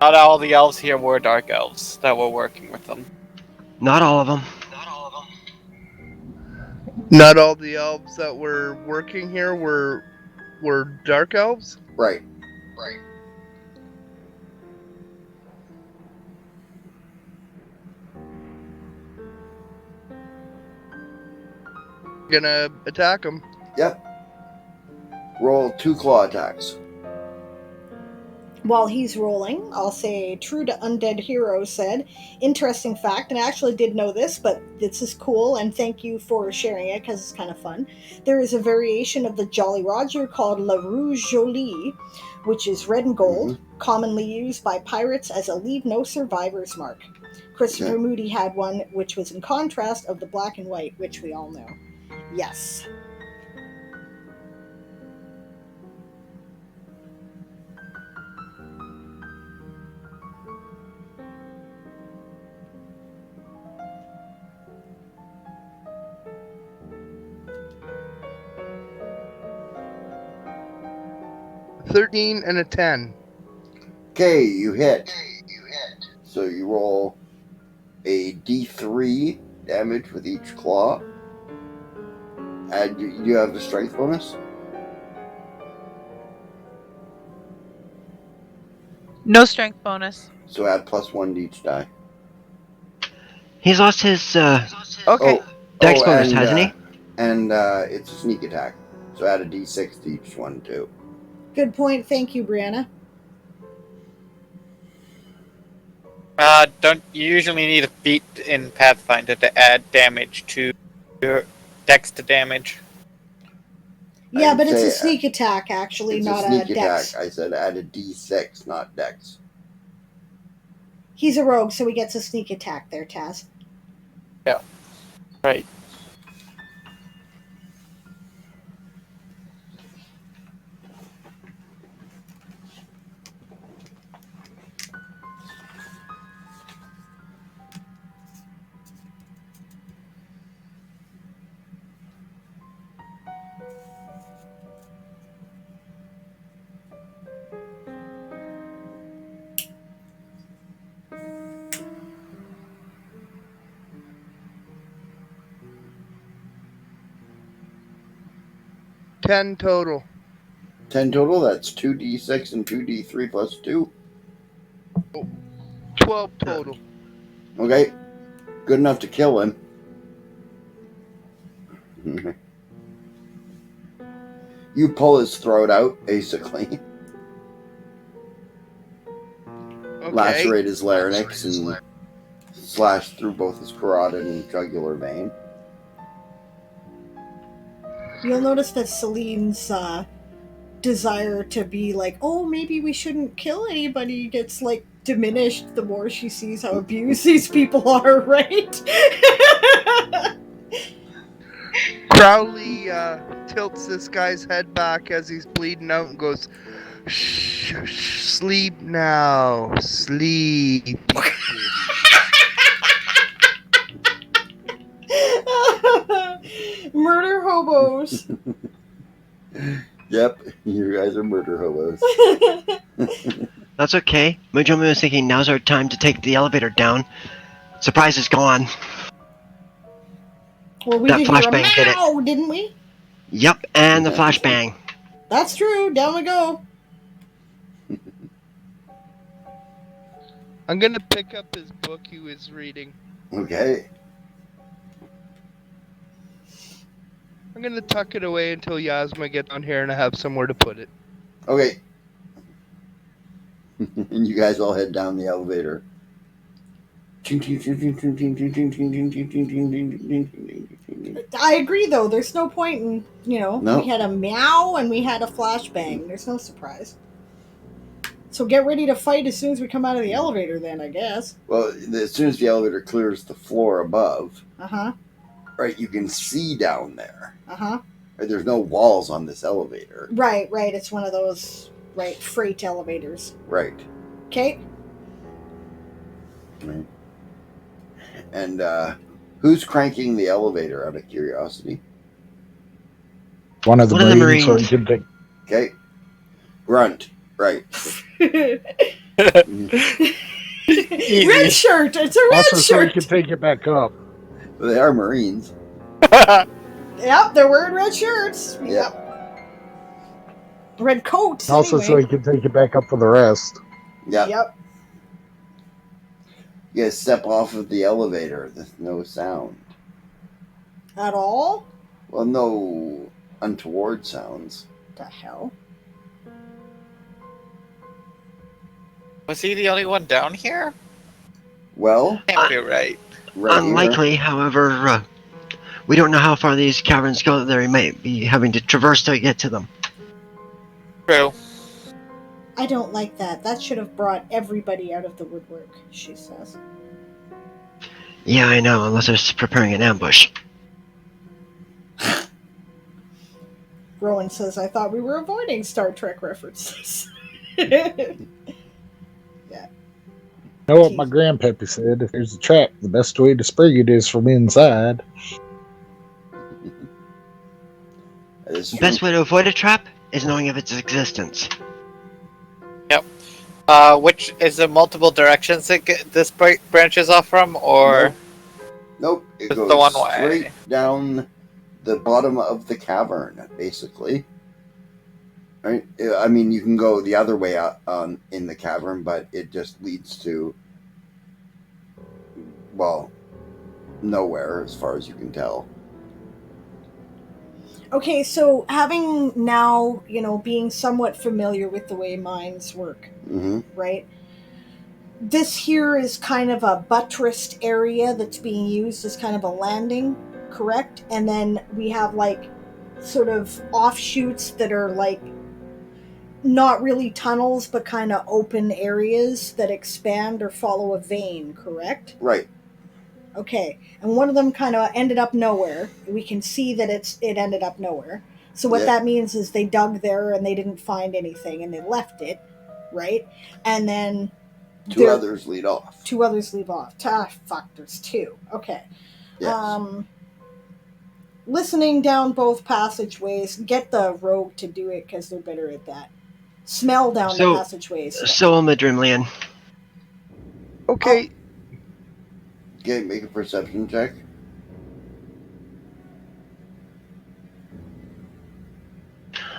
Not all the elves here were dark elves that were working with them. Not all of them. Not all the elves that were working here were dark elves? Right. Gonna attack him. Yep. Roll 2 claw attacks. While he's rolling, I'll say, true to Undead Hero said, interesting fact, and I actually did know this, but this is cool, and thank you for sharing it, because it's kind of fun. There is a variation of the Jolly Roger called La Rouge Jolie, which is red and gold, commonly used by pirates as a leave no survivors mark. Christopher Moody had one, which was in contrast of the black and white, which we all know. Yes. $13 and a 10. Okay, you hit. So you roll a D3 damage with each claw. And you have the strength bonus? No strength bonus. So add +1 to each die. He's lost his Okay. dex bonus, and, hasn't he? And it's a sneak attack. So add a D6 to each one, too. Good point. Thank you, Brianna. Don't you usually need a feat in Pathfinder to add damage to your dex to damage? Yeah, I'd but it's a say, sneak attack, actually, It's not a sneak dex. attack. I said add a d6, not dex. He's a rogue, so he gets a sneak attack there, Taz. Yeah. Right. $10 total. 10 total, that's 2d6 and 2d3 plus 2. 12 total. Okay, good enough to kill him. You pull his throat out, basically. Okay. Lacerate his larynx and slash through both his carotid and jugular vein. You'll notice that Celine's desire to be like, oh, maybe we shouldn't kill anybody gets like diminished the more she sees how abused these people are, right? Crowley tilts this guy's head back as he's bleeding out and goes, shh, sleep now, sleep. Murder hobos. Yep, you guys are murder hobos. That's okay. Mojomi was thinking now's our time to take the elevator down. Surprise is gone. Well, we That did hear a flashbang did it. meow, didn't we? Yep, and the flashbang. That's true. Down we go. I'm gonna pick up his book he was reading. Okay. I'm gonna tuck it away until Yasma gets on here and I have somewhere to put it. Okay. And you guys all head down the elevator. I agree, though. There's no point in, No. we had a meow and we had a flashbang. There's no surprise. So get ready to fight as soon as we come out of the elevator, then, I guess. Well, as soon as the elevator clears the floor above, Uh-huh. right, you can see down there. Uh-huh. Right, there's no walls on this elevator. Right. It's one of those, freight elevators. Right. Okay. Right. And who's cranking the elevator, out of curiosity? One of the One of the Marines, so he Marines. can take. Okay. Grunt. Right. Red shirt. It's a red Also, so he shirt. can take it back up. Well, they are Marines. Yep, they're wearing red shirts. Yep. Red coats. Also, anyway. so he can take it back up for the rest. Yeah. Yep. You guys step off of the elevator. There's no sound. At all? Well, no untoward sounds. The hell? Was he the only one down here? Well, Can't be right. right Unlikely, however, we don't know how far these caverns go. They might be having to traverse to get to them. True. I don't like that. That should have brought everybody out of the woodwork, she says. Yeah, I know, unless they're preparing an ambush. Rowan says, I thought we were avoiding Star Trek references. You know what my grandpappy said? If there's a trap, the best way to spring it is from inside. That is The true. best way to avoid a trap is knowing of its existence. Which is there multiple directions that this branches off from, or Nope. It Just goes the one way. straight down the bottom of the cavern, basically. Right? I mean, you can go the other way out in the cavern, but it just leads to, well, nowhere as far as you can tell. Okay, so having now, being somewhat familiar with the way mines work, Mm-hmm. right? This here is kind of a buttressed area that's being used as kind of a landing, correct? And then we have like sort of offshoots that are like not really tunnels, but kind of open areas that expand or follow a vein, correct? Right. Okay, and one of them kind of ended up nowhere. We can see that it ended up nowhere. So what Yeah. that means is they dug there and they didn't find anything and they left it, right? And then Two others lead off. Two others leave off. Fuck, there's two. Okay. Yes. Listening down both passageways. Get the rogue to do it because they're better at that. Smell down the passageways. So am a Drimlian. Okay. Okay, make a perception check.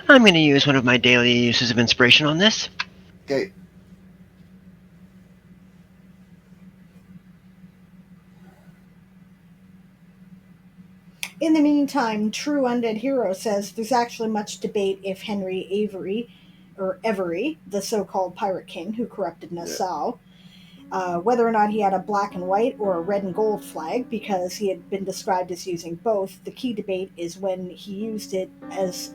I'm going to use one of my daily uses of inspiration on this. Okay. In the meantime, True Undead Hero says there's actually much debate if Henry Every, the so-called Pirate King who corrupted Nassau, whether or not he had a black and white or a red and gold flag, because he had been described as using both. The key debate is when he used it as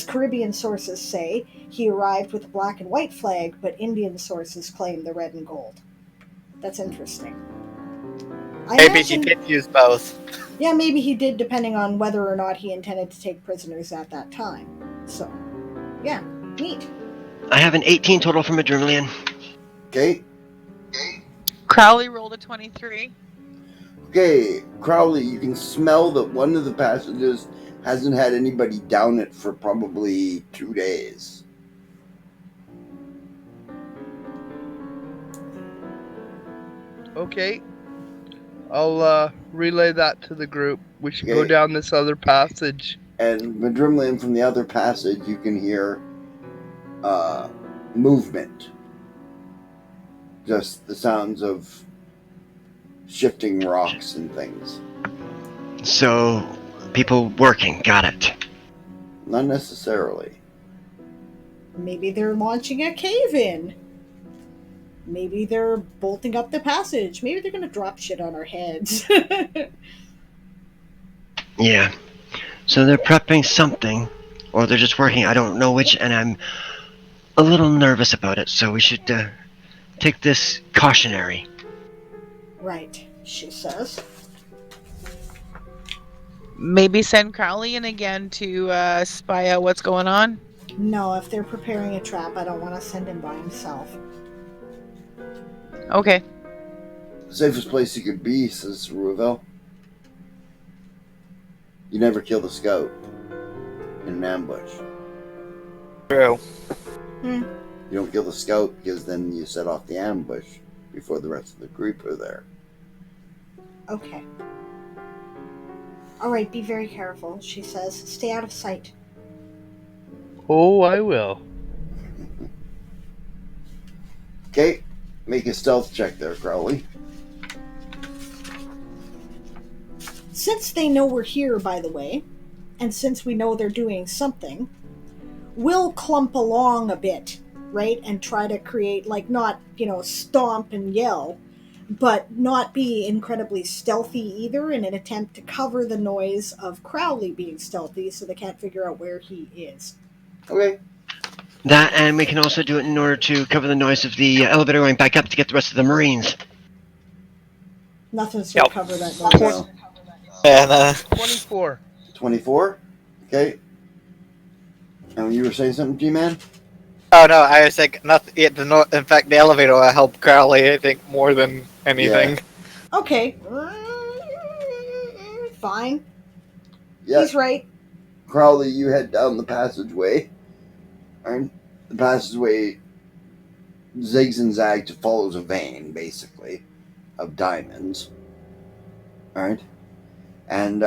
Caribbean sources say, he arrived with a black and white flag, but Indian sources claim the red and gold. That's interesting. Maybe he did use both. Yeah, maybe he did, depending on whether or not he intended to take prisoners at that time. So, yeah, neat. I have an 18 total from a Drimlian. Okay. Crowley rolled a 23. Okay, Crowley, you can smell that one of the passages hasn't had anybody down it for probably 2 days. Okay. I'll relay that to the group. We should go down this other passage. And Madrimlian, from the other passage, you can hear movement. Just the sounds of shifting rocks and things. So, people working, got it. Not necessarily. Maybe they're launching a cave-in. Maybe they're bolting up the passage. Maybe they're going to drop shit on our heads. Yeah. So they're prepping something, or they're just working, I don't know which, and I'm a little nervous about it, so we should take this cautionary. Right, she says. Maybe send Crowley in again to spy out what's going on? No, if they're preparing a trap, I don't want to send him by himself. Okay. Safest place you could be, says Ruvel. You never kill the scout in an ambush. True. You don't kill the scout because then you set off the ambush before the rest of the group are there. Okay. All right, be very careful, she says. Stay out of sight. Oh, I will. Okay, make a stealth check there, Crowley. Since they know we're here, by the way, and since we know they're doing something, we'll clump along a bit, right? And try to create, like, not, stomp and yell, but not be incredibly stealthy either in an attempt to cover the noise of Crowley being stealthy so they can't figure out where he is. Okay. That, and we can also do it in order to cover the noise of the elevator going back up to get the rest of the Marines. Nothing's going to cover that noise. No. And 24. 24? Okay. And you were saying something, G-Man? Oh no, I was like, nothing. In fact, the elevator will help Crowley, I think, more than anything. Yeah. Okay. Fine. Yeah. He's right. Crowley, you head down the passageway. And the passageway zigs and zags, follows a vein, basically, of diamonds. Alright? And,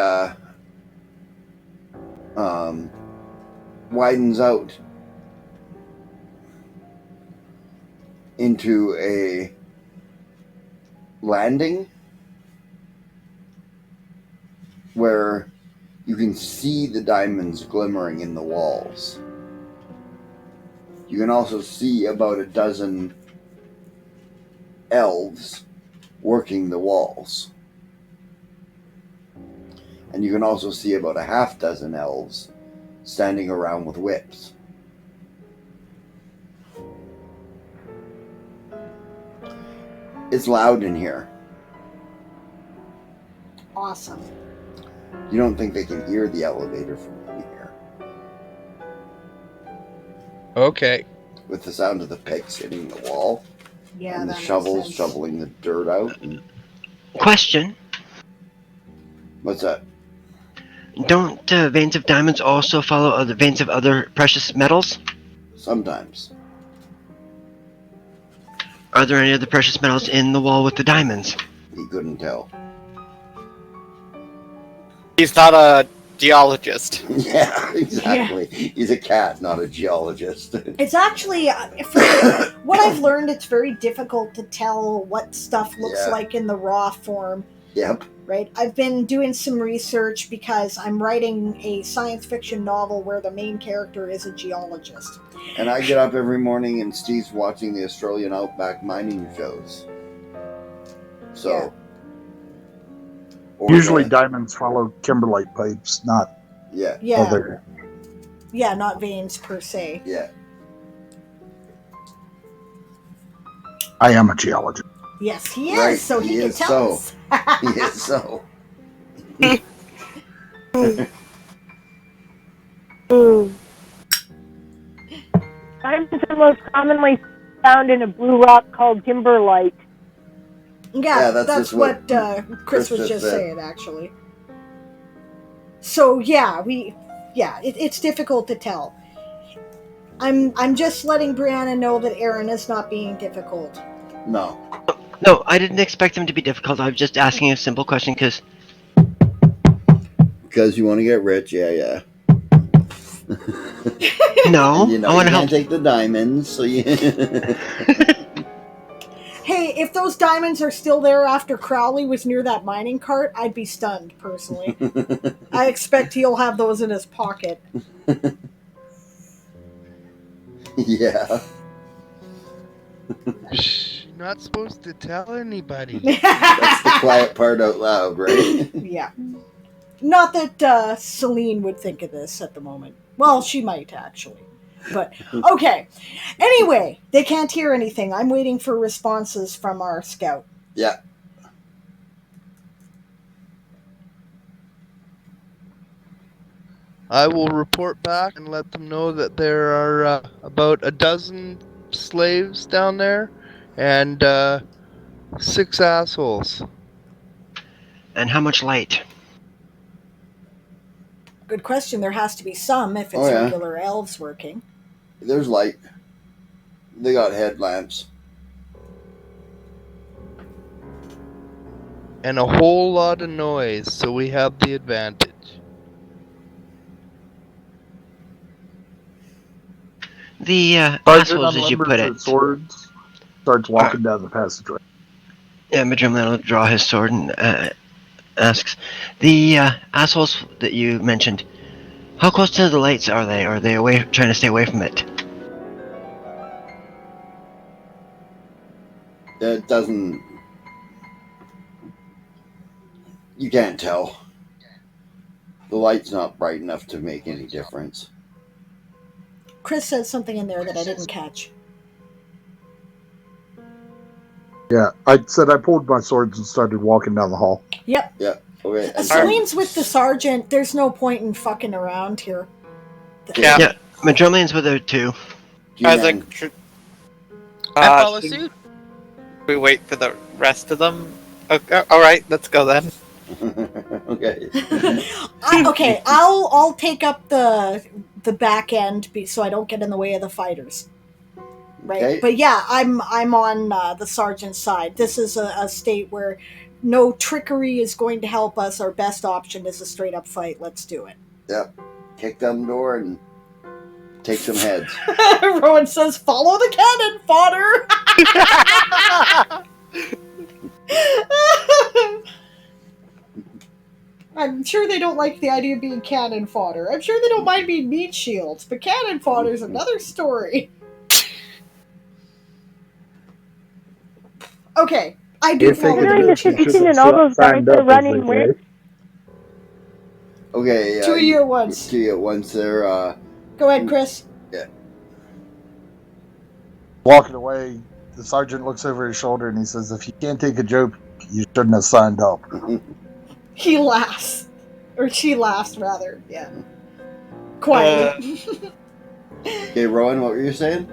widens out into a landing where You can see the diamonds glimmering in the walls. You can also see about a dozen elves working the walls. And you can also see about a half dozen elves standing around with whips. It's loud in here. Awesome. You don't think they can hear the elevator from in here. Okay. With the sound of the picks hitting the wall. Yeah, And the that makes shovels sense. shoveling the dirt out. And Question. what's that? Don't veins of diamonds also follow other veins of other precious metals? Sometimes. Are there any other precious metals in the wall with the diamonds? He couldn't tell. He's not a geologist. Yeah, exactly. He's a cat, not a geologist. It's actually, from what I've learned, it's very difficult to tell what stuff looks like in the raw form. Yep. Right? I've been doing some research because I'm writing a science fiction novel where the main character is a geologist. And I get up every morning and Steve's watching the Australian outback mining shows. So. Usually diamonds follow kimberlite pipes, not other. Yeah, not veins per se. Yeah. I am a geologist. Yes, he is, Right, so he he can is tell so. us. He is so. Diamonds are most commonly found in a blue rock called timberlite. Yeah, that's that's just what Chris was just saying, actually. So it's difficult to tell. I'm just letting Brianna know that Aaron is not being difficult. No. No, I didn't expect him to be difficult. I was just asking a simple question because you want to get rich, yeah. No, and I want to you help. can't take the diamonds, so you. Hey, if those diamonds are still there after Crowley was near that mining cart, I'd be stunned, personally. I expect he'll have those in his pocket. Yeah. Shh, you're not supposed to tell anybody. That's the quiet part out loud, right? Yeah. Not that Celine would think of this at the moment. Well, she might, actually. But, okay. Anyway, they can't hear anything. I'm waiting for responses from our scout. Yeah. I will report back and let them know that there are about a dozen slaves down there and 6 assholes. And how much light? Good question. There has to be some if it's regular elves working. There's light. They got headlamps. And a whole lot of noise, so we have the advantage. The assholes, as you put his it. swords, starts walking down the passageway. Yeah, Madrimland will draw his sword and asks, the assholes that you mentioned, how close to the lights are they? Are they away, trying to stay away from it? It doesn't. You can't tell. The light's not bright enough to make any difference. Chris said something in there that I didn't catch. Yeah, I said I pulled my swords and started walking down the hall. Yep. Yeah. Okay. Celine's with the sergeant. There's no point in fucking around here. Yeah, Madrimland's with her too. I follow suit. We wait for the rest of them. Okay, all right, let's go then. Okay. Okay, I'll take up the back end so I don't get in the way of the fighters. Right, Okay. but yeah, I'm on the sergeant's side. This is a state where no trickery is going to help us. Our best option is a straight up fight. Let's do it. Yep. Kick down the door and take some heads. Rowan says, "Follow the cannon, fodder." I'm sure they don't like the idea of being cannon fodder. I'm sure they don't mind being meat shields, but cannon fodder is another story. Okay, I do follow Considering the the situation and all those guys are running with, Okay, Two of you at once. Two at once there. Go ahead, Chris. Yeah. Walking away, the sergeant looks over his shoulder and he says, "If you can't take a joke, you shouldn't have signed up." He laughs. Or she laughs, rather. Yeah. Quietly. Okay, Rowan, what were you saying?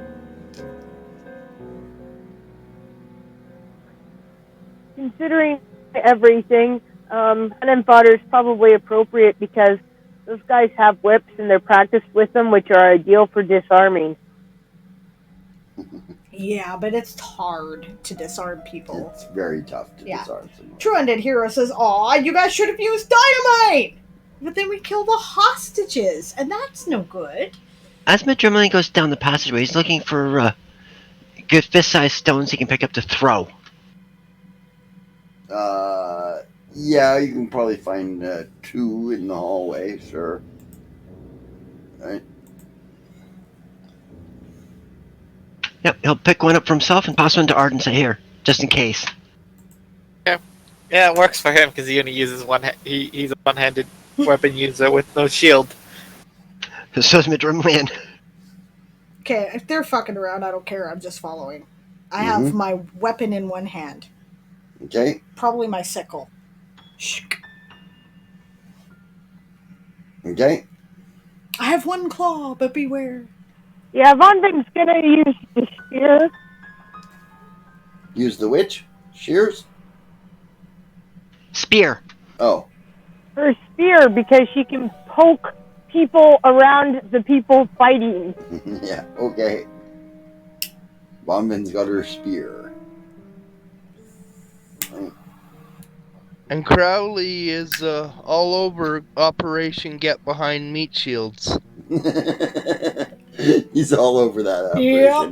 considering everything, cannon fodder is probably appropriate because those guys have whips and they're practiced with them, which are ideal for disarming. Yeah, but it's hard to disarm people. It's very tough to disarm someone. True Undead Hero says, "Aw, you guys should have used dynamite! But then we kill the hostages, and that's no good." As Madrimley goes down the passageway, he's looking for good fist-sized stones he can pick up to throw. Yeah, you can probably find 2 in the hallway, sure. Right. Yep, he'll pick one up for himself and pass one to Ard and say, "Here, just in case." Yeah, it works for him because he only uses he's a one-handed weapon user with no shield. So's Madrimley. Okay, if they're fucking around, I don't care. I'm just following. I have my weapon in one hand. Okay. Probably my sickle. Okay. I have one claw, but beware. Yeah, Von Vin's gonna use the spear. Use the witch? Shears? Spear. Oh. Her spear because she can poke people around the people fighting. Yeah, okay. Bonvin's got her spear. And Crowley is all over Operation Get Behind Meat Shields. He's all over that operation,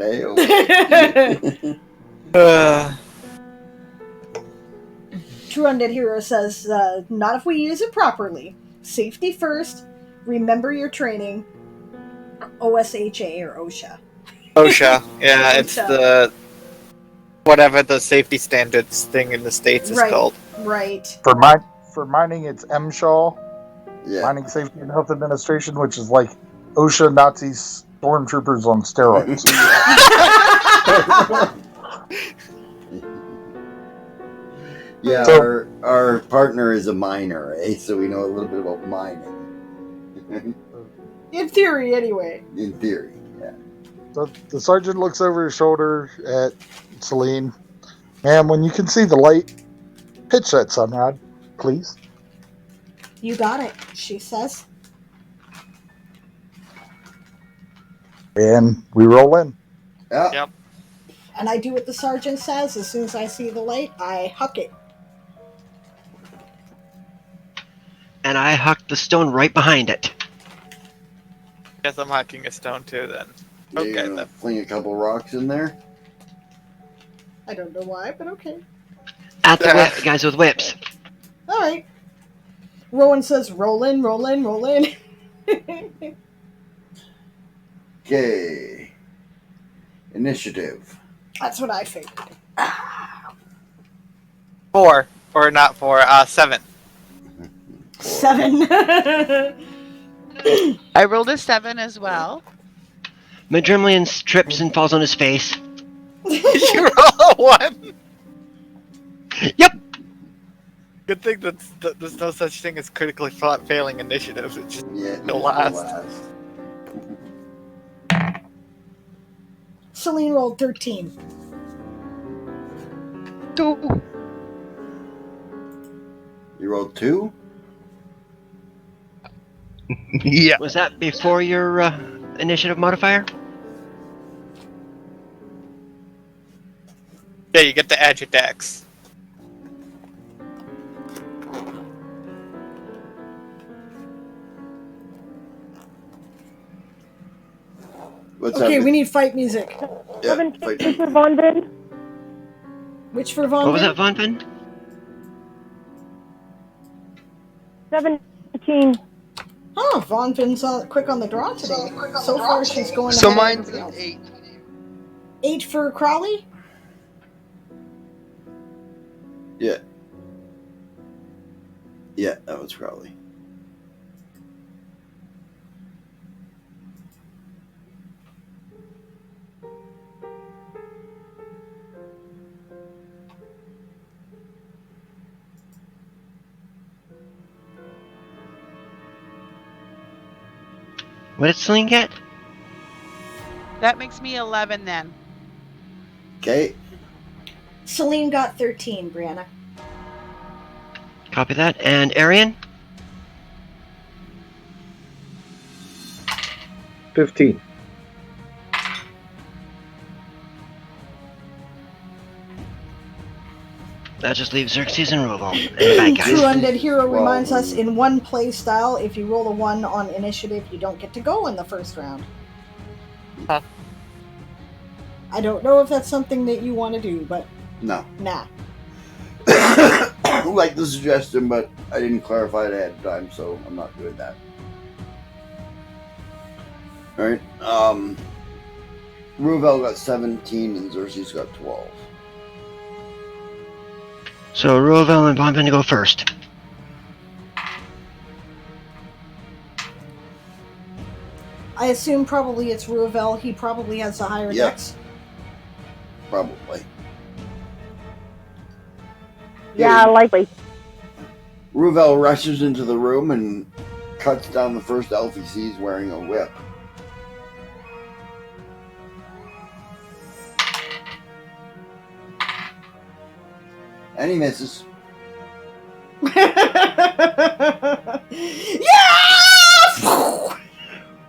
True Undead Hero says, not if we use it properly. Safety first. Remember your training. OSHA or OSHA. OSHA. Yeah, it's the whatever the safety standards thing in the States is called. Right. For mining, it's MSHA. Yeah. Mining Safety and Health Administration, which is like OSHA Nazis stormtroopers on steroids. Yeah, So- our partner is a miner, so we know a little bit about mining. In theory, anyway. In theory, yeah. So the sergeant looks over his shoulder at Celine. "Ma'am, when you can see the light, pitch that sunrod, please." You got it, she says. And we roll in. Yeah. Yep. And I do what the sergeant says. As soon as I see the light, I huck it. And I hucked the stone right behind it. Guess I'm hacking a stone too then. Okay, then. Fling a couple rocks in there. I don't know why, but okay. At the guys with whips. Alright. Rowan says, roll in, roll in, roll in. Okay. Initiative. That's what I figured. 4. Or not 4, 7. 7. I rolled a 7 as well. Madrimlian trips and falls on his face. You roll a 1? Yep. Good thing that there's no such thing as critically failing initiatives. It's just no last. Celine rolled 13. 2. You rolled 2? Yeah. Was that before your initiative modifier? Yeah, you get to add your dex. Okay, we need fight music. Yeah, fight for Von Vin. Which for Von What was Vin? that, Von Vin? 17. Oh, Vaughn Finn's quick on the draw today. So far, she's going So ahead of mine's everybody an else. 8. 8 for Crowley? Yeah. Yeah, that was Crowley. What did Celine get? That makes me 11 then. Okay. Celine got 13, Brianna. Copy that. And Arian? 15. That just leaves Xerxes and Roval and the bad True guys. Undead Hero Well, reminds us in one play style, if you roll a 1 on initiative, you don't get to go in the first round. Huh. I don't know if that's something that you want to do, but No. nah. Like the suggestion, but I didn't clarify it ahead of time, so I'm not doing that. Alright. Ruvel got 17 and Xerxes got 12. So Roval and Bonvin to go first. I assume probably it's Ruvel. He probably has the higher Yep. dex. Probably. Yeah, likely. Ruvel rushes into the room and cuts down the first elf he sees wearing a whip. And he misses. Yeah!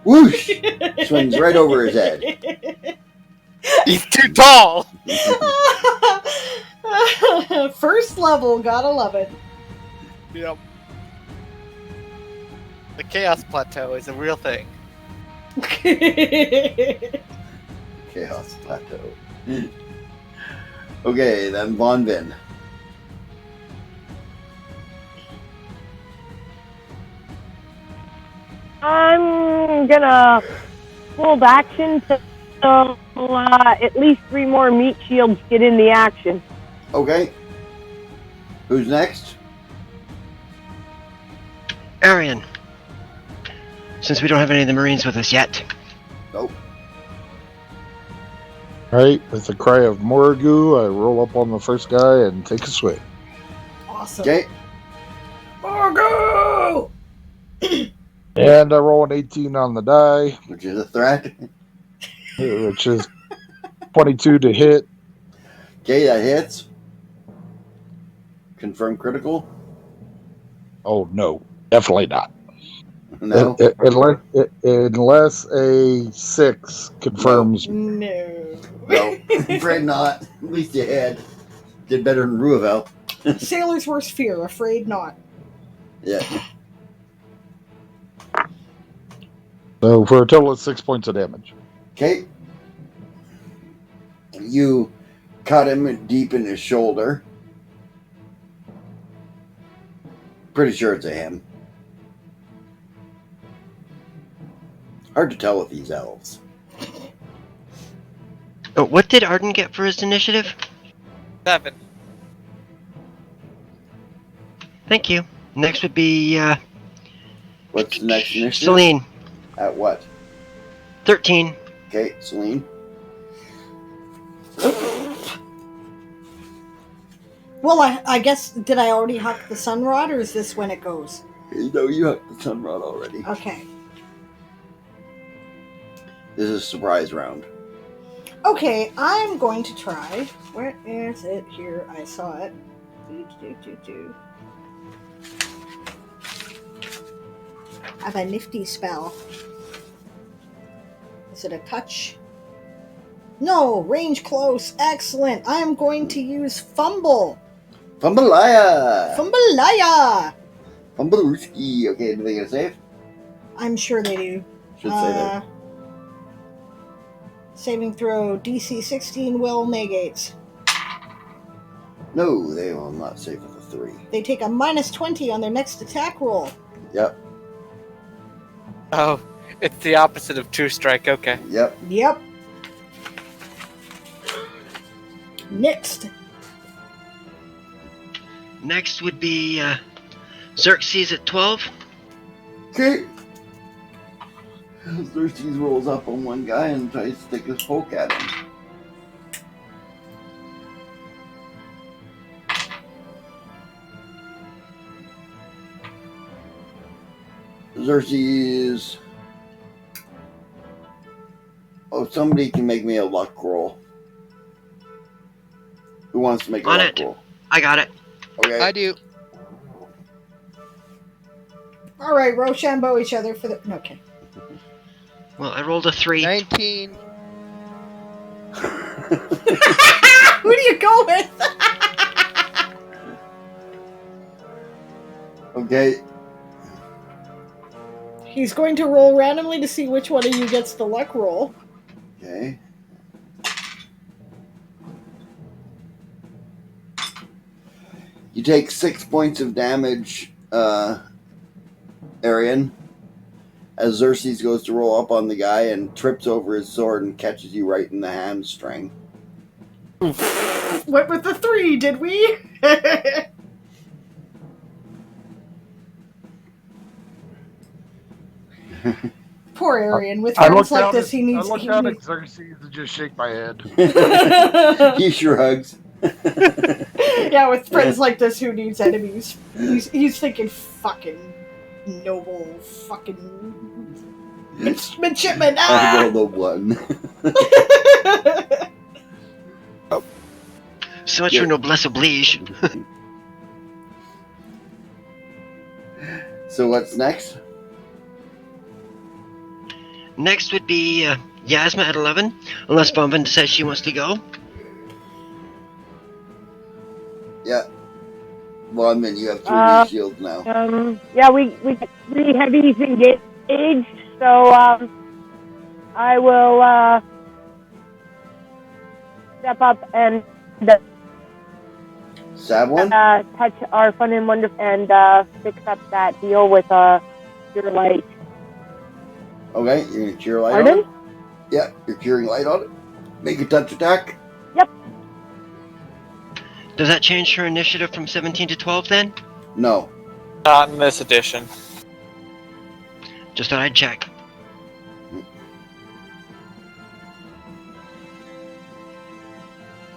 Whoosh! Swings right over his head. He's too tall! First level, gotta love it. Yep. The Chaos Plateau is a real thing. Chaos Plateau. Okay, then Von Vin. I'm gonna hold action till at least 3 more meat shields get in the action. Okay. Who's next? Arian. Since we don't have any of the Marines with us yet. Nope. Right, with the cry of Morrigu, I roll up on the first guy and take a swing. Awesome. Okay. Margo! And I roll an 18 on the die, Which is a threat. which is 22 to hit. Okay, that hits. Confirm critical. Oh, no, definitely not. No. Unless a 6 confirms. No. No. Afraid not. At least you had. Did better than Ruvel. Sailor's worst fear, afraid not. Yeah. So for a total of 6 points of damage. Okay. You cut him deep in his shoulder. Pretty sure it's a him. Hard to tell with these elves. Oh, what did Arden get for his initiative? 7. Thank you. Next would be What's the next initiative? Celine. At what? 13. Okay, Celine. Well, I guess, did I already huck the sun rod, or is this when it goes? No, you have the sun rod already. Okay. This is a surprise round. Okay, I'm going to try. Where is it? Here, I saw it. I have a nifty spell. Is it a touch? No, range close. Excellent. I am going to use Fumble. Fumbalaya! Fumbalaya! Fumbalooski. Okay, do they get a save? I'm sure they do. Should say that. Saving throw DC 16 will negates. No, they will not save with a 3. They take a minus 20 on their next attack roll. Yep. Oh, it's the opposite of 2 strike. Okay. Yep. Yep. Next. Next would be Xerxes at 12. Okay. Xerxes rolls up on one guy and tries to stick his poke at him. Xerxes. Oh, somebody can make me a luck roll. Who wants to make a On luck it. roll? I got it. Okay. I do. All right, Rochambeau each other for the... Okay. Well, I rolled a 3. 19. Who do you go with? Okay. He's going to roll randomly to see which one of you gets the luck roll. Okay. You take 6 points of damage, Arian, as Xerxes goes to roll up on the guy and trips over his sword and catches you right in the hamstring. Went with the 3, did we? Poor Arian. With friends like this, he needs... I look down at Xerxes and just shake my head. He shrugs. Yeah, with friends like this, who needs enemies? He's thinking fucking noble fucking midshipman. I rolled a 1. So much for noblesse oblige. So what's next? Next would be Yasma at 11, unless Bonvin says she wants to go. Yeah. Well, I mean, you have 3D shields now. Yeah, we heavies engaged, so I will step up and Stab one? touch our fun and wonder and fix up that deal with your light. Okay, you're going to cure light Pardon? on it? Yeah, you're curing light on it. Make a touch attack. Yep. Does that change her initiative from 17 to 12 then? No. Not in this edition. Just thought I'd check.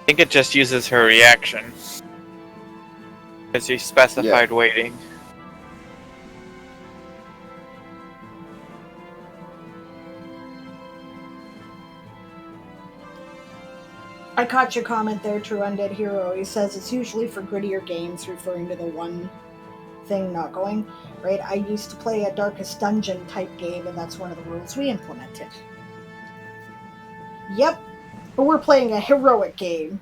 I think it just uses her reaction. Because you specified waiting. I caught your comment there, True Undead Hero. He says it's usually for grittier games, referring to the one thing not going. Right? I used to play a Darkest Dungeon type game, and that's one of the rules we implemented. Yep. But we're playing a heroic game.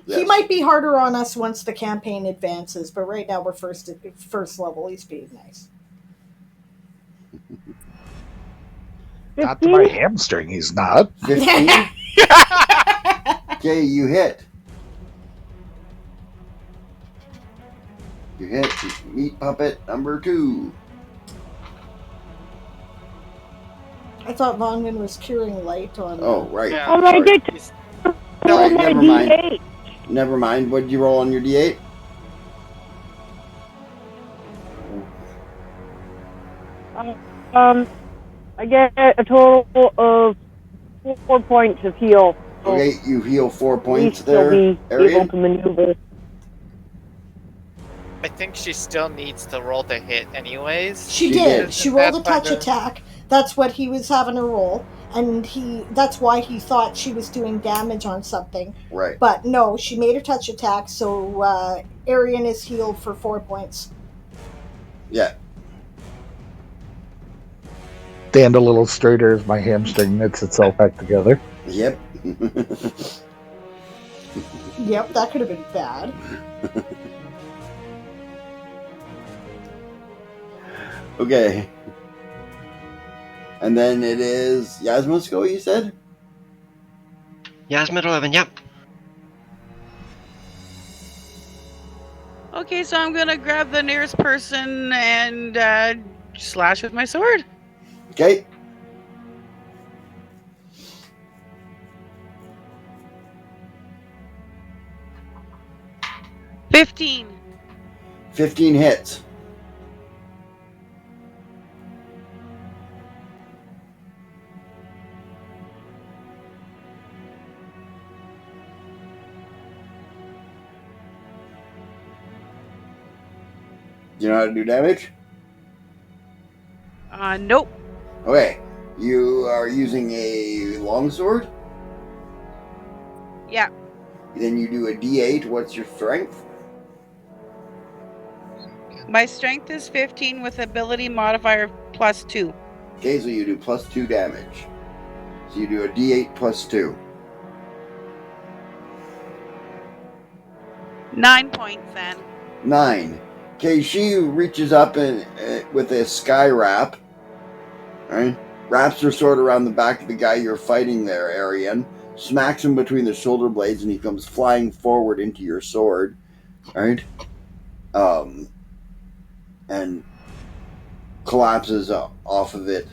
Yes. He might be harder on us once the campaign advances, but right now we're first level. He's being nice. Not to my hamstring, he's not. 15? Okay, you hit. You hit meat puppet number 2. I thought Vongan was curing light on... Oh, right. Yeah. Oh, I did Right, my never mind. D8. Never mind. What did you roll on your D8? I get a total of 4 points of heal. So Okay, you heal 4 at points least there, you'll be able Arian. to maneuver. I think she still needs to roll to hit anyways. She She did. did. She rolled a touch Pathfinder. attack. That's what he was having her roll. And that's why he thought she was doing damage on something. Right. But no, she made her touch attack, so Arian is healed for 4 points. Yeah. Stand a little straighter as my hamstring knits itself back together. Yep. Yep, that could have been bad. Okay. And then it is Yasma's go, you said? Yasma at 11, yep. Okay, so I'm gonna grab the nearest person and slash with my sword. Okay. $15. 15 hits. Do you know how to do damage? Nope. Okay. You are using a longsword? Yeah. Then you do a d8. What's your strength? My strength is 15 with ability modifier +2. Okay, so you do +2 damage. So you do a d8 +2. 9 points then. 9. Okay, she reaches up and with a sky wrap, right? Wraps her sword around the back of the guy you're fighting there, Arian. Smacks him between the shoulder blades, and he comes flying forward into your sword, right? And collapses off of it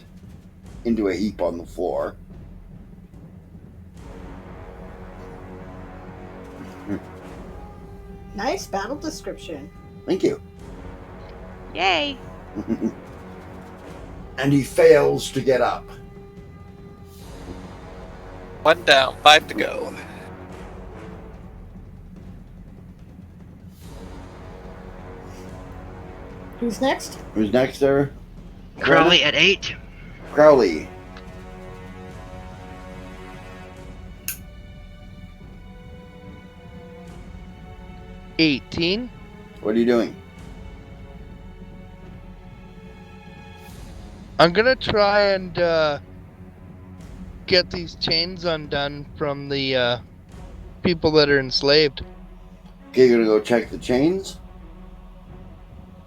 into a heap on the floor. Nice battle description. Thank you. Yay. And he fails to get up. 1 down, 5 to go. Who's next? Who's next there? Crowley at 8. Crowley. $18. What are you doing? I'm gonna try and get these chains undone from the people that are enslaved. Okay, you're gonna go check the chains?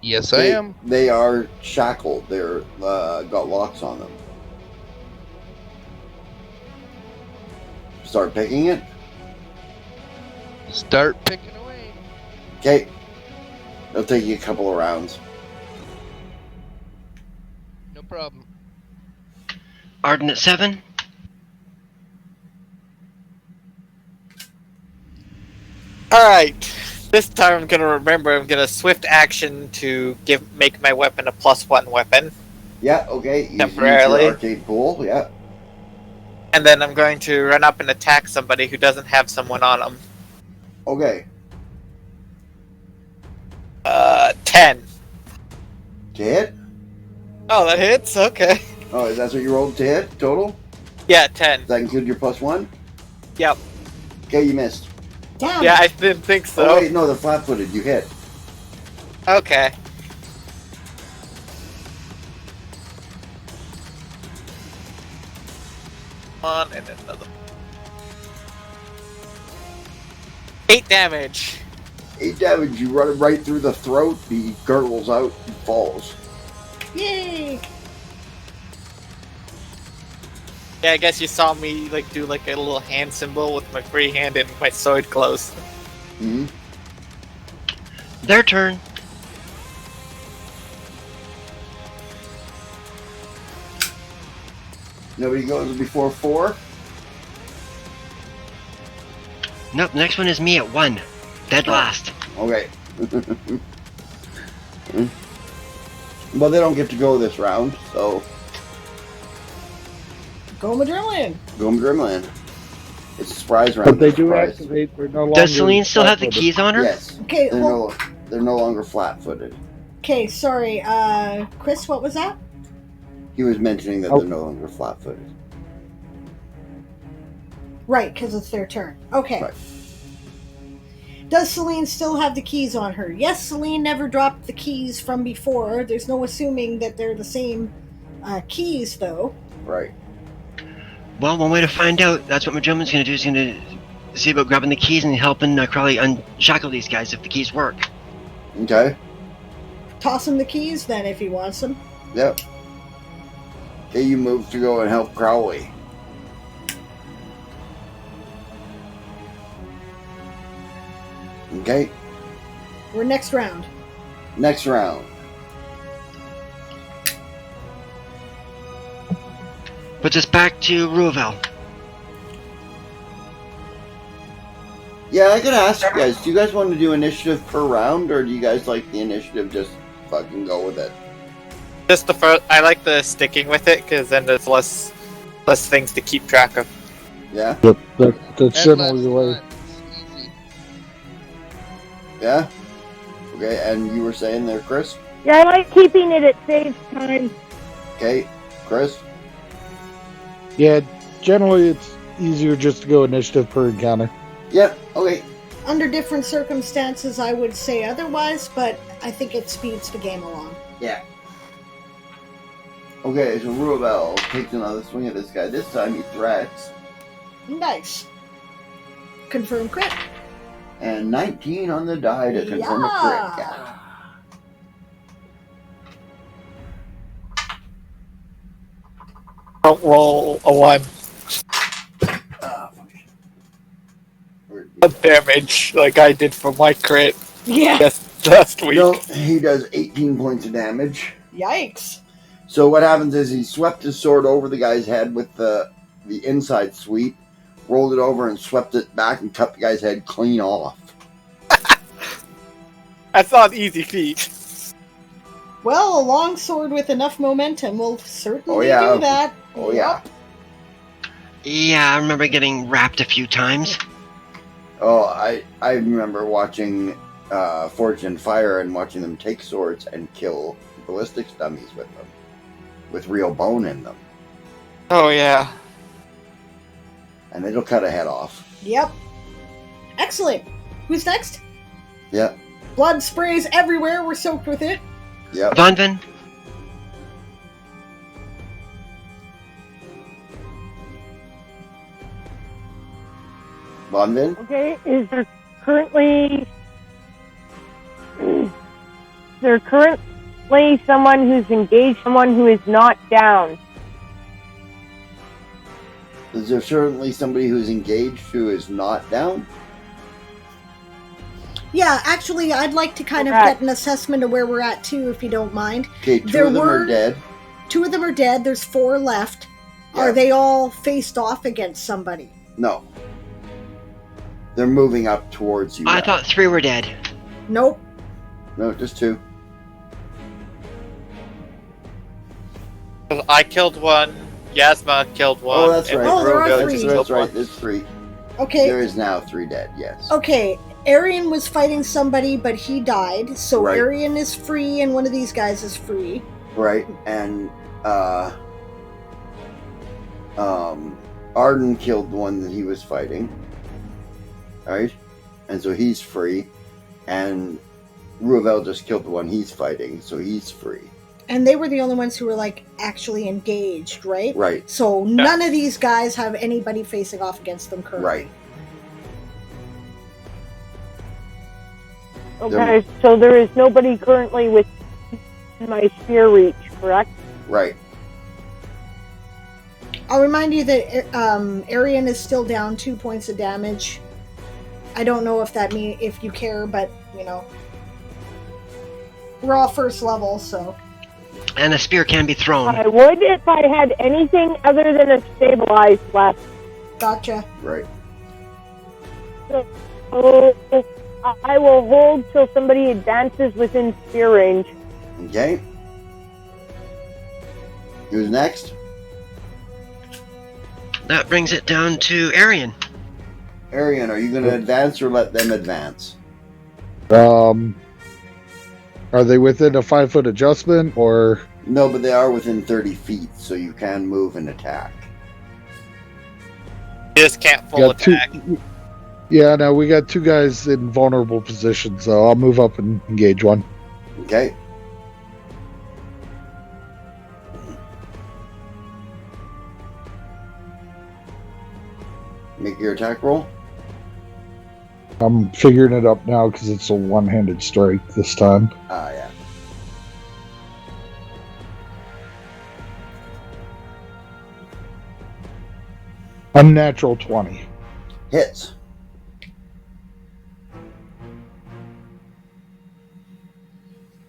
Yes, I am. They are shackled. They're got locks on them. Start picking it? Start picking away. Okay. It'll take you a couple of rounds. No problem. Arden at 7. Alright. This time I'm gonna remember I'm gonna swift action to make my weapon a +1 weapon. Yeah, okay. You Temporarily. use your arcade pool, yeah. And then I'm going to run up and attack somebody who doesn't have someone on them. Okay. 10. To hit? Oh, that hits? Okay. Oh, that's what you rolled to hit total? Yeah, 10. Does that include your +1? Yep. Okay, you missed. Damn. Yeah, I didn't think so. Oh, wait, no, they're flat-footed. You hit. Okay. One and another. 8 damage. 8 damage. You run it right through the throat. He gurgles out and falls. Yay! Yeah, I guess you saw me do a little hand symbol with my free hand and my sword close. Mm-hmm. Their turn. Nobody goes before 4? Nope, next one is me at 1. Dead last. Okay. Well, they don't get to go this round, so Go Madrillion. go Grimland. It's a surprise round. But they do surprise. activate. They're no longer. Does Celine still have the flat-footed. keys on her? Yes. Okay, They're no longer flat-footed. Okay, sorry. Chris, what was that? He was mentioning that Oh. they're no longer flat-footed. Right, because it's their turn. Okay. Right. Does Celine still have the keys on her? Yes, Celine never dropped the keys from before. There's no assuming that they're the same keys, though. Right. Well, one way to find out, that's what Majoman's going to do, is going to see about grabbing the keys and helping Crowley unshackle these guys if the keys work. Okay. Toss him the keys, then, if he wants them. Yep. Okay, you move to go and help Crowley. Okay. We're next round. Next round. Puts us back to Ruvel. Yeah, I gotta ask you guys, do you guys want to do initiative per round, or do you guys like the initiative just fucking go with it? Just the first. I like the sticking with it because then there's less things to keep track of. Yeah? Yep, that's And generally less the way. fun. It's easy. Yeah? Okay, and you were saying there, Chris? Yeah, I like keeping it at save time. Okay, Chris? Yeah, generally it's easier just to go initiative per encounter. Yep, okay. Under different circumstances, I would say otherwise, but I think it speeds the game along. Yeah. Okay, so Ruabel takes another swing at this guy. This time he threats. Nice. Confirm crit. And 19 on the die to confirm a crit. Yeah. Don't roll a 1 Where'd you of damage like I did for my crit Yeah. last week. No, he does 18 points of damage. Yikes. So what happens is he swept his sword over the guy's head with the inside sweep, rolled it over and swept it back and cut the guy's head clean off. That's not an easy feat. Well, a long sword with enough momentum will certainly yeah. do that. Oh yeah. Yeah, I remember getting wrapped a few times. Oh, I remember watching Forge and Fire and watching them take swords and kill ballistics dummies with them, with real bone in them, Oh yeah. and it'll cut a head off. Yep. Excellent. Who's next? Yep, Blood sprays everywhere. We're soaked with it. yep. Vonvin? Bonvin? Okay, is there currently someone who's engaged, someone who is not down? Is there certainly somebody who's engaged who is not down? Yeah, actually, I'd like to kind of Correct. get an assessment of where we're at, too, if you don't mind. Okay, two There of them were- are dead. 2 of them are dead. There's 4 left. Yeah. Are they all faced off against somebody? No. They're moving up towards you. I now. thought 3 were dead. Nope. No, just 2. I killed one. Yasma killed one. Oh, that's and right. Oh, there are Rogo 3. just That's killed right. one. There's 3. Okay. There is now 3 dead. Yes. Okay. Arian was fighting somebody, but he died. So Right. Arian is free, and one of these guys is free. Right, and Arden killed the one that he was fighting. Right? And so he's free. And Ruvel just killed the one he's fighting, so he's free. And they were the only ones who were, like, actually engaged, right? Right, So none of these guys have anybody facing off against them currently. right. Okay, so there is nobody currently within my spear reach, correct? Right. I'll remind you that Arian is still down 2 points of damage. I don't know if that means if you care, but you know, we're all first level, so And a spear can be thrown. I would if I had anything other than a stabilized left. gotcha. Right. So I will hold till somebody advances within spear range. Okay. Who's next? That brings it down to Arian. Arian, are you going to advance or let them advance? Are they within a 5-foot adjustment, or No, but they are within 30 feet, so you can move and attack. You just can't full got two? attack. Yeah, no, we got 2 guys in vulnerable positions, so I'll move up and engage one. Okay. Make your attack roll. I'm figuring it up now because it's a one-handed strike this time. Ah, yeah. Unnatural 20. Hits.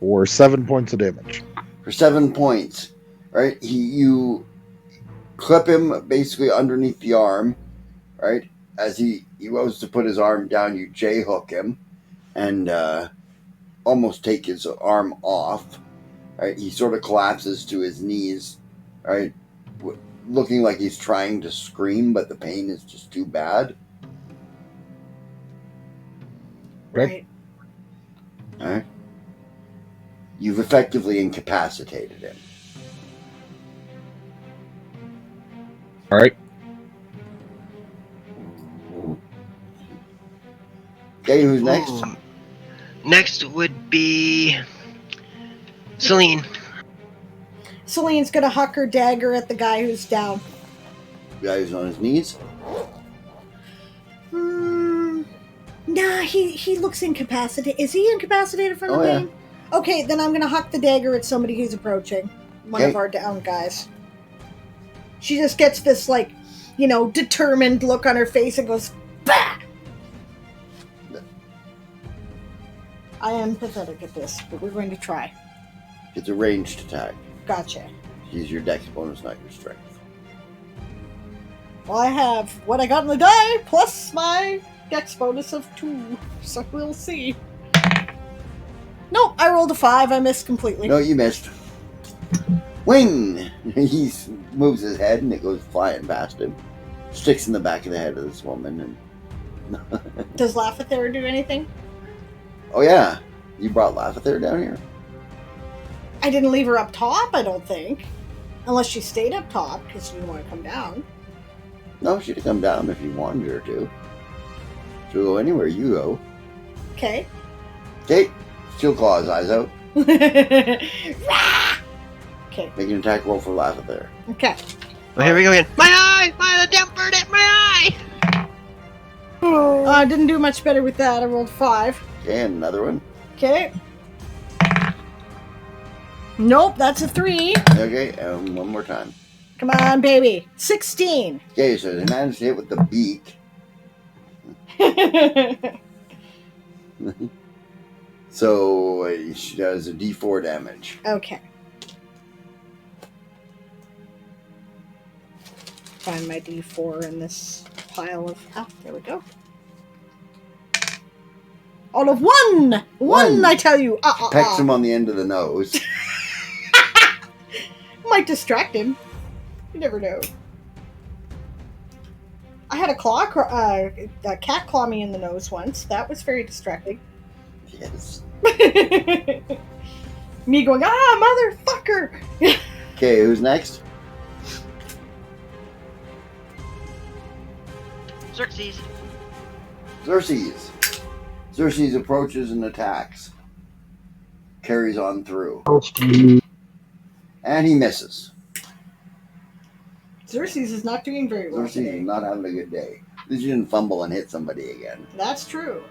for 7 points of damage. For 7 points. Right? You clip him basically underneath the arm. Right? As he goes to put his arm down, you J-hook him and almost take his arm off. Right? He sort of collapses to his knees. Right? Looking like he's trying to scream, but the pain is just too bad. Right. All right. You've effectively incapacitated him. All right. Okay, who's next? Ooh. Next would be Celine. Celine's gonna huck her dagger at the guy who's down. The guy who's on his knees. Nah, he looks incapacitated. Is he incapacitated from the Oh, yeah. pain? Okay, then I'm gonna huck the dagger at somebody who's approaching. One of our down guys. She just gets this, like, determined look on her face and goes, bah! I am pathetic at this, but we're going to try. It's a ranged attack. Gotcha. Use your dex bonus, not your strength. Well, I have what I got in the die, plus my dex bonus of 2, so we'll see. Nope, I rolled a 5, I missed completely. No, you missed. Wing! He moves his head and it goes flying past him. Sticks in the back of the head of this woman. And Does Lafather do anything? oh, yeah. You brought Lafather down here? I didn't leave her up top, I don't think. Unless she stayed up top, because she didn't want to come down. No, she'd have come down if you wanted her to. She'll go anywhere you go. Okay. Okay. She'll claw his eyes out. Okay. Make an attack roll for Lafather. Okay. Oh, here we go again. My eye! The damn bird at my eye! I didn't do much better with that. I rolled 5. Okay, and another one. Okay. Nope, that's a 3. Okay, and one more time. Come on, baby. 16. Okay, so they managed to hit with the beak. So she does a d4 damage. Okay. Find my d4 in this pile of... Ah, there we go. Out of 1! One, I tell you. Pecks him on the end of the nose. Might distract him. You never know. I had a cat claw me in the nose once. That was very distracting. Yes. Me going, motherfucker! Okay, who's next? Xerxes. Xerxes. Xerxes approaches and attacks. Carries on through. And he misses. Xerxes is not doing very well Xerxes today. is not having a good day. At least you didn't fumble and hit somebody again. That's true.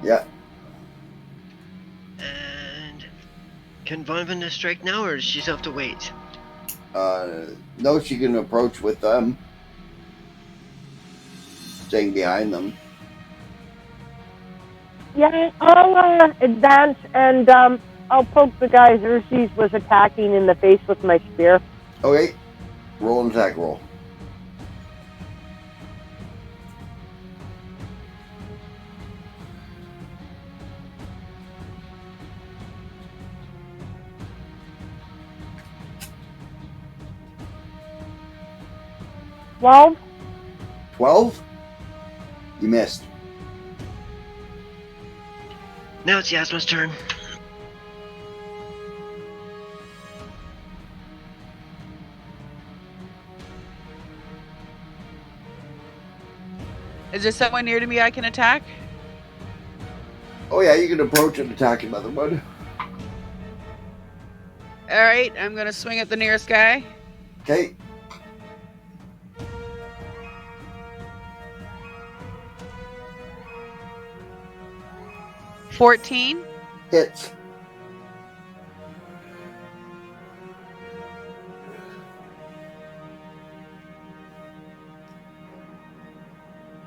Yeah. And can Von Venda strike now, or does she have to wait? No, she can approach with them. Staying behind them. Yeah, I'll advance and I'll poke the guy Xerxes was attacking in the face with my spear. Okay. Roll an attack roll. Well, 12? You missed. Now it's Yasma's turn. Is there someone near to me I can attack? Oh yeah, you can approach and attack another one. Alright, I'm gonna swing at the nearest guy. Okay. $14. Hits.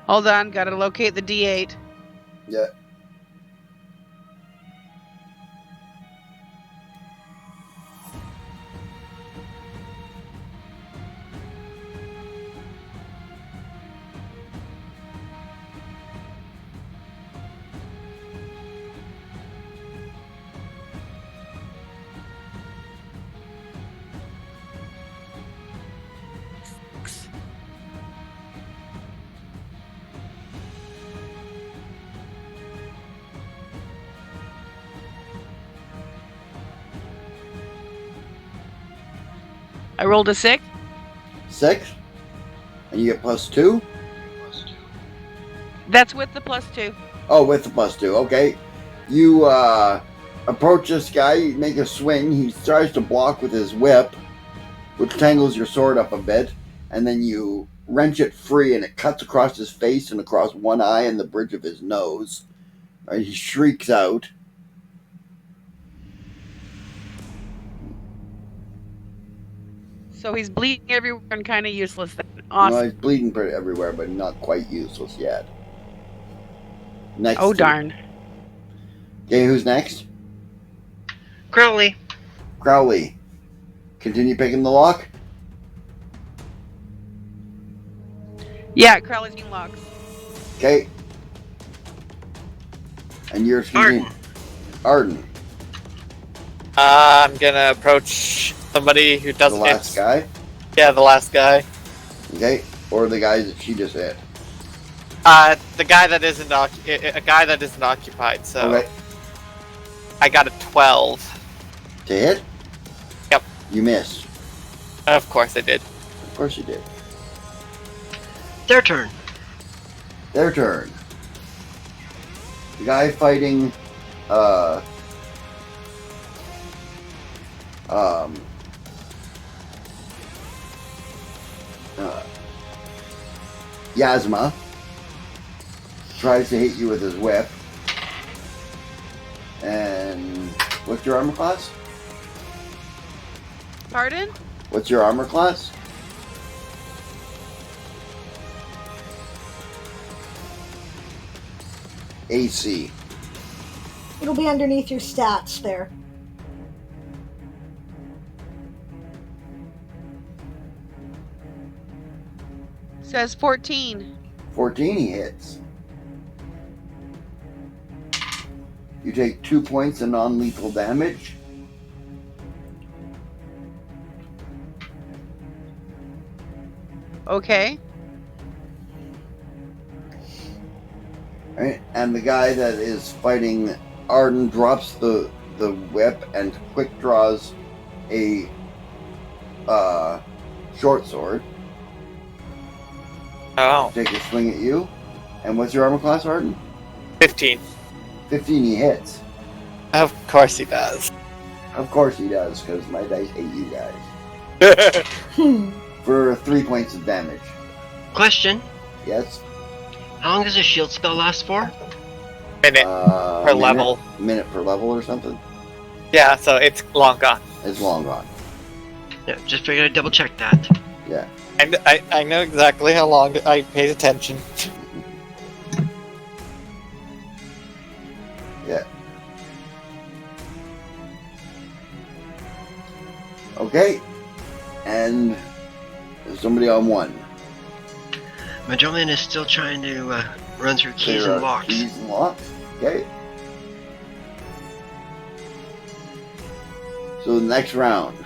Hold on, gotta locate the D8. Yeah. I rolled a 6. 6. And you get +2? That's with the +2. Oh, with the +2. Okay. You approach this guy, you make a swing. He tries to block with his whip, which tangles your sword up a bit, and then you wrench it free, and it cuts across his face and across one eye and the bridge of his nose. He shrieks out. So he's bleeding everywhere and kind of useless then. Awesome. No, he's bleeding pretty everywhere, but not quite useless yet. Next. Oh, darn. Okay, who's next? Crowley. Crowley. Continue picking the lock? Yeah, Crowley's being locked. Okay. And yours Arden. Arden. I'm gonna approach somebody who The doesn't last guy? Yeah, the last guy. Okay. Or the guy that she just hit. The guy that isn't a guy that isn't occupied. So Okay. I got a 12. To hit? Yep. You missed. Of course I did. Of course you did. Their turn. Their turn. The guy fighting Yasma tries to hit you with his whip. And what's your armor class? Pardon? What's your armor class? AC. It'll be underneath your stats there. Says 14. 14 he hits. You take 2 points of non-lethal damage. Okay. Right? And the guy that is fighting Arden drops the whip and quick draws a short sword. Oh. Take a swing at you. And what's your armor class, Arden? 15. 15 he hits. Of course he does. Of course he does, because my dice hate you guys. For 3 points of damage. Question. Yes? How long does a shield spell last for? Minute per Minute? level. Minute per level or something? Yeah, so it's long gone. It's long gone. Yeah, just figured I'd double check that. Yeah. And I know exactly how long I paid attention. Yeah. Okay. And there's somebody on one. Magellan is still trying to run through keys There and are locks. Keys and locks. Okay. So the next round.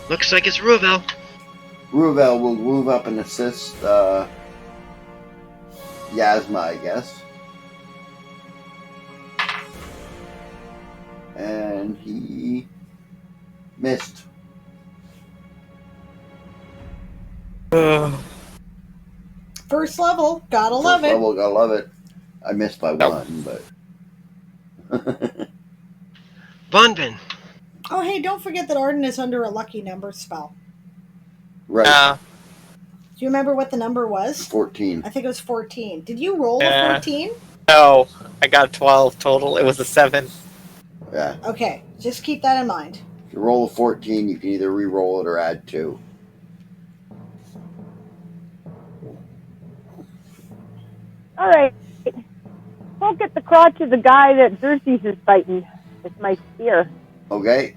Looks like it's Ruvel. Ruvel will move up and assist Yasma, I guess. And he missed. First level, gotta love First it. level, gotta love it. I missed by one, but... Bonvin. Oh, hey, don't forget that Arden is under a lucky number spell. Right. Do you remember what the number was? 14. I think it was 14. Did you roll a Yeah. 14? No, I got 12 total. It was a 7. Yeah. Okay, just keep that in mind. If you roll a 14, you can either re-roll it or add 2. All right. Poke at the crotch of the guy that Xerxes is fighting with my spear. Okay.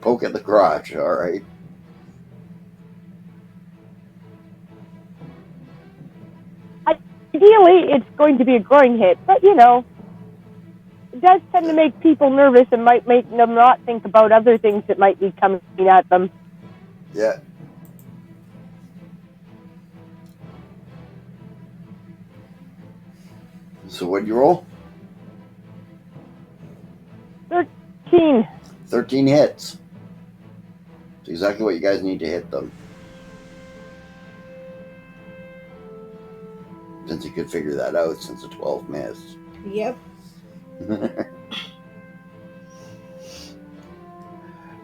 Poke at the crotch. All right. Ideally, it's going to be a groin hit, but you know, it does tend to make people nervous and might make them not think about other things that might be coming at them. Yeah. So what'd you roll? 13. 13 hits. That's exactly what you guys need to hit them. Since you could figure that out, since the 12 missed. Yep.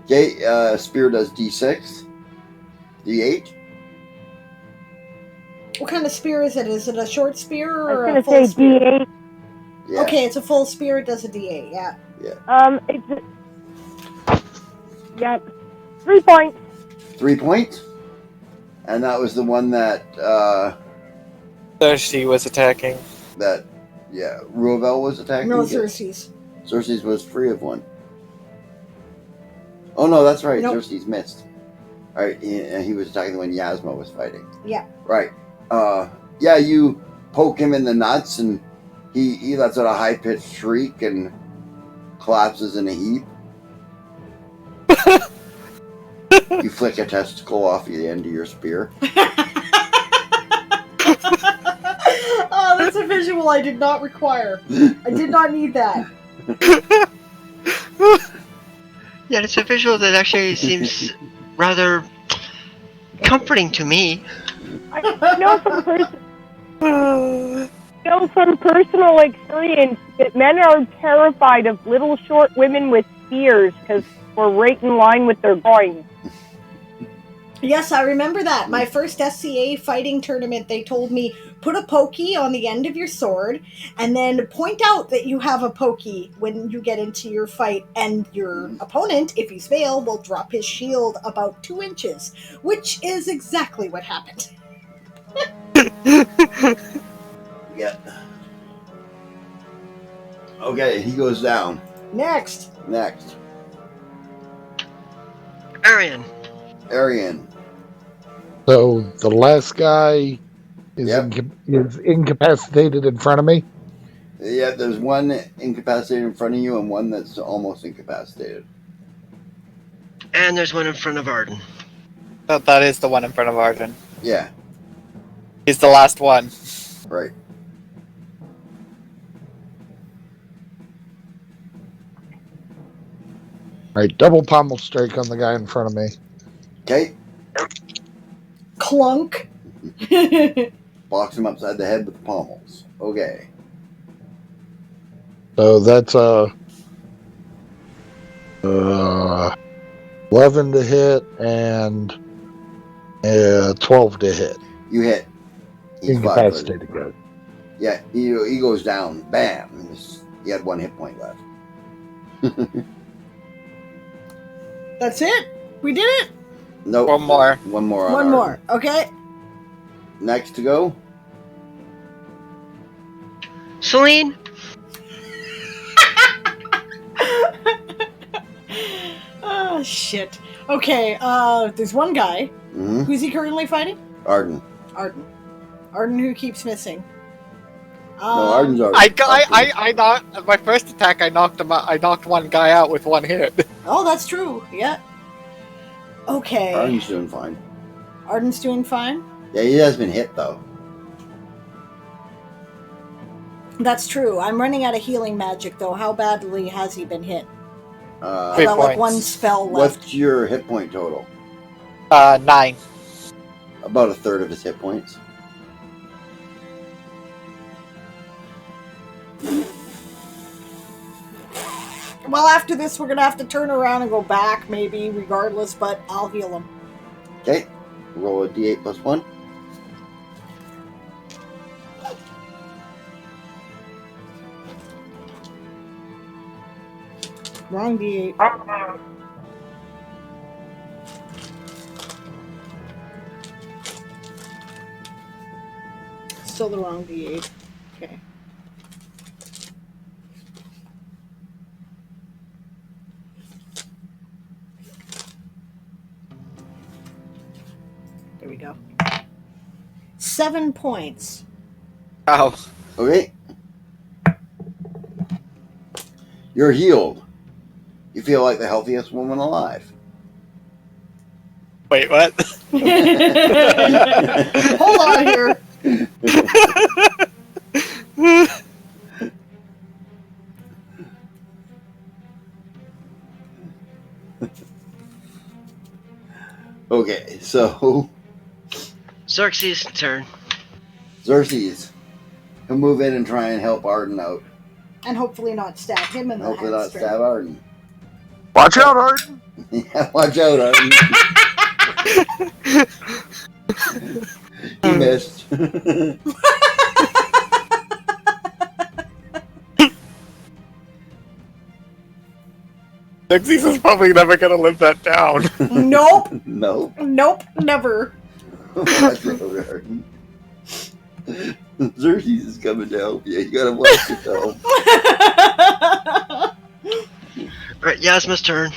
Okay, spear does D6. D8. What kind of spear is it? Is it a short spear I or a was full going to say spear? D8. Yeah. Okay, it's a full spear. It does a D8. Yeah. Yeah, 3 points. 3 points. And that was the one that Thirsty was attacking. Ruavel was attacking. No, Xerxes. Xerxes was free of one. Oh no, that's right. Nope. Xerxes missed. All right, he was attacking when Yasma was fighting. Yeah. Right. Yeah, you poke him in the nuts, and he lets out a high pitched shriek and collapses in a heap. You flick a testicle off the end of your spear. Oh, that's a visual I did not require. I did not need that. Yeah, it's a visual that actually seems rather comforting to me. I know from personal experience that men are terrified of little short women with spears because we're right in line with their groin. Yes, I remember that. My first SCA fighting tournament, they told me, put a pokey on the end of your sword, and then point out that you have a pokey when you get into your fight, and your opponent, if he's failed, will drop his shield about 2 inches, which is exactly what happened. Yeah. Okay, he goes down. Next. Arian. So the last guy is, Yep. is incapacitated in front of me. Yeah, there's one incapacitated in front of you and one that's almost incapacitated. And there's one in front of Arden. That is the one in front of Arden. Yeah. He's the last one. Right. Right, double pommel strike on the guy in front of me. Okay. Clunk. Box him upside the head with the pommels. Okay. So that's 11 to hit and 12 to hit. You hit. He's Incapacitated guy. Yeah, he goes down. Bam. He had 1 hit point left. That's it? We did it? Nope. One more. One more. One more. Okay. Next to go. Celine? Oh, shit. Okay, there's one guy. Mm-hmm. Who's he currently fighting? Arden. Arden who keeps missing. No, Arden's already. I knocked my first attack. I knocked him out. I knocked one guy out with 1 hit. Oh, that's true. Yeah. Okay. Arden's doing fine. Arden's doing fine? Yeah, he has been hit though. That's true. I'm running out of healing magic, though. How badly has he been hit? 3 I've got like points. 1 spell left. What's your hit point total? 9. About a third of his hit points. Well, after this, we're going to have to turn around and go back, maybe, regardless, but I'll heal him. Okay. Roll a d8 plus 1. Wrong D8. Still the wrong D8. Okay. There we go. 7 points. Wow. Okay. You're healed. You feel like the healthiest woman alive. Wait, what? Hold on here. Okay, so Xerxes' turn. Xerxes, he'll move in and try and help Arden out. And hopefully not stab him in the Hopefully not hamstring. stab Arden. Watch out, Arden! Yeah, watch out, Arden. He missed. Xerxes is probably never gonna live that down. Nope. Nope. Nope. Never. Watch out, Arden. Xerxes is coming to help you. You gotta watch yourself. Alright, Yasma's turn.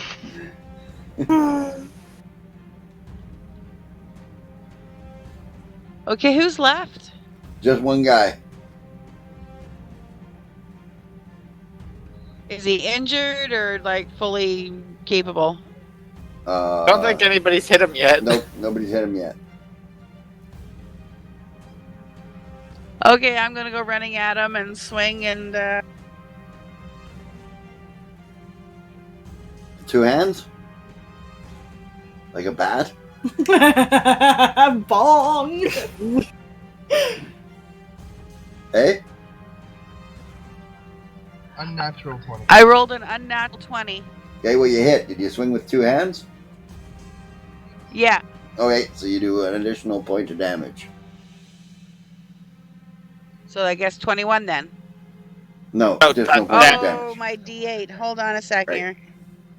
Okay, who's left? Just one guy. Is he injured or like fully capable? I don't think anybody's hit him yet. Nope, nobody's hit him yet. Okay, I'm gonna go running at him and swing and 2 hands? Like a bat? Bong. Hey? Unnatural 20. I rolled an unnatural 20. Okay, well you hit. Did you swing with 2 hands? Yeah. Okay, so you do an additional point of damage. So I guess 21 then. No, Oh, additional that- point of Oh, damage. my D8. Hold on a second Right. here.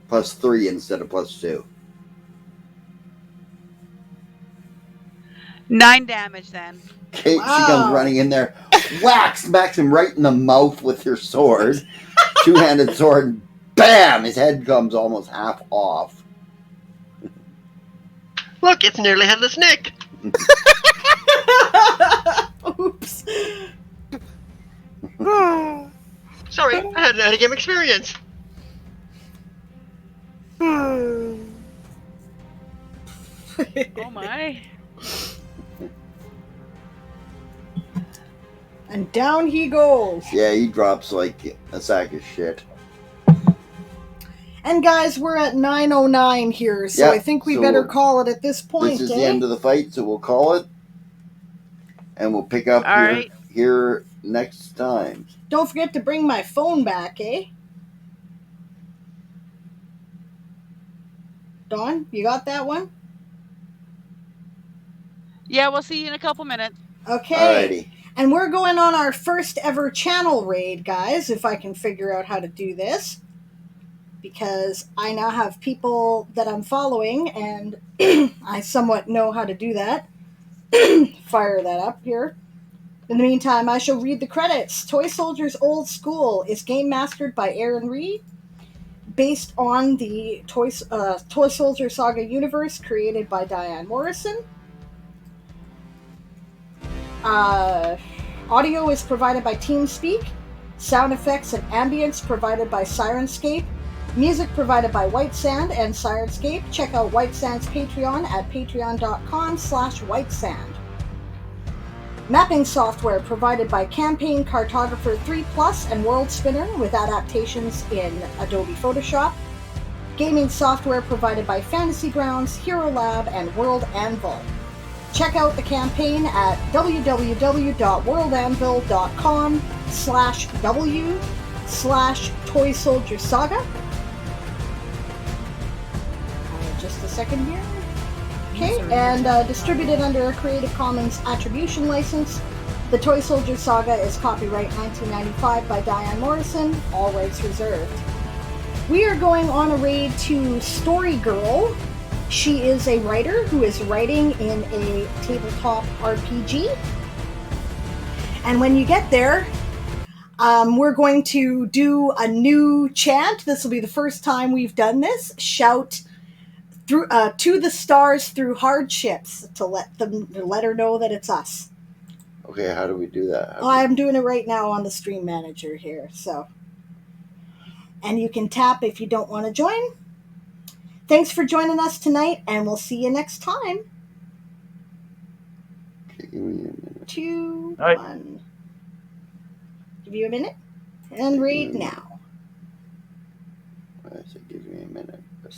Plus 3 instead of plus 2. 9 damage then. Okay, Wow. she comes running in there, whacks, smacks him right in the mouth with her sword. 2-handed sword, bam! His head comes almost half off. Look, it's nearly headless Nick. Oops. Sorry, I had an game experience. Oh my. And down he goes. Yeah, he drops like a sack of shit. And guys, we're at 9:09 here, so Yeah, I think we so better call it at this point, This is the end of the fight, so we'll call it. And we'll pick up All right. here next time. Don't forget to bring my phone back, eh? Dawn, you got that one? Yeah, we'll see you in a couple minutes. Okay. Alrighty. And we're going on our first ever channel raid, guys, if I can figure out how to do this. Because I now have people that I'm following, and I somewhat know how to do that. Fire that up here. In the meantime, I shall read the credits. Toy Soldiers Old School is game mastered by Aaron Reed, based on the Toy Soldier Saga universe created by Diane Morrison. Audio is provided by TeamSpeak. Sound effects and ambience provided by Sirenscape. Music provided by White Sand and Sirenscape. Check out White Sand's Patreon at patreon.com/whitesand. Mapping software provided by Campaign Cartographer 3 Plus and World Spinner with adaptations in Adobe Photoshop. Gaming software provided by Fantasy Grounds, Hero Lab, and World Anvil. Check out the campaign at www.worldanvil.com/w/Toy Soldier Saga. Just a second here. Okay, and distributed under a Creative Commons Attribution License. The Toy Soldier Saga is copyright 1995 by Diane Morrison, all rights reserved. We are going on a raid to Story Girl. She is a writer who is writing in a tabletop RPG. And when you get there, we're going to do a new chant. This will be the first time we've done this. Shout through to the stars through hardships to let her know that it's us. Okay, how do we do that? I'm doing it right now on the stream manager here. So, and you can tap if you don't want to join. Thanks for joining us tonight, and we'll see you next time. Okay, give me a minute. 2, All right. 1. Give you a minute, and read now. I said give me a minute. But...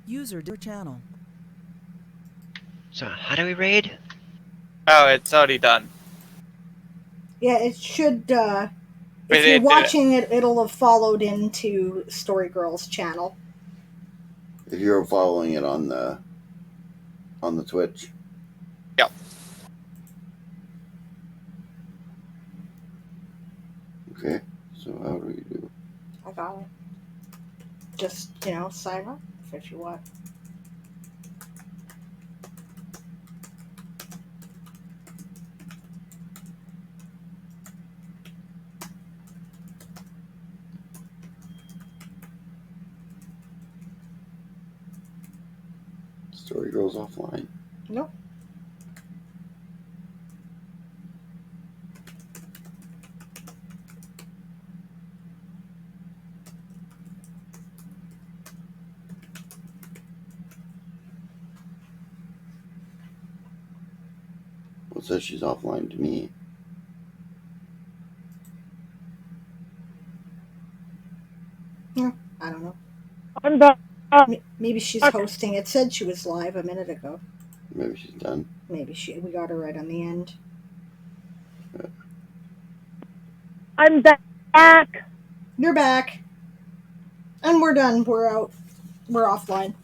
User channel. So, how do we raid? Oh, it's already done. Yeah, it should. If Wait, you're watching it, it'll have followed into Story Girl's channel. If you're following it on the Twitch. Yep. Okay, so how do we do? I got it. Just, sign up if you want. Story Girl's offline. Nope. Well, it says she's offline to me. Yeah, I don't know. I'm back. Maybe she's hosting. It said she was live a minute ago. Maybe she's done. Maybe we got her right on the end. I'm back. You're back. And we're done. We're out. We're offline.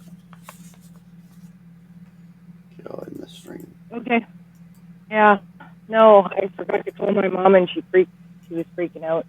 Get all in the stream. Okay. Yeah. No, I forgot to call my mom, and she was freaking out.